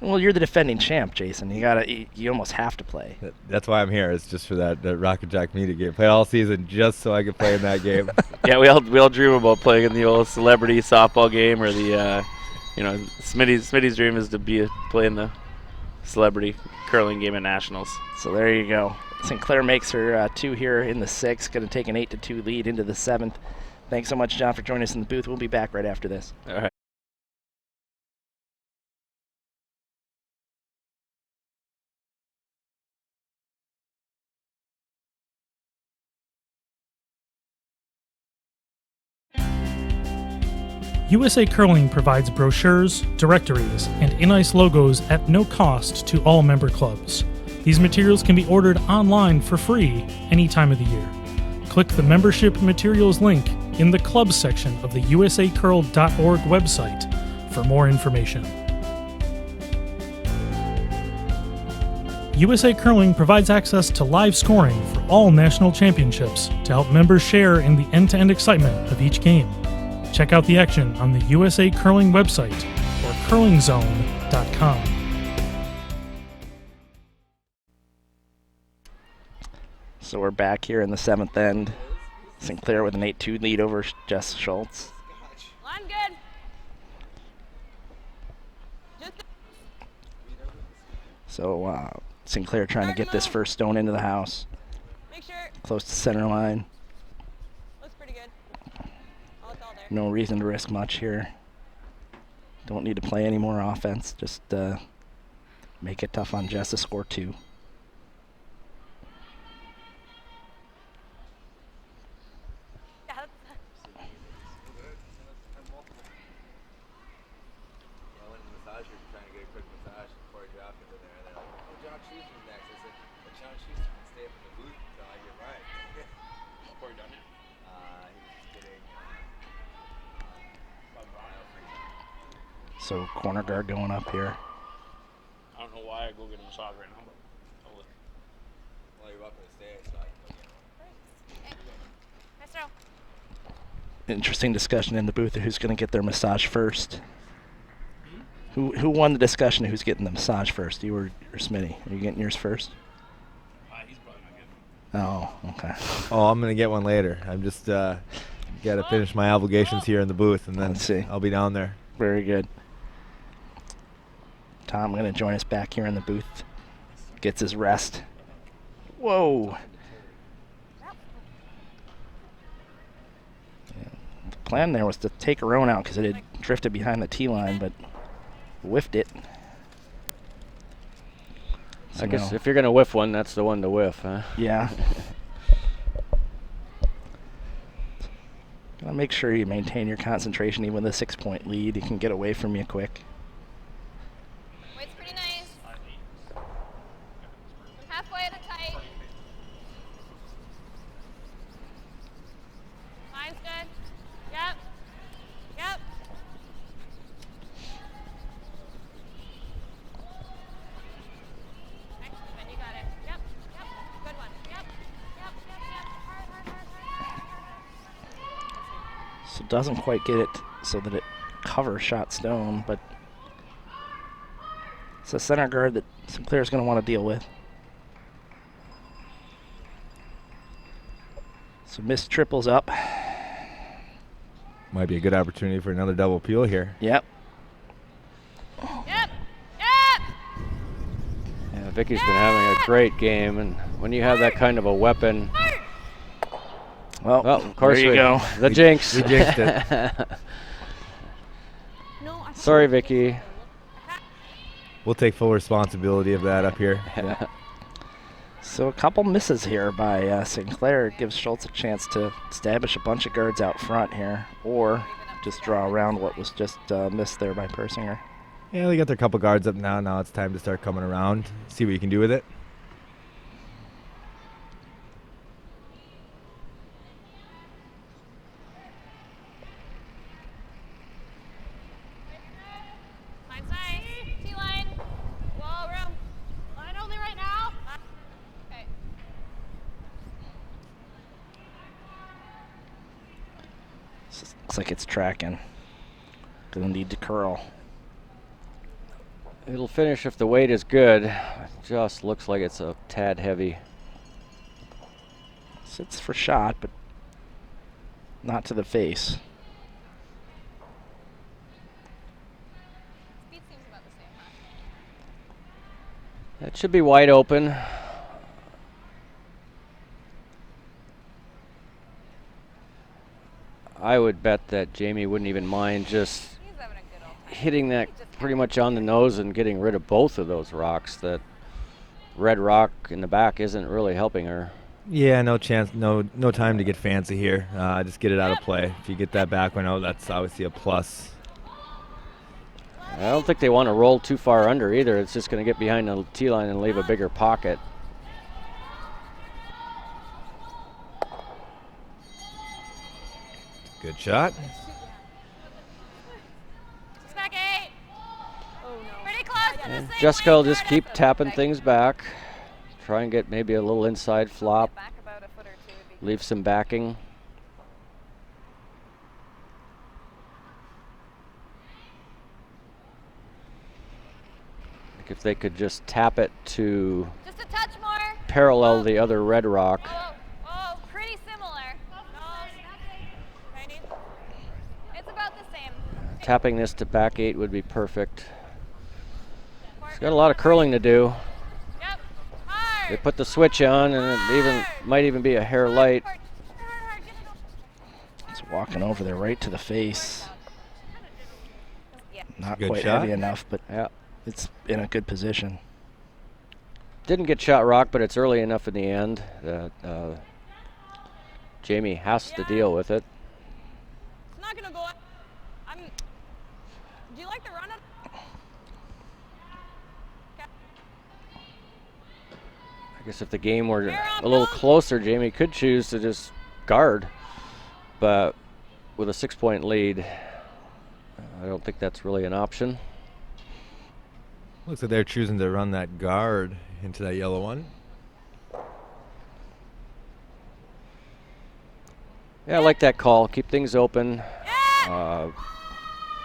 Well, you're the defending champ, Jason. You almost have to play. That's why I'm here. It's just for that Rocket Jack media game. Played all season just so I could play in that game. Yeah, we all dream about playing in the old celebrity softball game, or the Smitty's dream is to play in the celebrity curling game at nationals. So there you go. St. Clair makes her 2 here in the 6th. Going to take an 8-2 lead into the 7th. Thanks so much, John, for joining us in the booth. We'll be back right after this. All right. USA Curling provides brochures, directories, and in-ice logos at no cost to all member clubs. These materials can be ordered online for free any time of the year. Click the membership materials link in the clubs section of the usacurl.org website for more information. USA Curling provides access to live scoring for all national championships to help members share in the end-to-end excitement of each game. Check out the action on the USA Curling website or curlingzone.com. So we're back here in the 7th end. St. Clair with an 8-2 lead over Jess Schultz. Line good. So St. Clair trying to get this first stone into the house. Make sure. Close to center line. Looks pretty good. Oh, it's all there. No reason to risk much here. Don't need to play any more offense. Just make it tough on Jess to score 2. So corner guard going up here. I don't know why I go get a massage right now, but Well, you're welcome to stay, so I can Nice throw. Interesting discussion in the booth of who's going to get their massage first. Who won the discussion of who's getting the massage first? You or Smitty? Are you getting yours first? he's probably not getting Oh, okay. Oh, I'm gonna get one later. I'm just got to finish my obligations here in the booth, and then Let's see. I'll be down there. Very good. Tom going to join us back here in the booth. Gets his rest. Whoa. Yeah. The plan there was to take her own out because it had drifted behind the tee line, but whiffed it. So I guess now- if you're going to whiff one, that's the one to whiff, huh? Yeah. Gotta make sure you maintain your concentration even with a 6-point lead. He can get away from you quick. Weight's pretty nice. I'm halfway at a tight. Line's good. Yep. Yep. Excellent. You got it. Yep. Yep. Good one. Yep. Yep. Yep. Yep. Hard, hard, hard, hard, hard. So doesn't quite get it so that it covers shot stone, but it's a center guard that Sinclair's going to want to deal with. So missed triples up. Might be a good opportunity for another double peel here. Yep. Yep. Yep. Yeah, Vicky's been having a great game, and when you have that kind of a weapon, Well, of course there you go. The jinx. We jinxed it. No, Sorry, Vicky. We'll take full responsibility of that up here. So a couple misses here by Sinclair. It gives Schultz a chance to establish a bunch of guards out front here, or just draw around what was just missed there by Persinger. Yeah, they got their couple guards up now. Now it's time to start coming around, see what you can do with it. Line's nice. T-line. Wall room. Line only right now. Okay. Looks like it's tracking. Gonna need to curl. It'll finish if the weight is good. It just looks like it's a tad heavy. Sits for shot, but not to the face. Speed seems about the same, huh? That should be wide open. I would bet that Jamie wouldn't even mind just He's having a good old time. hitting that pretty much on the nose and getting rid of both of those rocks. That red rock in the back isn't really helping her. Yeah, no chance, no time to get fancy here. Just get it out of play. If you get that back one out, that's obviously a plus. I don't think they want to roll too far under either. It's just going to get behind the tee line and leave a bigger pocket. Good shot. Back 8. Oh no. Pretty close to the And same Jessica way, will just Jordan. keep tapping things back. Try and get maybe a little inside flop. Back about a foot or two would be Leave some backing. If they could just tap it to just a touch more. parallel the other red rock. Oh, pretty similar. It's about the same. Tapping this to back 8 would be perfect. It's got a lot of curling to do. Yep. Hard. They put the switch on, and it might even be a hair light. It's walking over there right to the face. Yeah. Not Good quite shot. heavy enough, but Yeah. it's in a good position. Didn't get shot rock, but it's early enough in the end that Jamie has to deal with it. It's not gonna go. Do you like the run? I guess if the game were a little closer, Jamie could choose to just guard. But with a 6-point lead, I don't think that's really an option. Looks like they're choosing to run that guard into that yellow one. Yeah, I like that call. Keep things open.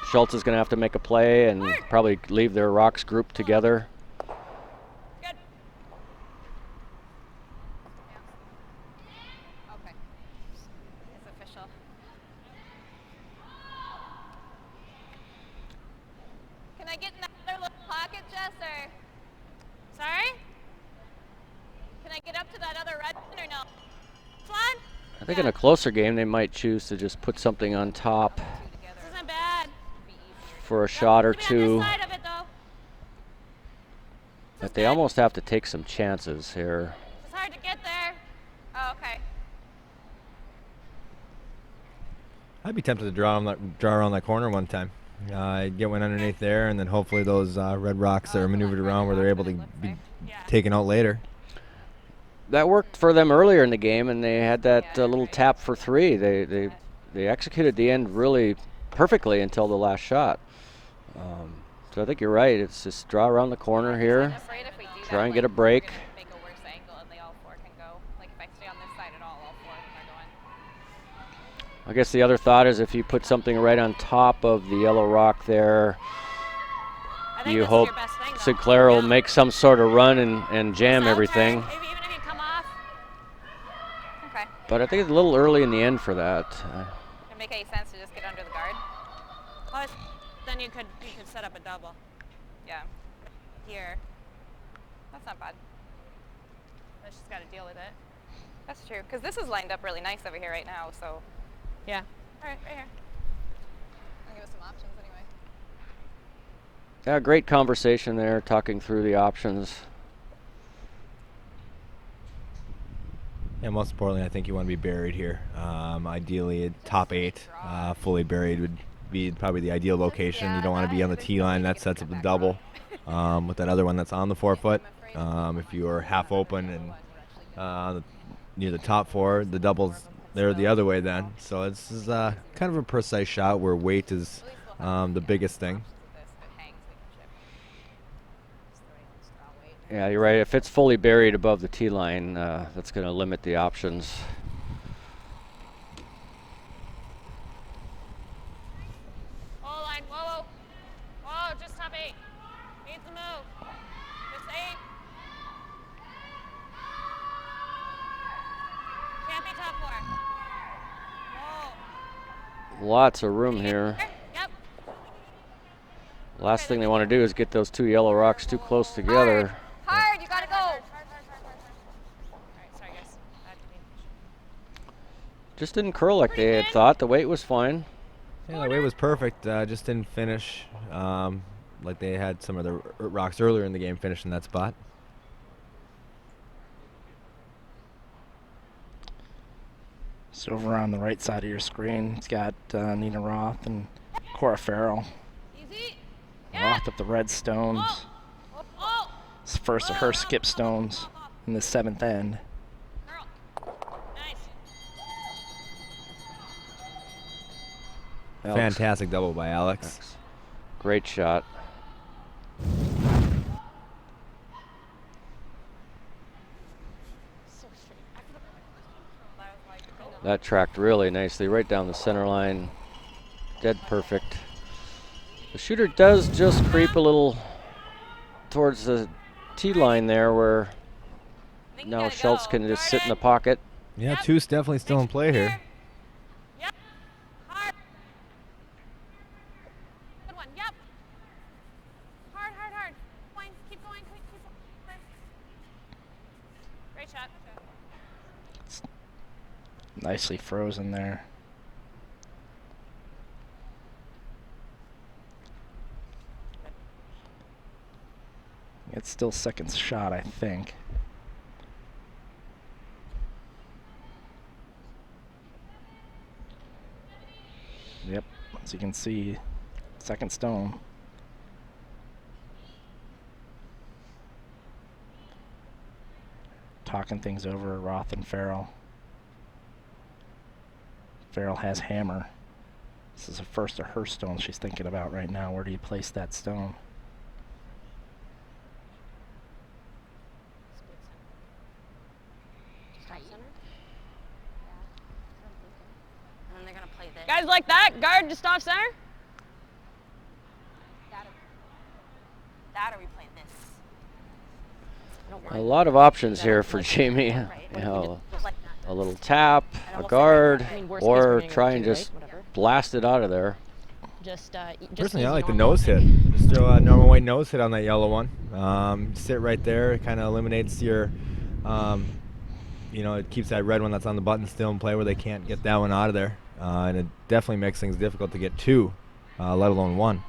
Schultz is going to have to make a play and probably leave their rocks grouped together. Good. Okay. It's official. Can I get in that other little pocket, Jess, or? Sorry? Can I get up to that other red one or no? This one? I think in a closer game, they might choose to just put something on top This isn't bad. for a shot or Give me on two. this side of it, though. But they almost have to take some chances here. It's hard to get there. Oh, okay. I'd be tempted to draw around that corner one time. Get one underneath there, and then hopefully those red rocks are maneuvered around where they're able to be taken out later. That worked for them earlier in the game, and they had that little tap for 3. They executed the end really perfectly until the last shot. So I think you're right. It's just draw around the corner here, I'm afraid if we do try that, and get a like, break. we're gonna make a worse angle and they all 4 can go. Like if I stay on this side at all 4 of them are going. I guess the other thought is if you put something right on top of the yellow rock there, I think you this is hope your best thing, though. Sinclair will make some sort of run and jam South everything. turn, maybe even if you come off. Okay. But I think it's a little early in the end for that. Doesn't make any sense to just get under the guard. Well, then you could set up a double. Yeah. Here. That's not bad. Let's just gotta deal with it. That's true. Because this is lined up really nice over here right now, so. Yeah. All right, right here. I'll give us some options anyway. Yeah, great conversation there, talking through the options. And most importantly, I think you want to be buried here. Ideally, a top 8, fully buried would be probably the ideal location. You don't want to be on the tee line. That sets up the double. With that other one that's on the 4-foot, if you are half open and near the top 4, the doubles they're the other way then. So this is kind of a precise shot where weight is the biggest thing. Yeah, you're right. If it's fully buried above the tee line, that's going to limit the options. Whoa, line. Whoa, whoa. Whoa, just top 8. 8's the be top 4. Whoa. Lots of room here. Yep. Last thing they want to do is get those 2 yellow rocks too close together. Hard, you gotta go. All Alright, sorry guys. Bad communication. Just didn't curl like they had thought. The weight was fine. Yeah, the weight was perfect. Just didn't finish like they had some of the rocks earlier in the game finish in that spot. So over on the right side of your screen, it's got Nina Roth and Cora Farrell. Easy. Roth up the red stones. Oh. It's the first of her skip stones in the 7th end. Girl. Nice. Alex. Fantastic double by Alex. Great shot. That tracked really nicely right down the center line. Dead perfect. The shooter does just creep a little towards the tee line there where now Schultz can just sit in the pocket. Yeah, 2's definitely still in play here. Yep. Hard. Good one. Yep. Hard. Keep going. Keep going. Great shot. Nicely frozen there. It's still second shot, I think. Yep, as you can see, second stone. Talking things over, Roth and Farrell. Farrell has hammer. This is the first of her stones she's thinking about right now. Where do you place that stone? And they're gonna play this. Guys like that? Guard just off center? That or we play this. A lot of options here for Jamie. You know, a little tap, a guard, or try and just blast it out of there. Personally, I like the nose hit. Just throw a normal white nose hit on that yellow one. Sit right there. It kind of eliminates your, you know, it keeps that red one that's on the button still in play where they can't get that one out of there. And it definitely makes things difficult to get 2, let alone 1.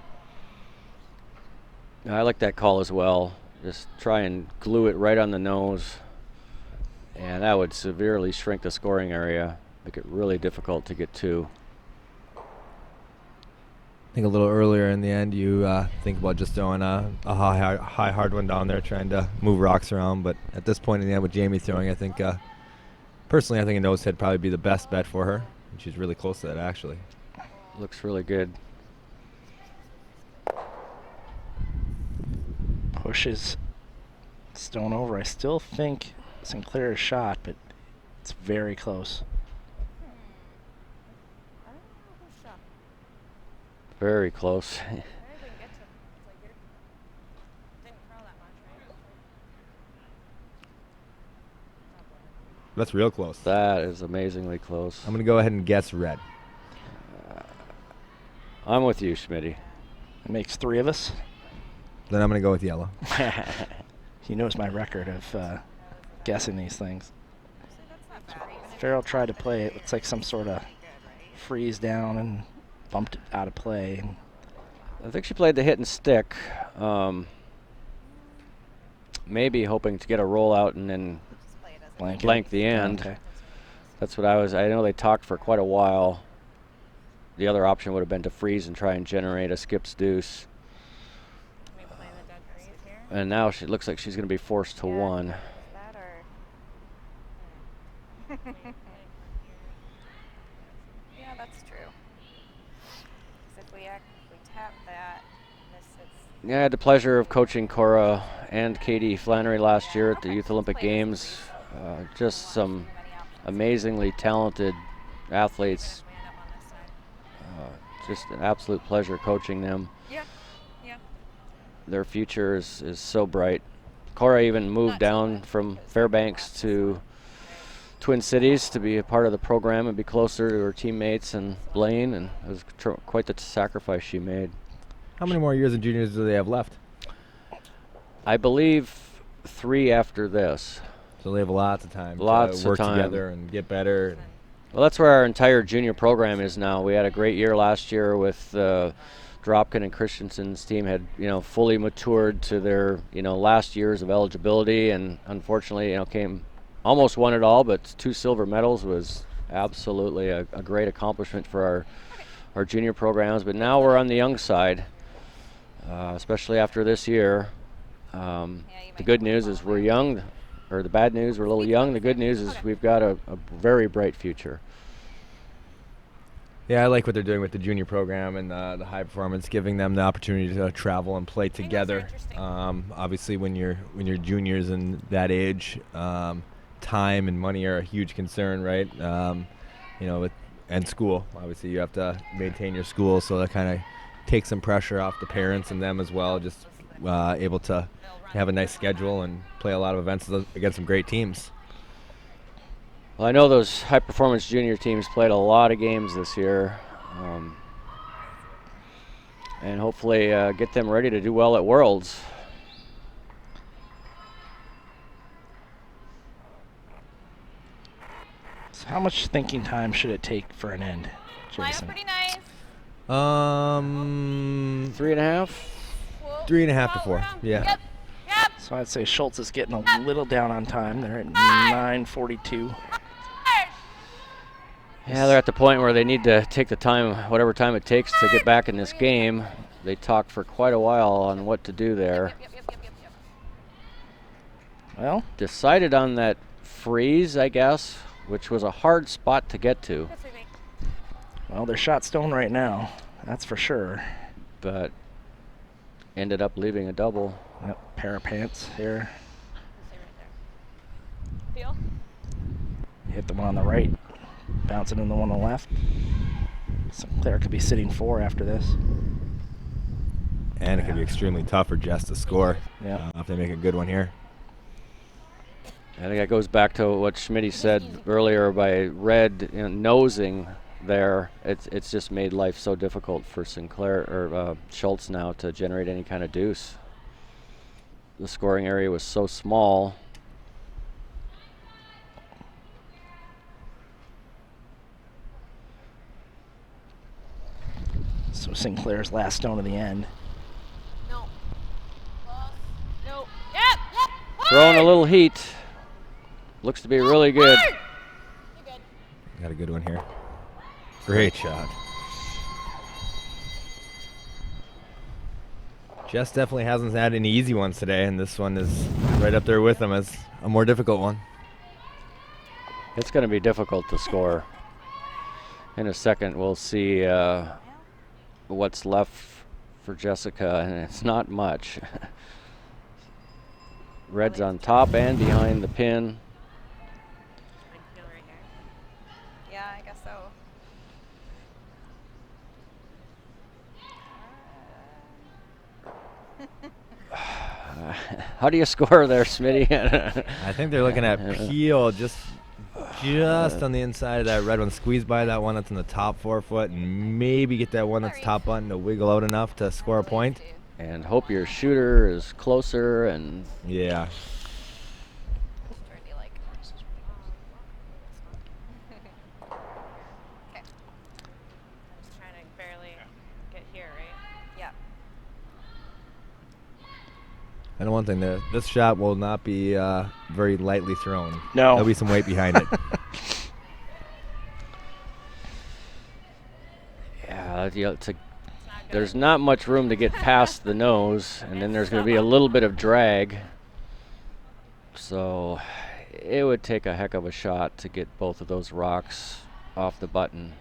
I like that call as well. Just try and glue it right on the nose. And that would severely shrink the scoring area, make it really difficult to get 2. I think a little earlier in the end you think about just throwing a high hard one down there, trying to move rocks around. But at this point in the end with Jamie throwing, I think, personally, I think a nose hit probably be the best bet for her. And she's really close to that, actually. Looks really good. Pushes stone over. I still think Sinclair is shot, but it's very close. Very close. That's real close. That is amazingly close. I'm going to go ahead and guess red. I'm with you, Schmitty. It makes 3 of us. Then I'm going to go with yellow. He knows my record of guessing these things. Farrell tried to play it. Looks like some sort of freeze down and bumped it out of play. I think she played the hit and stick. Maybe hoping to get a rollout and then blank the end. Okay. That's what I know they talked for quite a while. The other option would have been to freeze and try and generate a skips deuce. And now she looks like she's going to be forced to 1. Yeah, that's true. If we tap that, Yeah, I had the pleasure of coaching Cora and Katie Flannery last year at the Youth Olympic Games. Just some amazingly talented athletes. Just an absolute pleasure coaching them. Yeah. Their future is so bright. Cora even moved down from Fairbanks to Twin Cities to be a part of the program and be closer to her teammates and Blaine, and it was quite the sacrifice she made. How many more years in juniors do they have left? I believe 3 after this. So they have lots of time Lots to work of time together and get better. Well, that's where our entire junior program is now. We had a great year last year with Dropkin and Christensen's team had, fully matured to their, last years of eligibility, and unfortunately, almost won it all, but 2 silver medals was absolutely a great accomplishment for our junior programs. But now we're on the young side, especially after this year. The good news is we're young, or the bad news, we're a little young. The good news is we've got a very bright future. Yeah, I like what they're doing with the junior program and the high performance, giving them the opportunity to travel and play together. Obviously, when you're juniors and that age, time and money are a huge concern, right? And school. Obviously, you have to maintain your school, so that kind of takes some pressure off the parents and them as well. Just able to have a nice schedule and play a lot of events against some great teams. Well, I know those high-performance junior teams played a lot of games this year, and hopefully get them ready to do well at Worlds. So how much thinking time should it take for an end, Jason? Pretty nice. 3.5? 3.5 to 4, yeah. Yep. So I'd say Schultz is getting a little down on time. They're at 9:42. Yeah, they're at the point where they need to take the time, whatever time it takes to get back in this game. They talked for quite a while on what to do there. Well, decided on that freeze, I guess, which was a hard spot to get to. Well, they're shot stone right now, that's for sure. But ended up leaving a double. Yep, pair of pants here. Feel? Hit the one on the right, bouncing in the one on the left. Sinclair could be sitting 4 after this. And it could be extremely tough for Jess to score if they make a good one here. I think that goes back to what Schmitty said earlier by Red nosing there. It's just made life so difficult for Sinclair or Schultz now to generate any kind of deuce. The scoring area was so small. So Sinclair's last stone of the end. No. No. Yep. Throwing a little heat. Looks to be really good. Got a good one here. Great shot. Jess definitely hasn't had any easy ones today, and this one is right up there with them as a more difficult one. It's going to be difficult to score. In a second, we'll see what's left for Jessica, and it's not much. Red's on top and behind the pin. Yeah, I guess so. How do you score there, Smitty? I think they're looking at Peel just on the inside of that red one. Squeeze by that one that's in the top 4 foot and maybe get that one that's top button to wiggle out enough to score a point. And hope your shooter is closer and... Yeah. And one thing, this shot will not be very lightly thrown. No. There'll be some weight behind it. Yeah, there's not much room to get past the nose, and then there's going to be a little bit of drag. So it would take a heck of a shot to get both of those rocks off the button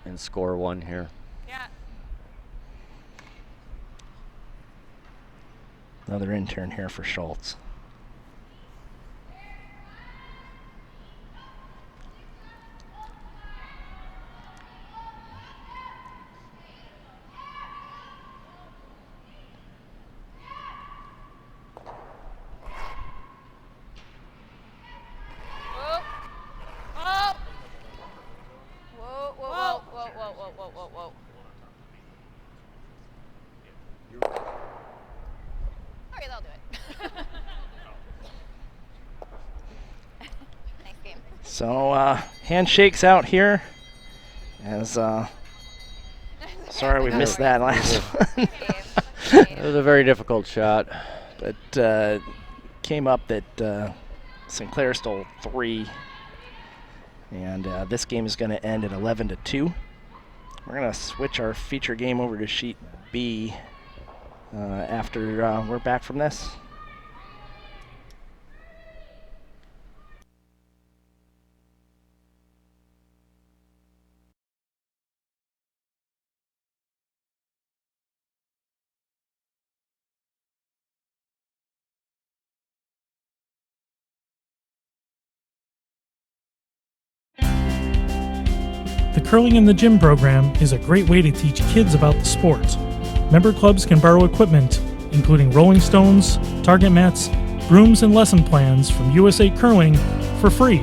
and score one here. Yeah. Another intern here for Schultz. So handshakes out here. As sorry we missed that last one. It was a very difficult shot. But came up that Sinclair stole 3. And this game is going to end at 11-2. We're going to switch our feature game over to sheet B after we're back from this. The Curling in the Gym program is a great way to teach kids about the sport. Member clubs can borrow equipment, including rolling stones, target mats, brooms, and lesson plans from USA Curling for free.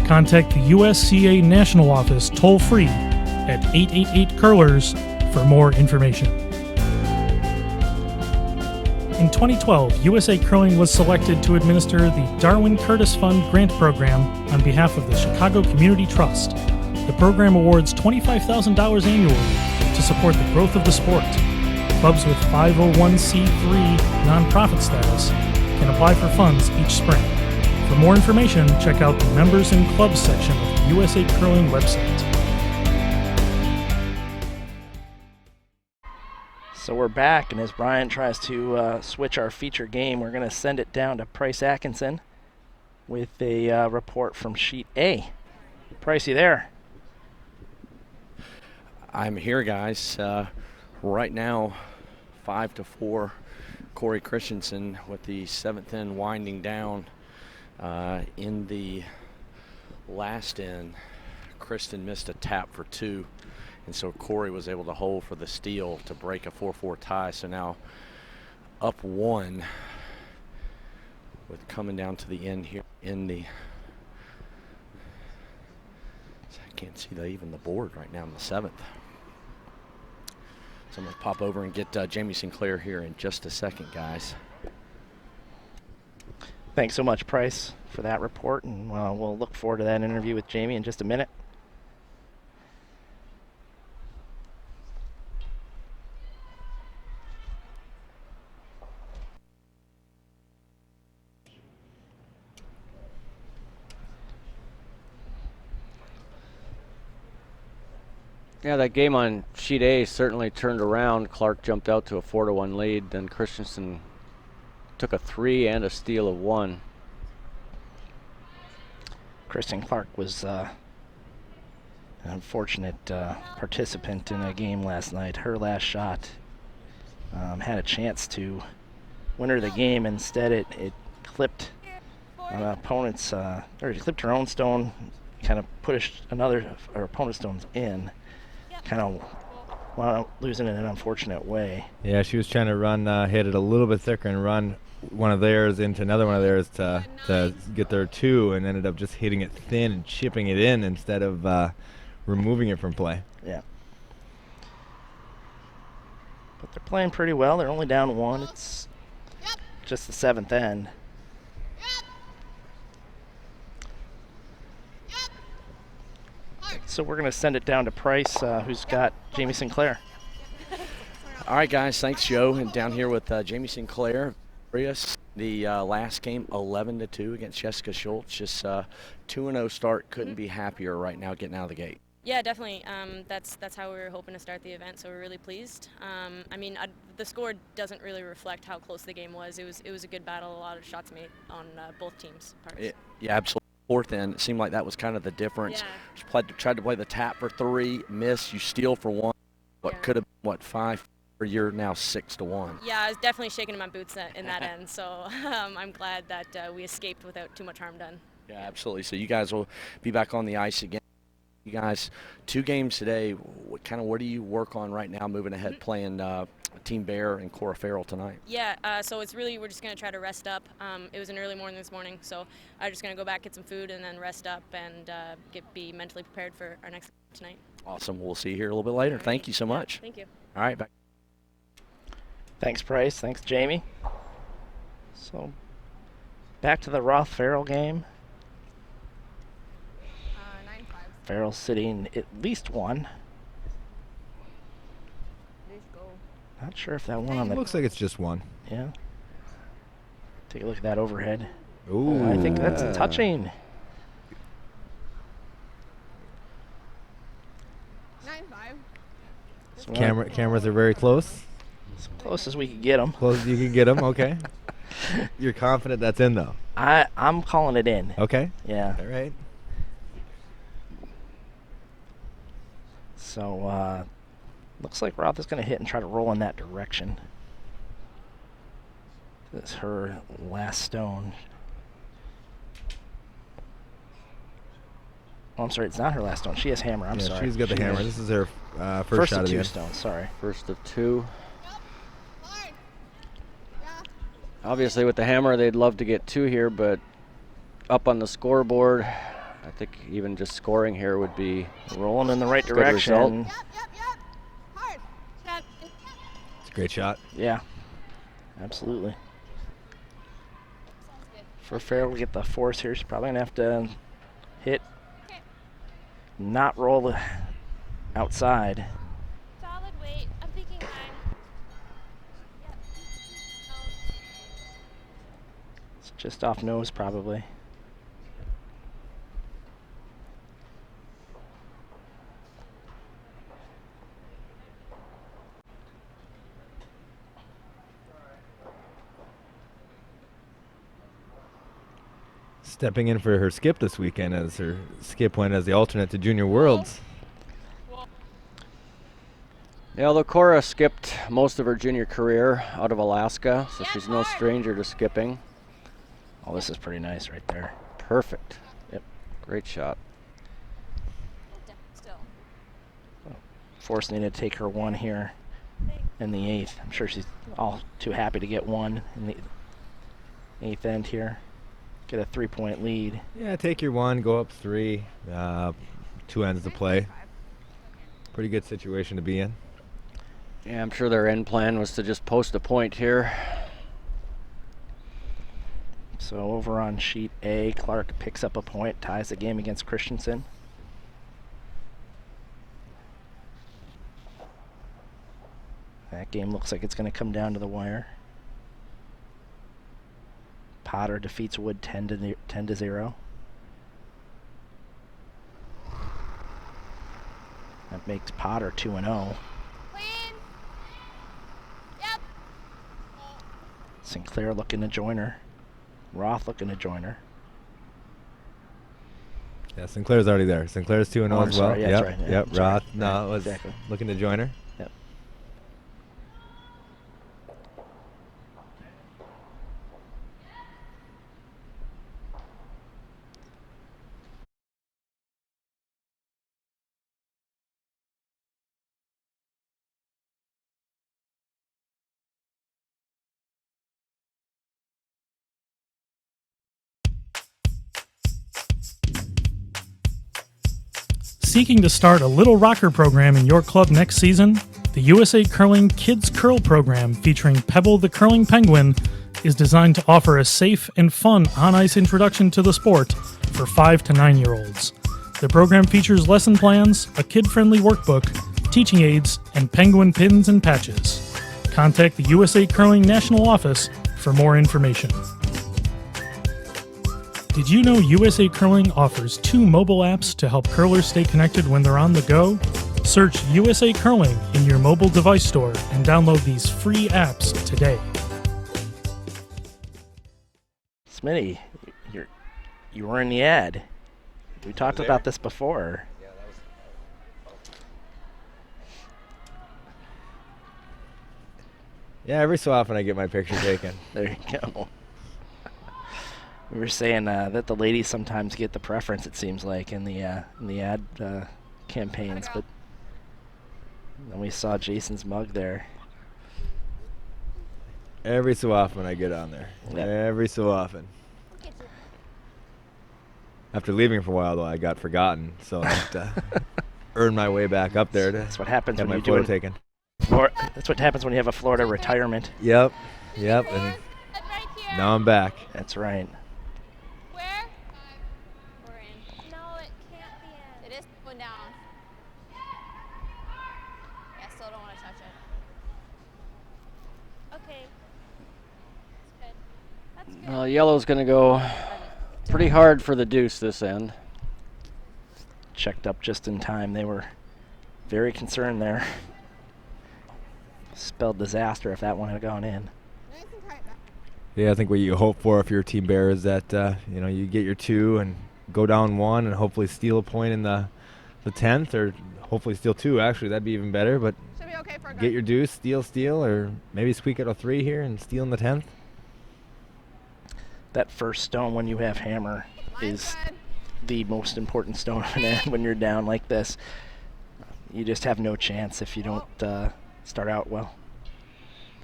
Contact the USCA National Office toll-free at 888-CURLERS for more information. In 2012, USA Curling was selected to administer the Darwin Curtis Fund Grant Program on behalf of the Chicago Community Trust. The program awards $25,000 annually to support the growth of the sport. Clubs with 501c3 nonprofit status can apply for funds each spring. For more information, check out the Members and Clubs section of the USA Curling website. So we're back, and as Brian tries to switch our feature game, we're going to send it down to Price Atkinson with a report from sheet A. Price, you there? I'm here, guys. Right now, 5-4, Corey Christensen with the 7th end winding down. In the last end, Kristen missed a tap for 2, and so Corey was able to hold for the steal to break a 4-4 tie. So now up 1 with coming down to the end here in the, I can't see even the board right now in the 7th. So I'm going to pop over and get Jamie Sinclair here in just a second, guys. Thanks so much, Price, for that report, and we'll look forward to that interview with Jamie in just a minute. Yeah, that game on sheet A certainly turned around. Clark jumped out to a 4-1 lead. Then Christensen took a 3 and a steal of 1. Kristen Clark was an unfortunate participant in a game last night. Her last shot had a chance to win her the game. Instead, it clipped an opponent's, or it clipped her own stone, kind of pushed another her opponent's stones in. Kind of wound up losing in an unfortunate way. Yeah, she was trying to run, hit it a little bit thicker and run one of theirs into another one of theirs to get their 2, and ended up just hitting it thin and chipping it in instead of removing it from play. Yeah. But they're playing pretty well. They're only down 1. It's just the 7th end. So we're going to send it down to Price, who's got Jamie Sinclair. All right, guys. Thanks, Joe. And down here with Jamie Sinclair. The last game, 11-2 against Jessica Schultz. Just 2-0 start. Couldn't be happier right now getting out of the gate. Yeah, definitely. That's how we were hoping to start the event, so we're really pleased. I mean, the score doesn't really reflect how close the game was. It was a good battle. A lot of shots made on both teams' parts. Yeah, absolutely. 4th end, it seemed like that was kind of the difference. Yeah. Tried to play the tap for 3, miss. You steal for 1. What could have been 5? You're now 6-1. Yeah, I was definitely shaking in my boots in that end. So I'm glad that we escaped without too much harm done. Yeah, absolutely. So you guys will be back on the ice again. You guys, 2 games today. What do you work on right now moving ahead, playing Team Bear and Cora Farrell tonight? Yeah, so it's really, we're just going to try to rest up. It was an early morning this morning, so I'm just going to go back, get some food, and then rest up and be mentally prepared for our next game tonight. Awesome. We'll see you here a little bit later. Right. Thank you so much. Thank you. All right, back. Thanks, Price. Thanks, Jamie. So back to the Roth-Farrell game. Farrell's sitting at least one. Not sure if that one on the... Looks like it's just one. Yeah. Take a look at that overhead. Ooh. I think that's touching. 9-5. So Cameras are very close. As close as we could get them. Close as you can get them, okay. You're confident that's in, though? I'm calling it in. Okay. Yeah. All right. So, looks like Roth is going to hit and try to roll in that direction. That's her last stone. Oh, I'm sorry, it's not her last stone. She has hammer. I'm sorry. She's got the hammer. This is her first shot of the 2 end. stones, sorry. First of 2. Obviously, with the hammer, they'd love to get 2 here, but up on the scoreboard, I think even just scoring here would be rolling in the right good direction. result. It's a great shot. Yeah, absolutely. For Farrell to get the force here, she's probably going to have to hit, not roll the outside. Solid weight. I'm thinking 9. Yep. It's just off nose, probably. Stepping in for her skip this weekend as her skip went as the alternate to Junior Worlds. Yeah, although Cora skipped most of her junior career out of Alaska, so she's no stranger to skipping. Oh, this is pretty nice right there. Perfect. Yep. Great shot. Still. Force needed to take her 1 here in the 8th. I'm sure she's all too happy to get 1 in the 8th end here. Get a 3-point lead. Yeah, take your 1, go up 3. 2 ends to play. Pretty good situation to be in. Yeah, I'm sure their end plan was to just post a point here. So over on sheet A, Clark picks up a point, ties the game against Christensen. That game looks like it's going to come down to the wire. Potter defeats Wood 10-0. That makes Potter 2-0. Clean. Yep. Sinclair looking to join her. Roth looking to join her. Yeah, Sinclair's already there. Sinclair's 2-0 Oh, as well. sorry. Yeah, Yep, that's right. Yeah, yep. sorry. Roth Yeah, was exactly. looking to join her. Yep. Seeking to start a Little Rocker program in your club next season? The USA Curling Kids Curl program featuring Pebble the Curling Penguin is designed to offer a safe and fun on-ice introduction to the sport for 5 to 9-year-olds. The program features lesson plans, a kid-friendly workbook, teaching aids, and penguin pins and patches. Contact the USA Curling National Office for more information. Did you know USA Curling offers 2 mobile apps to help curlers stay connected when they're on the go? Search USA Curling in your mobile device store and download these free apps today. Smitty, you were in the ad. We talked about this before. Yeah, every so often I get my picture taken. There you go. We were saying that the ladies sometimes get the preference, it seems like, in the ad campaigns, but then we saw Jason's mug there. Every so often I get on there. Yep. Every so often. After leaving for a while, though, I got forgotten, so I have to earn my way back up there to That's what happens get when my you do photo it. taken. That's what happens when you have a Florida retirement. Yep, and Right here. now I'm back. That's right. Where? We're in. No, it can't be in. It is. and down. Yeah, still don't want to touch it. Okay. That's good. That's good. Well, yellow's going to go pretty hard for the deuce this end. Checked up just in time. They were very concerned there. Spelled disaster if that one had gone in. Yeah, I think what you hope for if you're a team bear is that you get your 2 and go down 1 and hopefully steal a point in the 10th, or hopefully steal 2. Actually, that'd be even better. But Should be okay for a get your deuce, steal, or maybe squeak out a 3 here and steal in the 10th. That first stone when you have hammer is the most important stone when you're down like this. You just have no chance if you don't start out well.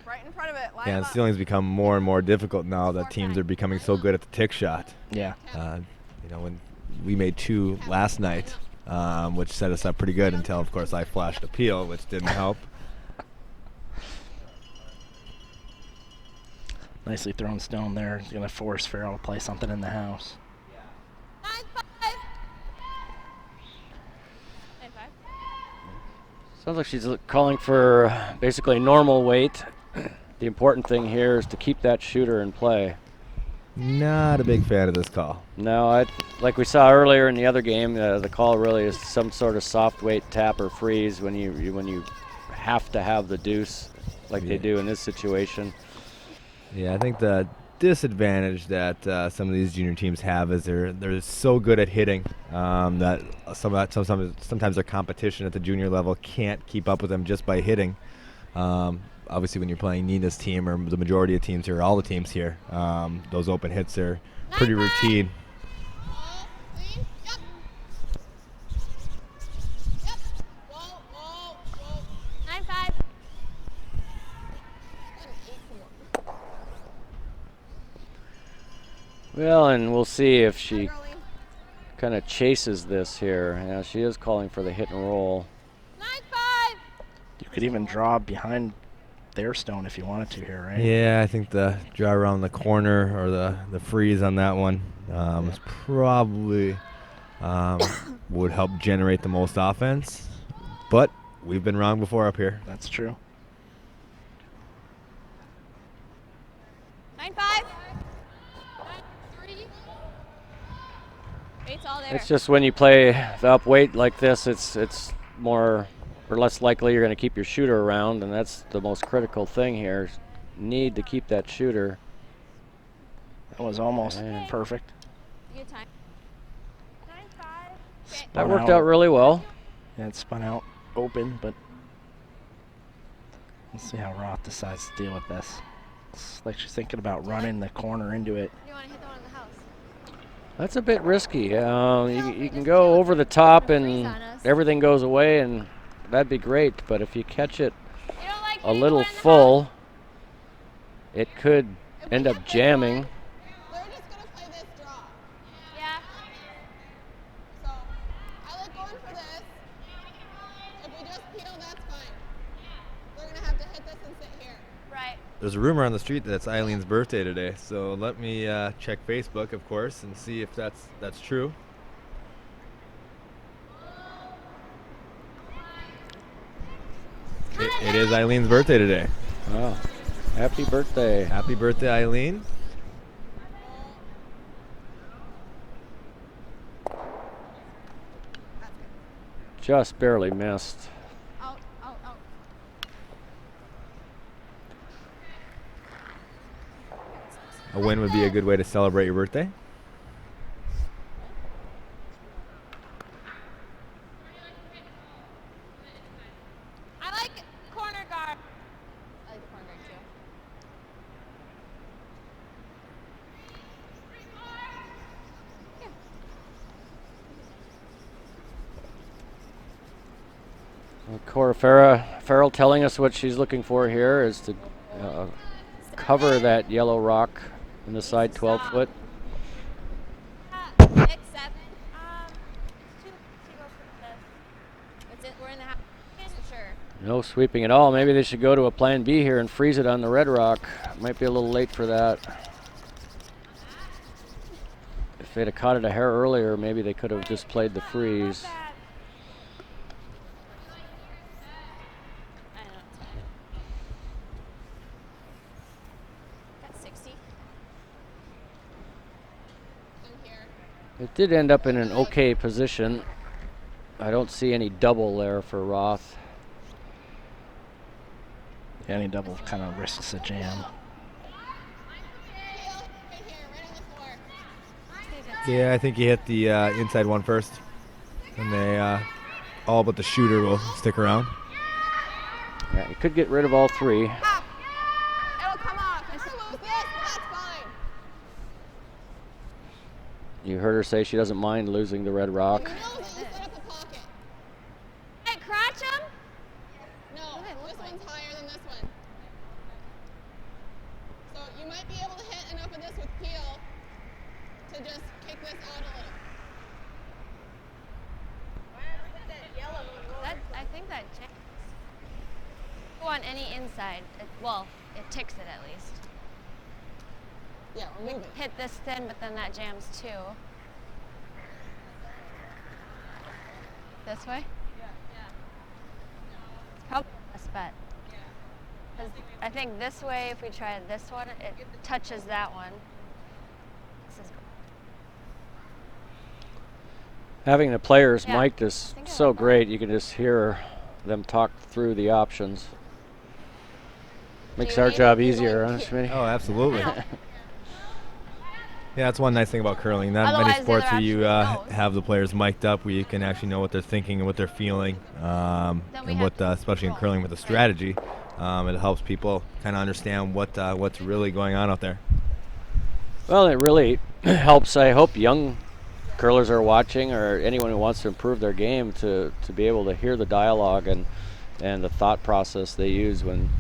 Right in front of it. Yeah, and stealing's become more and more difficult now that teams are becoming so good at the tick shot. Yeah. When we made 2 last night, which set us up pretty good until, of course, I flashed a peel, which didn't help. Nicely thrown stone there. He's going to force Farrell to play something in the house. 9-5. Sounds like she's calling for basically normal weight. The important thing here is to keep that shooter in play. Not a big fan of this call. No, like we saw earlier in the other game, the call really is some sort of soft weight tap or freeze when you have to have the deuce like they do in this situation. Yeah, I think the disadvantage that some of these junior teams have is they're so good at hitting that sometimes their competition at the junior level can't keep up with them just by hitting. Obviously, when you're playing Nina's team or the majority of teams here, all the teams here, those open hits are pretty routine. Well, and we'll see if she kind of chases this here. Yeah, she is calling for the hit and roll. 9-5. You could even draw behind their stone if you wanted to here, right? Yeah, I think the draw around the corner or the freeze on that one is probably would help generate the most offense. But we've been wrong before up here. That's true. 9-5. 9-3. Eight's all there. It's just when you play the up weight like this, it's more or less likely you're going to keep your shooter around, and that's the most critical thing here. Need to keep that shooter. That was almost perfect. Good time. 9-5. That worked out really well. Yeah, it spun out open, but let's see how Roth decides to deal with this. It's like she's thinking about running the corner into it. You want to hit the one in the house? That's a bit risky. You can go over the top and everything goes away, and that'd be great. But if you catch it a little full, it could end up jamming. They're just going to play this draw. Yeah. So, I like going for this. If we just peel, that's fine. They're going to have to hit this and sit here. Right. There's a rumor on the street that it's Eileen's birthday today, so let me check Facebook, of course, and see if that's true. It is Eileen's birthday today. Oh, happy birthday. Happy birthday, Eileen. Just barely missed. Out, out, out. A win would be a good way to celebrate your birthday. I like corner guard. I like corner guard too. Cora Farrell telling us what she's looking for here is to cover that yellow rock in the side 12-foot. 6, 7. We're in the house. Sure. No sweeping at all. Maybe they should go to a plan B here and freeze it on the red rock. Might be a little late for that. If they'd have caught it a hair earlier, maybe they could have just played the freeze. Did end up in an okay position. I don't see any double there for Roth. Yeah, any double kind of risks a jam. Yeah, I think he hit the inside one first. And they all but the shooter will stick around. Yeah, he could get rid of all three. It'll come off. If you lose this, that's fine. You heard her say she doesn't mind losing the red rock. If you lose it, you set up the pocket. Hey, crotch him? No, this one's higher than this one. So you might be able to hit enough of this with peel to just kick this out a little. I think that checks. Go on any inside. It ticks it at least. Yeah, we're moving. Hit this thin, but then that jams too. This way? Yeah. It's probably the best bet. Because I think this way, if we try this one, it touches that one. This is Having the players Yeah, mic'd is I think I so like that. great. You can just hear them talk through the options. Makes you our need job it? You easier, like huh, Schmitty? Oh, absolutely. Yeah, that's one nice thing about curling. Not Otherwise, many the sports other where you option is nose. have the players mic'd up, where you can actually know what they're thinking and what they're feeling, and what, especially in curling with a strategy, it helps people kind of understand what's really going on out there. Well, it really helps. I hope young curlers are watching, or anyone who wants to improve their game, to be able to hear the dialogue and the thought process they use when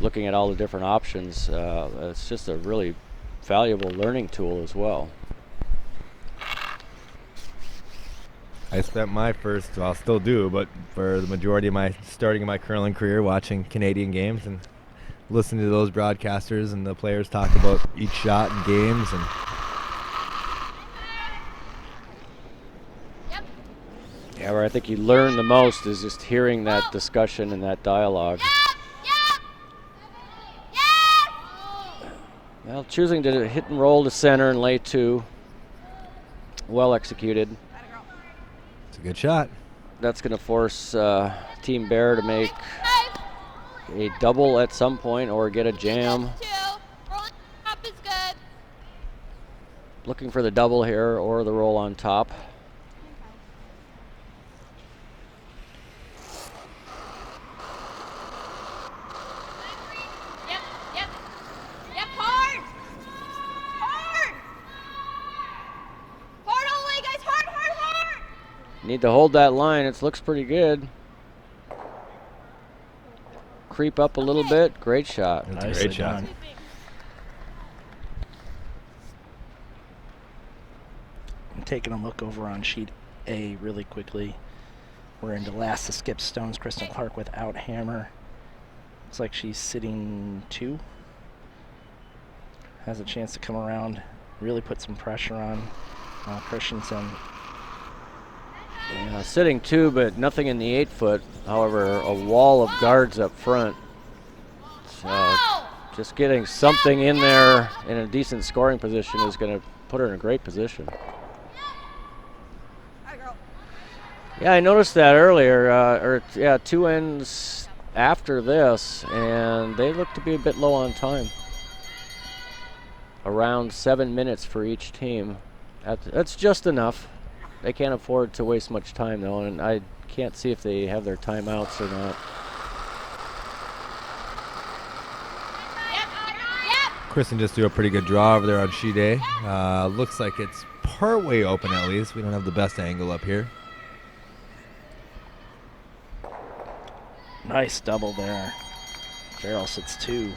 looking at all the different options. It's just a really valuable learning tool as well. I spent my first, well, still do, but for the majority of my starting of my curling career, watching Canadian games and listening to those broadcasters and the players talk about each shot and games. And Yeah, where I think you learn the most is just hearing that discussion and that dialogue. Well, choosing to hit and roll to center and lay two. Well executed. it's a good shot. That's going to force Team Bear to make a double at some point or get a jam. Rolling up is good. Looking for the double here or the roll on top. Yep, hard. Hard all the way, guys. Hard. Need to hold that line. It looks pretty good. Creep up a little bit. Great shot. That's a Nicely great shot. done. I'm taking a look over on sheet A really quickly. We're into last to skip stones. Kristen Clark without hammer. Looks like she's sitting 2. Has a chance to come around, really put some pressure on Christensen. Yeah, sitting 2, but nothing in the 8-foot. However, a wall of guards up front. So just getting something in there in a decent scoring position is going to put her in a great position. Yeah, I noticed that earlier. 2 ends after this, and they look to be a bit low on time. Around 7 minutes for each team. That's just enough. They can't afford to waste much time, though, and I can't see if they have their timeouts or not. Kristen just threw a pretty good draw over there on sheet A. Looks like it's partway open at least. We don't have the best angle up here. Nice double there. Farrell sits 2.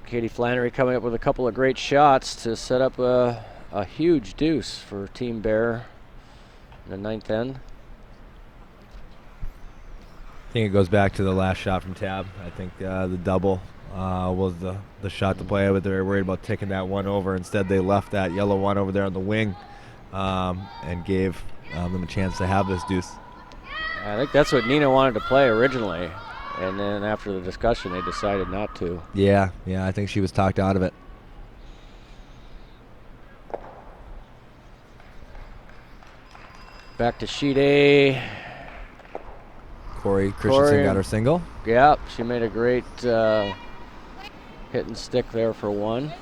Katie Flannery coming up with a couple of great shots to set up a huge deuce for Team Bear in the 9th end. I think it goes back to the last shot from Tab. I think the double was the shot to play, but they were worried about taking that one over. Instead, they left that yellow one over there on the wing and gave them a chance to have this deuce. I think that's what Nina wanted to play originally, and then after the discussion, they decided not to. Yeah, I think she was talked out of it. Back to sheet A. Corey Christensen got her single. Yep, she made a great hit and stick there for one.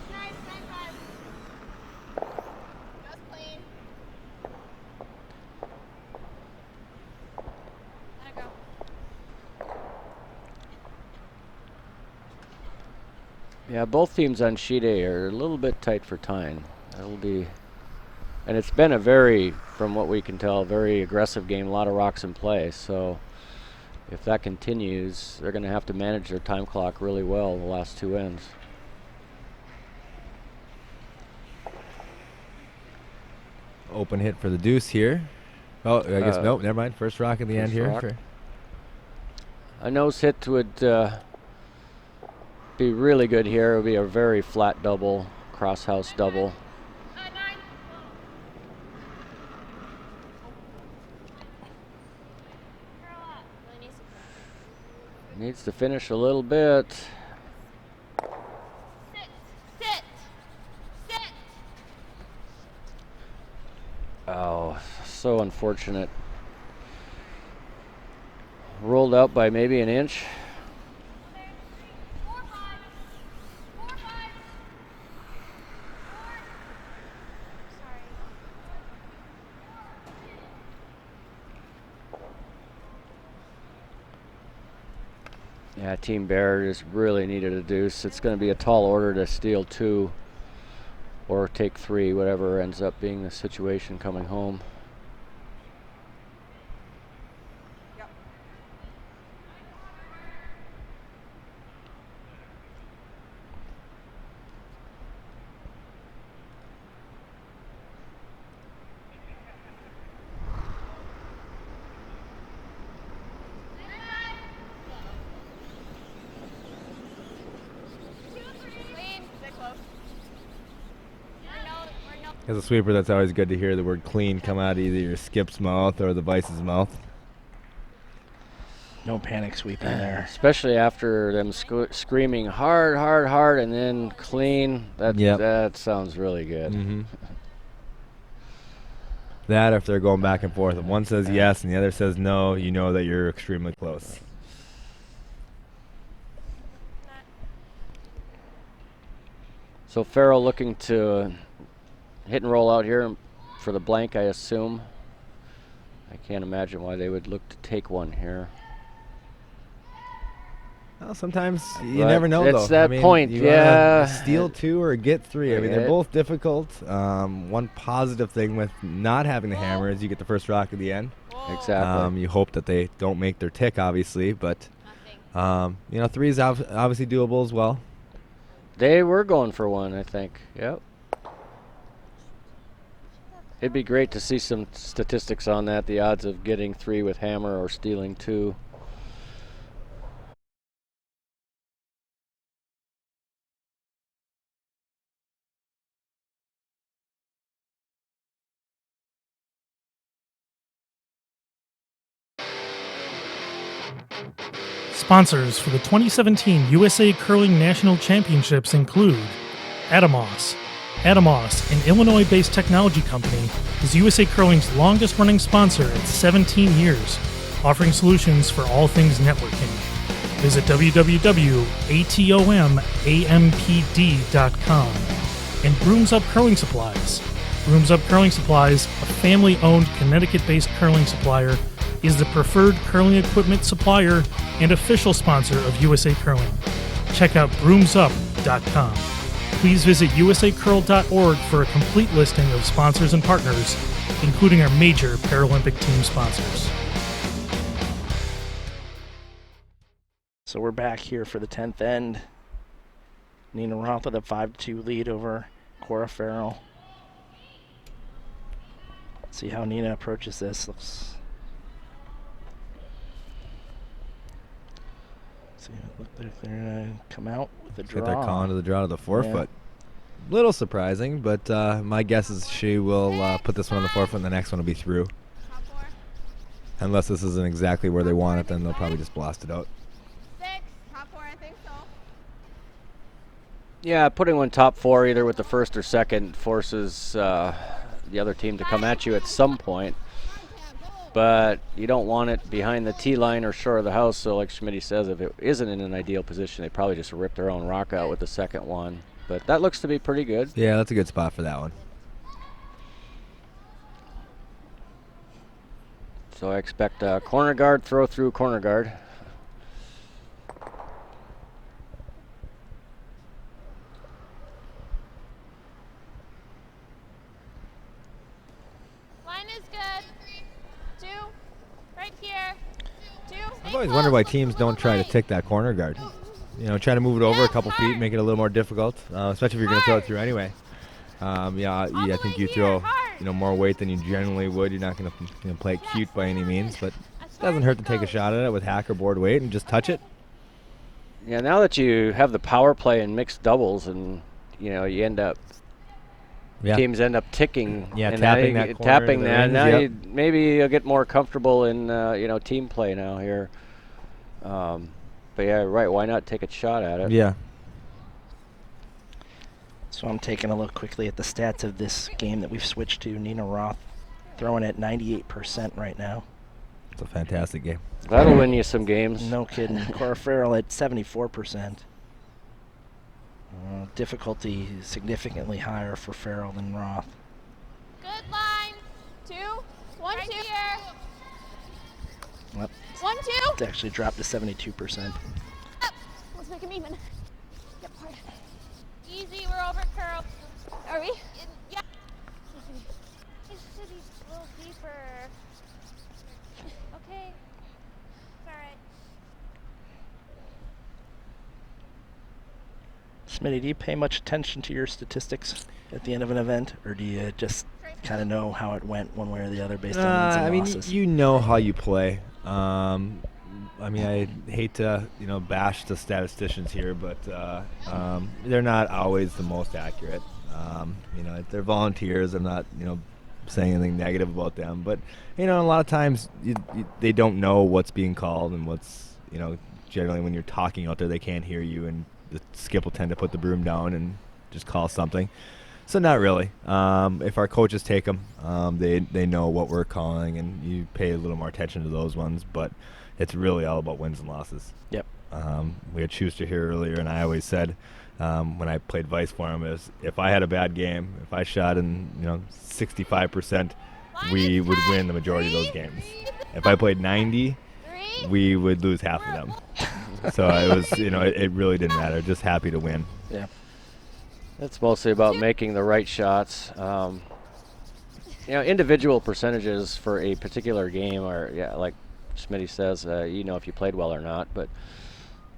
Yeah, both teams on sheet A are a little bit tight for time. That'll be, and it's been a very, from what we can tell, very aggressive game. A lot of rocks in play. So if that continues, they're going to have to manage their time clock really well the last two ends. Open hit for the deuce here. Oh, I guess nope. Never mind. First rock at the end here. A nose hit would be really good here. It would be a very flat double, cross house double. Needs to finish a little bit. Sit. Oh, so unfortunate. Rolled out by maybe an inch. Yeah, Team Bear just really needed a deuce. It's going to be a tall order to steal two or take three, whatever ends up being the situation coming home. As a sweeper, that's always good to hear the word clean come out of either your skip's mouth or the vice's mouth. No panic sweeping there. Especially after them screaming hard, hard, hard, and then clean. That sounds really good. Mm-hmm. That, if they're going back and forth, if one says yes and the other says no, you know that you're extremely close. So Farrell looking to hit and roll out here for the blank, I assume. I can't imagine why they would look to take one here. Well, sometimes you never know, it's though. That point, yeah. Steal two or get three. I mean, they're both difficult. One positive thing with not having the hammer is you get the first rock at the end. Exactly. You hope that they don't make their tick, obviously, but three is obviously doable as well. They were going for one, I think. Yep. It'd be great to see some statistics on that, the odds of getting three with hammer or stealing two. Sponsors for the 2017 USA Curling National Championships include Atomos. Atomos, an Illinois-based technology company, is USA Curling's longest-running sponsor at 17 years, offering solutions for all things networking. Visit www.atomampd.com. And Brooms Up Curling Supplies. Brooms Up Curling Supplies, a family-owned Connecticut-based curling supplier, is the preferred curling equipment supplier and official sponsor of USA Curling. Check out broomsup.com. Please visit usacurl.org for a complete listing of sponsors and partners, including our major Paralympic team sponsors. So we're back here for the 10th end. Nina Roth with a 5-2 lead over Cora Farrell. Let's see how Nina approaches this. Looks like they're going to come out with a draw. They're calling to the draw to the forefoot. Little surprising, but my guess is she will put this one on the forefoot and the next one will be through. Unless this isn't exactly where they want it, then they'll probably just blast it out. Top four, I think so. Yeah, putting one top four either with the first or second forces the other team to come at you at some point. but you don't want it behind the tee line or shore of the house. So like Schmitty says, if it isn't in an ideal position, they probably just rip their own rock out with the second one. But that looks to be pretty good. Yeah, that's a good spot for that one. So I expect a corner guard, throw through corner guard. Line is good. 2, right here. 2. I've always wondered why teams don't try to tick that corner guard. You know, try to move it over a couple feet, make it a little more difficult, especially if you're going to throw it through anyway. I think you throw more weight than you generally would. You're not going to play it cute by any means, but it doesn't hurt to take a shot at it with hack or board weight and just touch it. Yeah, now that you have the power play and mixed doubles, and you end up teams end up ticking. Yeah, and tapping that corner tapping to the that. rings, Now yep. maybe you'll get more comfortable in team play now here. But yeah, right. Why not take a shot at it? Yeah. So I'm taking a look quickly at the stats of this game that we've switched to. Nina Roth throwing at 98% right now. It's a fantastic game. That'll win you some games. No kidding. Cora Farrell at 74%. Difficulty significantly higher for Farrell than Roth. Good line. 2. 1, 2. Here. Well, 1, 2. it's actually dropped to 72%. Up. Let's make them even. Yep, hard. Easy, we're over curl. Are we? Yeah. It's a little deeper. Okay. It's all right. Smitty, do you pay much attention to your statistics at the end of an event, or do you just kind of know how it went one way or the other based on wins and losses? You know how you play. I hate to bash the statisticians here, but they're not always the most accurate. They're volunteers. I'm not saying anything negative about them, but a lot of times they don't know what's being called and what's generally when you're talking out there they can't hear you, and the skip will tend to put the broom down and just call something. So not really. If our coaches take them, they know what we're calling, and you pay a little more attention to those ones. But it's really all about wins and losses. Yep. We had Schuster here earlier, and I always said when I played vice for him is if I had a bad game, if I shot in 65%, we would win the majority of those games. If I played 90, we would lose half of them. So it was it really didn't matter. Just happy to win. Yeah. It's mostly about making the right shots. Individual percentages for a particular game are, like Smitty says, if you played well or not. But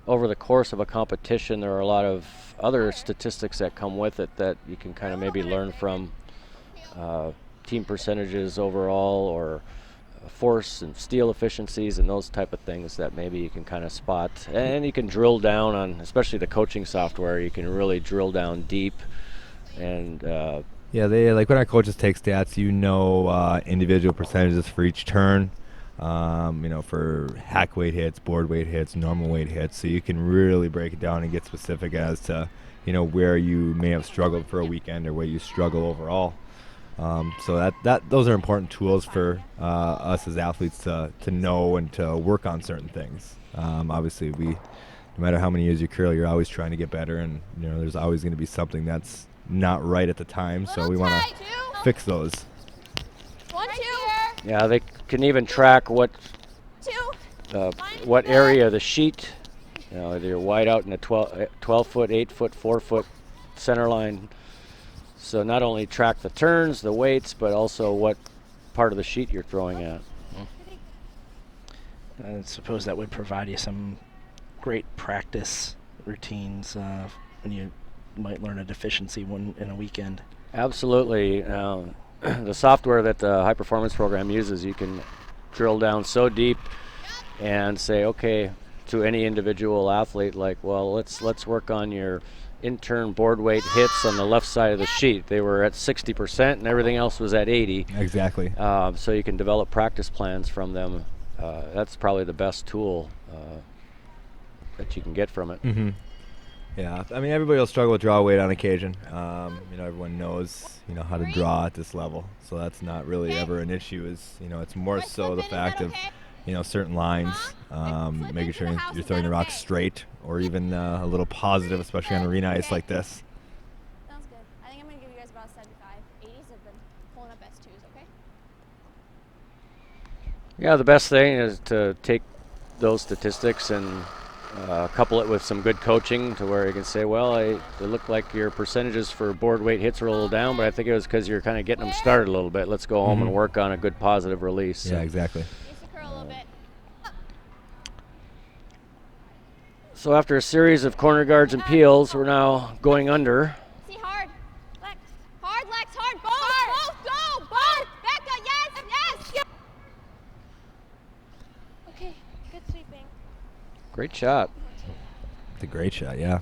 over the course of a competition, there are a lot of other statistics that come with it that you can kind of maybe learn from. Team percentages overall, or force and steel efficiencies and those type of things that maybe you can kind of spot, and you can drill down on, especially the coaching software. You can really drill down deep, and they like when our coaches take stats, individual percentages for each turn, for hack weight hits, board weight hits, normal weight hits, so you can really break it down and get specific as to where you may have struggled for a weekend or where you struggle overall. So those are important tools for us as athletes to know and to work on certain things. Obviously, no matter how many years you curl, you're always trying to get better, and there's always going to be something that's not right at the time. So we want to fix those. 1, 2. Yeah, they can even track what area of the sheet. Either you're wide out in a 12 foot, 8 foot, 4 foot center line. So not only track the turns, the weights, but also what part of the sheet you're throwing at. I suppose that would provide you some great practice routines when you might learn a deficiency in a weekend. Absolutely. The software that the high performance program uses, you can drill down so deep and say, okay, to any individual athlete, like, well, let's work on your in-turn board weight hits on the left side of the sheet. They were at 60% and everything else was at 80. Exactly. So you can develop practice plans from them. That's probably the best tool that you can get from it. Mm-hmm. Yeah, I mean, everybody will struggle with draw weight on occasion. Everyone knows, how to draw at this level. So that's not really ever an issue. It's more so the fact of, certain lines, making sure you're throwing the rock straight or even a little positive, especially on arena ice like this. Sounds good. I think I'm going to give you guys about 75. 80s have been pulling up S2s, okay? Yeah, the best thing is to take those statistics and couple it with some good coaching to where you can say, well, it looked like your percentages for board weight hits were a little down, but I think it was because you're kind of getting them started a little bit. Let's go home and work on a good positive release. Yeah, exactly. So after a series of corner guards and peels, we're now going under. See, hard. Lex. Hard, Lex, hard. Both, go. Both. Becca, yes. Okay, good sweeping. Great shot. It's a great shot, yeah.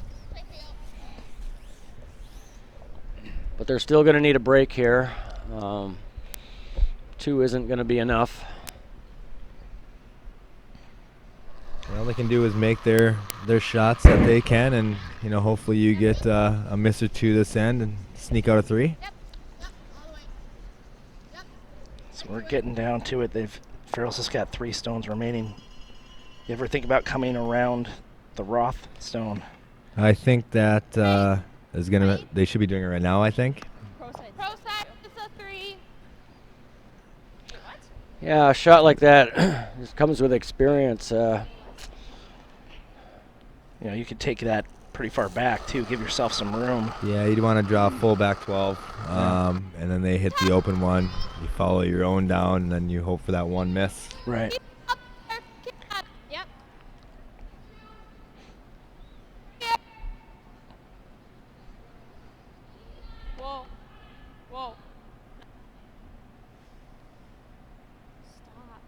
But they're still going to need a break here. 2 isn't going to be enough. All they can do is make their shots that they can, and hopefully you get a miss or 2 this end and sneak out a 3. So we're getting down to it. Farrell's just got 3 stones remaining. You ever think about coming around the Roth stone? I think that they should be doing it right now, I think. Pro side, it's a 3. Yeah, a shot like that just comes with experience. You could take that pretty far back, too. Give yourself some room. Yeah, you'd want to draw full back 12, and then they hit the open one. You follow your own down, and then you hope for that one miss. Right. Yep. Whoa. Stop.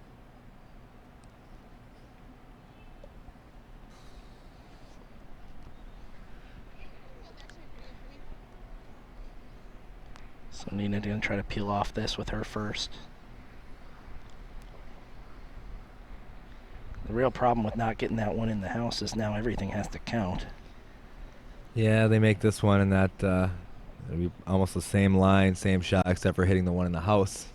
So Nina's going to try to peel off this with her first. The real problem with not getting that one in the house is now everything has to count. Yeah, they make this one, and that it'll be almost the same line, same shot, except for hitting the one in the house.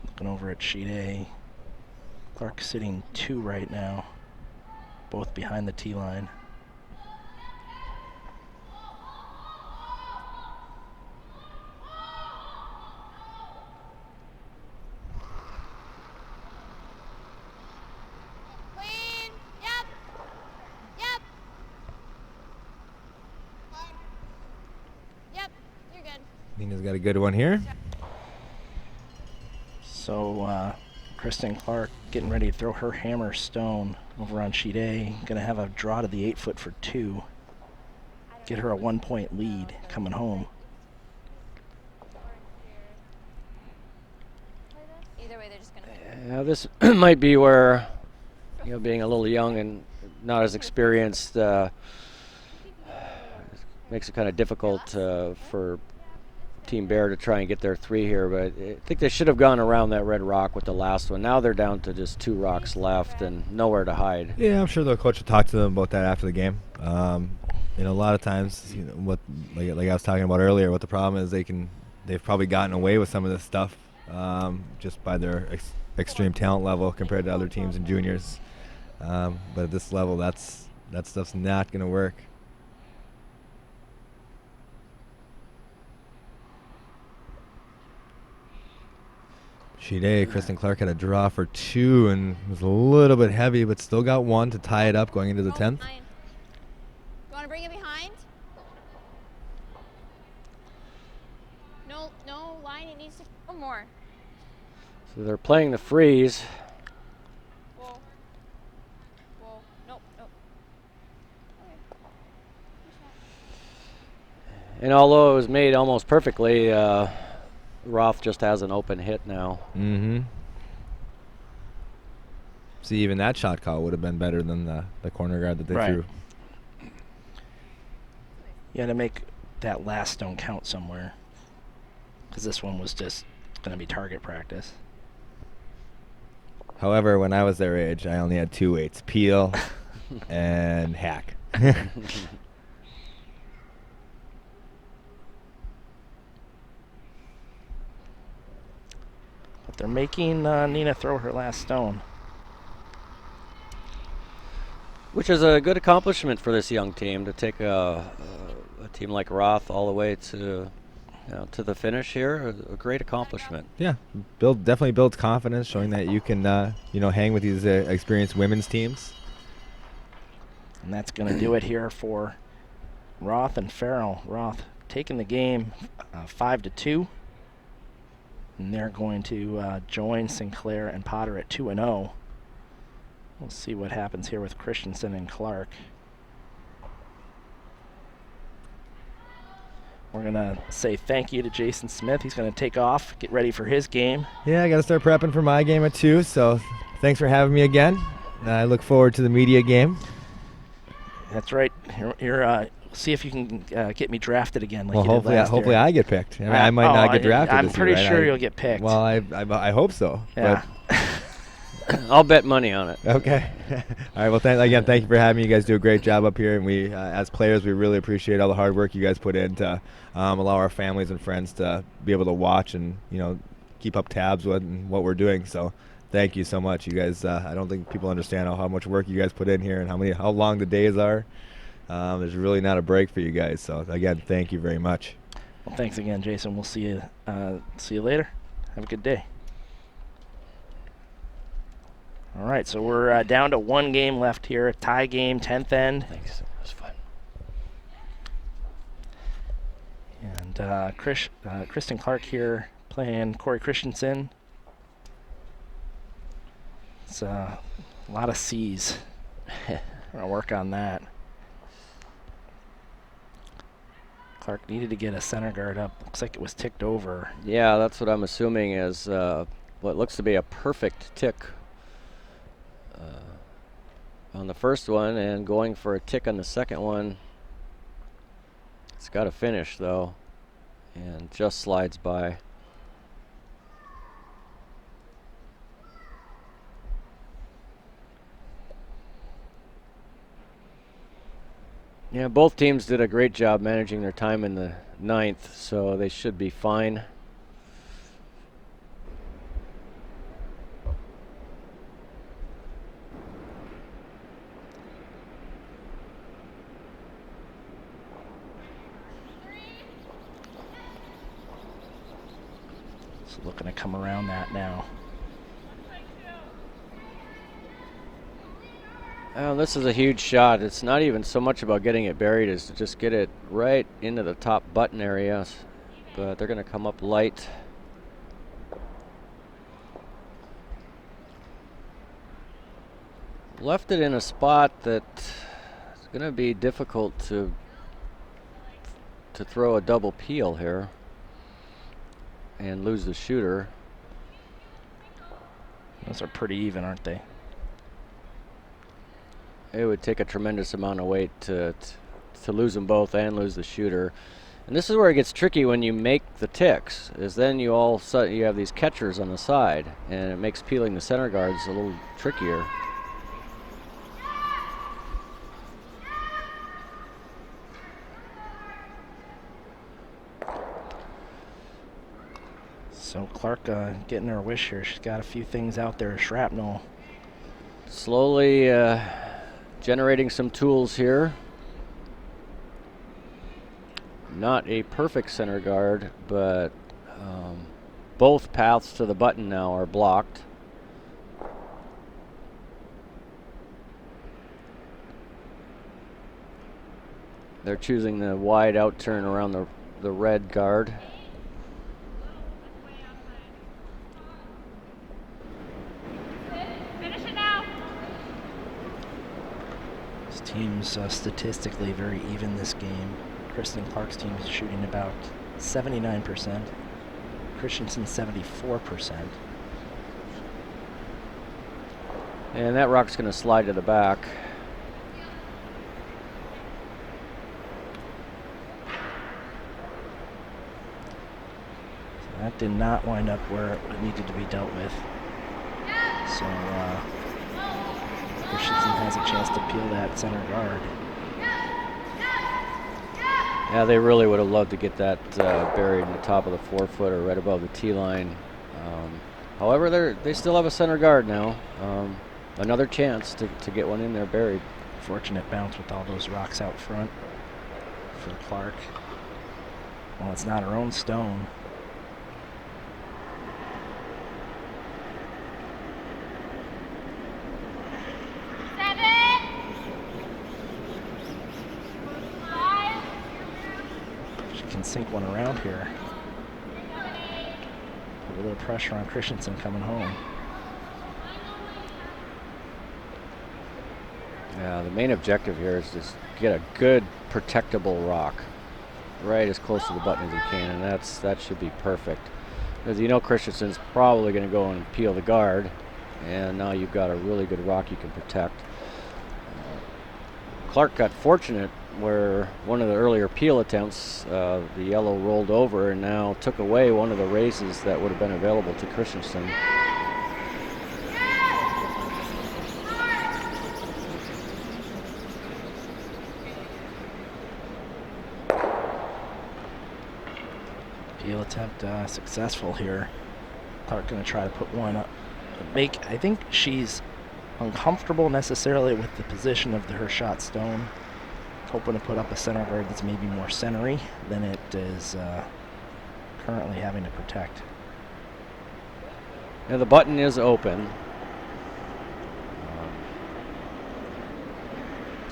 Looking over at sheet A. Clark sitting 2 right now, both behind the tee line. Clean. Yep. Yep, you're good. Nina's got a good one here. So Kristen Clark getting ready to throw her hammer stone over on sheet A. Gonna have a draw to the 8-foot for 2. Get her a 1-point lead coming home. Either way, they're just gonna. Yeah, this might be where, being a little young and not as experienced makes it kind of difficult for Team Bear to try and get their 3 here, but I think they should have gone around that red rock with the last one. Now they're down to just 2 rocks left and nowhere to hide. Yeah, I'm sure the coach will talk to them about that after the game. A lot of times, what like I was talking about earlier, what the problem is they've probably gotten away with some of this stuff just by their extreme talent level compared to other teams and juniors. But at this level, that stuff's not going to work. Sheet A, Kristen Clark had a draw for 2 and was a little bit heavy, but still got 1 to tie it up going into the 10th. You want to bring it behind? No line. It needs to go more. So they're playing the freeze. Whoa. Nope. Okay. And although it was made almost perfectly, Roth just has an open hit now. Mm-hmm. See, even that shot call would have been better than the corner guard that they threw. You had to make that last stone count somewhere, because this one was just going to be target practice. However, when I was their age, I only had 2 weights, peel and hack. But they're making Nina throw her last stone. Which is a good accomplishment for this young team to take a team like Roth all the way to the finish here. A great accomplishment. Yeah, definitely builds confidence, showing that you can hang with these experienced women's teams. And that's going to do it here for Roth and Farrell. Roth taking the game 5-2. And they're going to join Sinclair and Potter at 2-0. We'll see what happens here with Christensen and Clark. We're going to say thank you to Jason Smith. He's going to take off, get ready for his game. Yeah, I got to start prepping for my game at 2, so thanks for having me again. I look forward to the media game. That's right. You're see if you can get me drafted again. Like well, you did last hopefully year. I get picked. I mean, I might not get drafted I'm this pretty year, sure you'll get picked. Well, I hope so. Yeah. I'll bet money on it. Okay. All right. Well, thank you for having me. You guys do a great job up here, and we, as players, we really appreciate all the hard work you guys put in to allow our families and friends to be able to watch and keep up tabs with what we're doing. So, thank you so much, you guys. I don't think people understand how much work you guys put in here and how long the days are. There's really not a break for you guys. So, again, thank you very much. Well, thanks again, Jason. We'll see you later. Have a good day. All right, so we're down to 1 game left here, a tie game, 10th end. Thanks. It was fun. And Kristen Clark here playing Corey Christensen. It's a lot of C's. We're going to work on that. Clark needed to get a center guard up. Looks like it was ticked over. Yeah, that's what I'm assuming is what looks to be a perfect tick on the first one, and going for a tick on the second one. It's got to finish though, and just slides by. Yeah, both teams did a great job managing their time in the 9th, so they should be fine. So looking to come around that now. Oh, this is a huge shot. It's not even so much about getting it buried as to just get it right into the top button area. But they're going to come up light. Left it in a spot that it's going to be difficult to throw a double peel here and lose the shooter. Those are pretty even, aren't they? It would take a tremendous amount of weight to lose them both and lose the shooter. And this is where it gets tricky when you make the ticks, is then you have these catchers on the side, and it makes peeling the center guards a little trickier. So Clark getting her wish here. She's got a few things out there. Shrapnel. Slowly generating some tools here. Not a perfect center guard, but both paths to the button now are blocked. They're choosing the wide out turn around the red guard. This team's statistically very even this game. Kristen Clark's team is shooting about 79%. Christensen 74%. And that rock's going to slide to the back. So that did not wind up where it needed to be dealt with. So Christensen has a chance to peel that center guard. Yeah, they really would have loved to get that buried in the top of the 4-foot or right above the tee line. However, they still have a center guard now. Another chance to get one in there buried. Fortunate bounce with all those rocks out front for Clark. Well, it's not her own stone. She can sink one around here. Put a little pressure on Christensen coming home. Yeah, the main objective here is just get a good protectable rock right as close to the button as you can, and that should be perfect. Because you know Christensen's probably going to go and peel the guard, and now you've got a really good rock you can protect. Clark got fortunate where one of the earlier peel attempts, the yellow rolled over and now took away one of the raises that would have been available to Christensen. Peel attempt successful here. Clark going to try to put one up. I think she's uncomfortable necessarily with the position of her shot stone. Hoping to put up a center guard that's maybe more centery than it is currently having to protect. Now the button is open.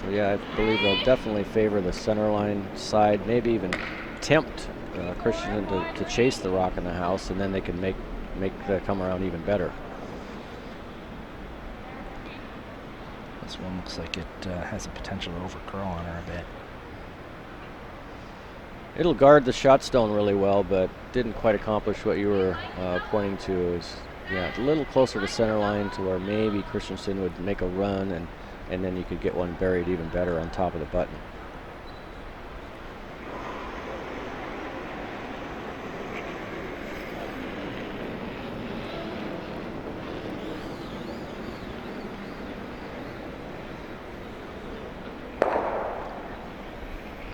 So yeah, I believe they'll definitely favor the center line side, maybe even tempt Christensen to chase the rock in the house, and then they can make the come around even better. This one looks like it has a potential to overcurl on her a bit. It'll guard the shot stone really well, but didn't quite accomplish what you were pointing to. Is a little closer to center line to where maybe Christensen would make a run, and then you could get one buried even better on top of the button.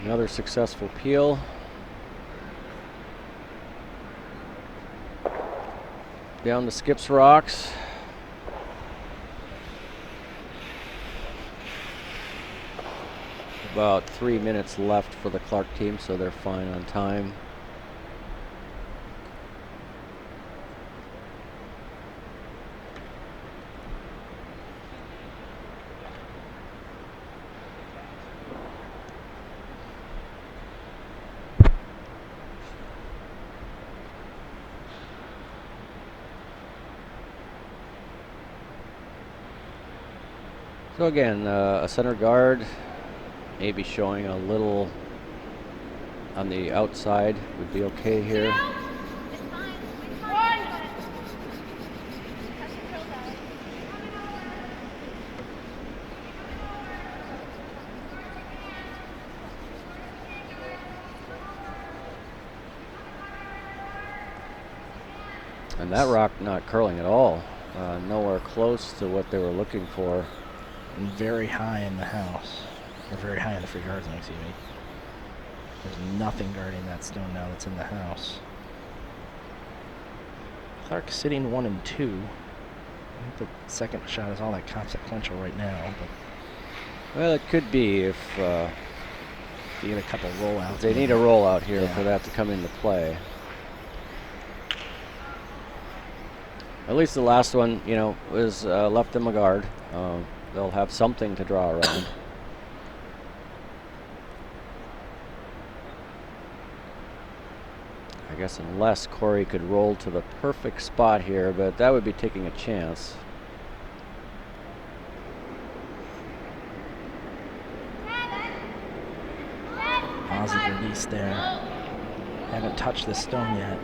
Another successful peel. Down to Skip's rocks. About 3 minutes left for the Clark team, so they're fine on time. So again, a center guard, maybe showing a little on the outside would be okay here. And that rock not curling at all, nowhere close to what they were looking for. And very high in the house, or very high in the free guard zone, excuse me. There's nothing guarding that stone now that's in the house. Clark sitting 1 and 2. I think the second shot is all that consequential right now, but well, it could be if you get a couple rollouts. They need a rollout here for that to come into play. At least the last one, was left them a guard. They'll have something to draw around. I guess unless Corey could roll to the perfect spot here, but that would be taking a chance. Positive release there. Haven't touched the stone yet.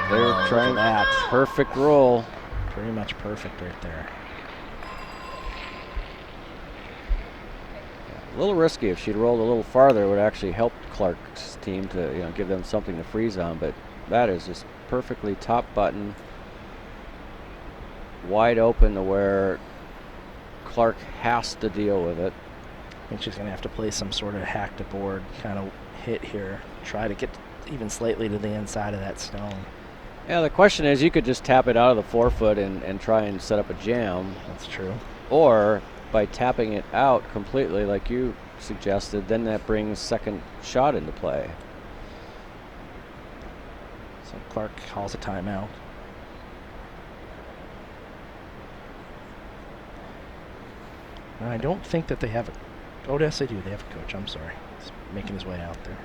They're trying that perfect roll. Pretty much perfect right there. A little risky. If she'd rolled a little farther, it would actually help Clark's team to give them something to freeze on. But that is just perfectly top button, wide open to where Clark has to deal with it. I think she's going to have to play some sort of hack to board kind of hit here. Try to get even slightly to the inside of that stone. Yeah, the question is, you could just tap it out of the 4-foot and try and set up a jam. That's true. Or by tapping it out completely like you suggested, then that brings second shot into play. So Clark calls a timeout. And I don't think that they have a... Oh, yes, they do. They have a coach. I'm sorry. He's making his way out there.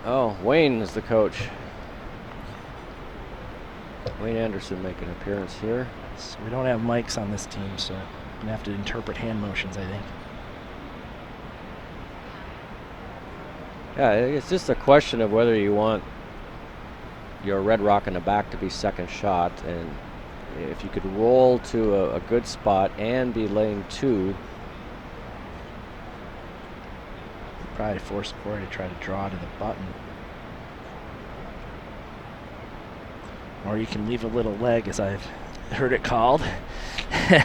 Oh, Wayne is the coach. Wayne Anderson making an appearance here. So we don't have mics on this team, so I'm going to have to interpret hand motions, I think. Yeah, it's just a question of whether you want your red rock in the back to be second shot, and if you could roll to a good spot and be laying 2. Probably force Corey to try to draw to the button. Or you can leave a little leg, as I've heard it called,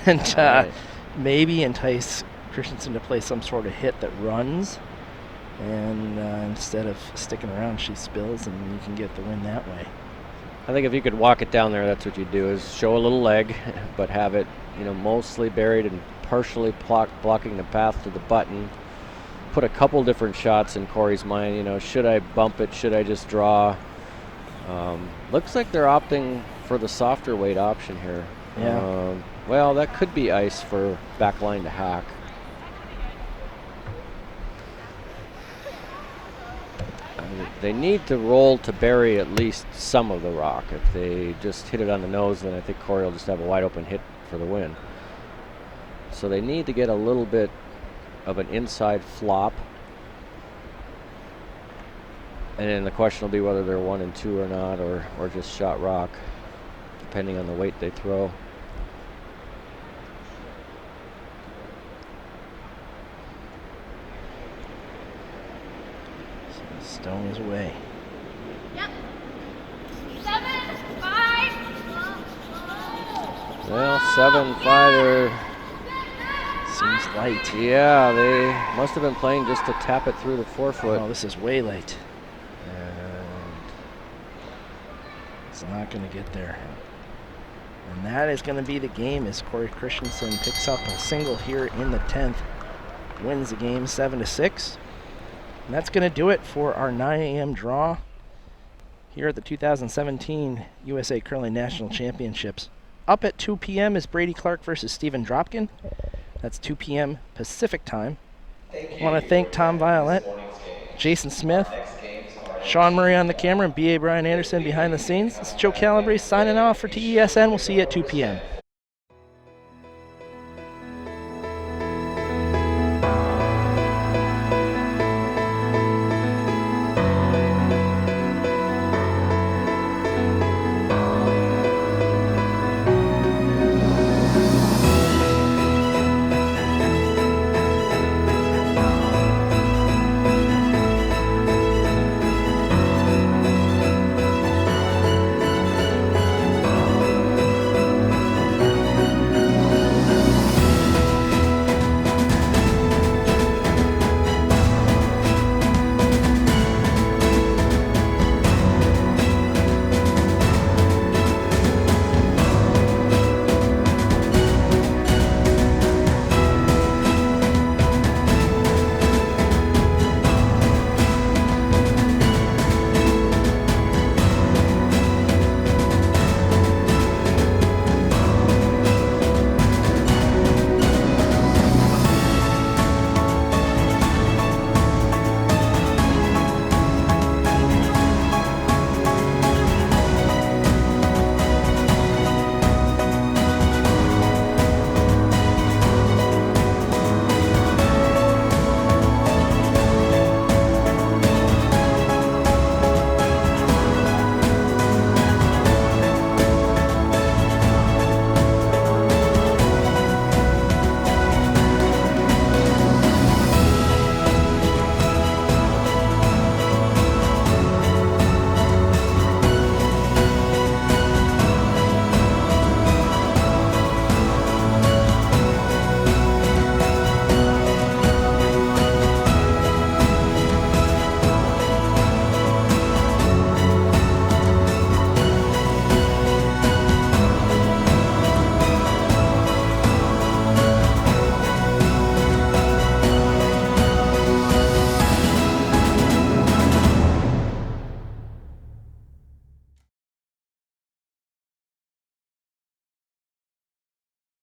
and right. maybe entice Christensen to play some sort of hit that runs, and instead of sticking around, she spills, and you can get the win that way. I think if you could walk it down there, that's what you do, is show a little leg, but have it, mostly buried and partially blocking the path to the button. Put a couple different shots in Corey's mind. Should I bump it? Should I just draw? Looks like they're opting for the softer weight option here. Yeah. Well, that could be ice for backline to hack. They need to roll to bury at least some of the rock. If they just hit it on the nose, then I think Corey will just have a wide open hit for the win. So they need to get a little bit of an inside flop. And then the question will be whether they're 1 and 2 or not, or just shot rock, depending on the weight they throw. So the stone is away. Yep. 7, 5. Well, 7-5 Seems light. Yeah, they must have been playing just to tap it through the 4-foot. Oh, this is way late. And it's not going to get there. And that is going to be the game as Corey Christensen picks up a single here in the 10th. Wins the game 7-6. And that's going to do it for our 9 a.m. draw here at the 2017 USA Curling National Championships. Up at 2 p.m. is Brady Clark versus Stephen Dropkin. That's 2 p.m. Pacific time. I want to thank Tom Violette, Jason Smith, Sean Murray on the camera, and B.A. Brian Anderson behind the scenes. This is Joe Calabrese signing off for TESN. We'll see you at 2 p.m.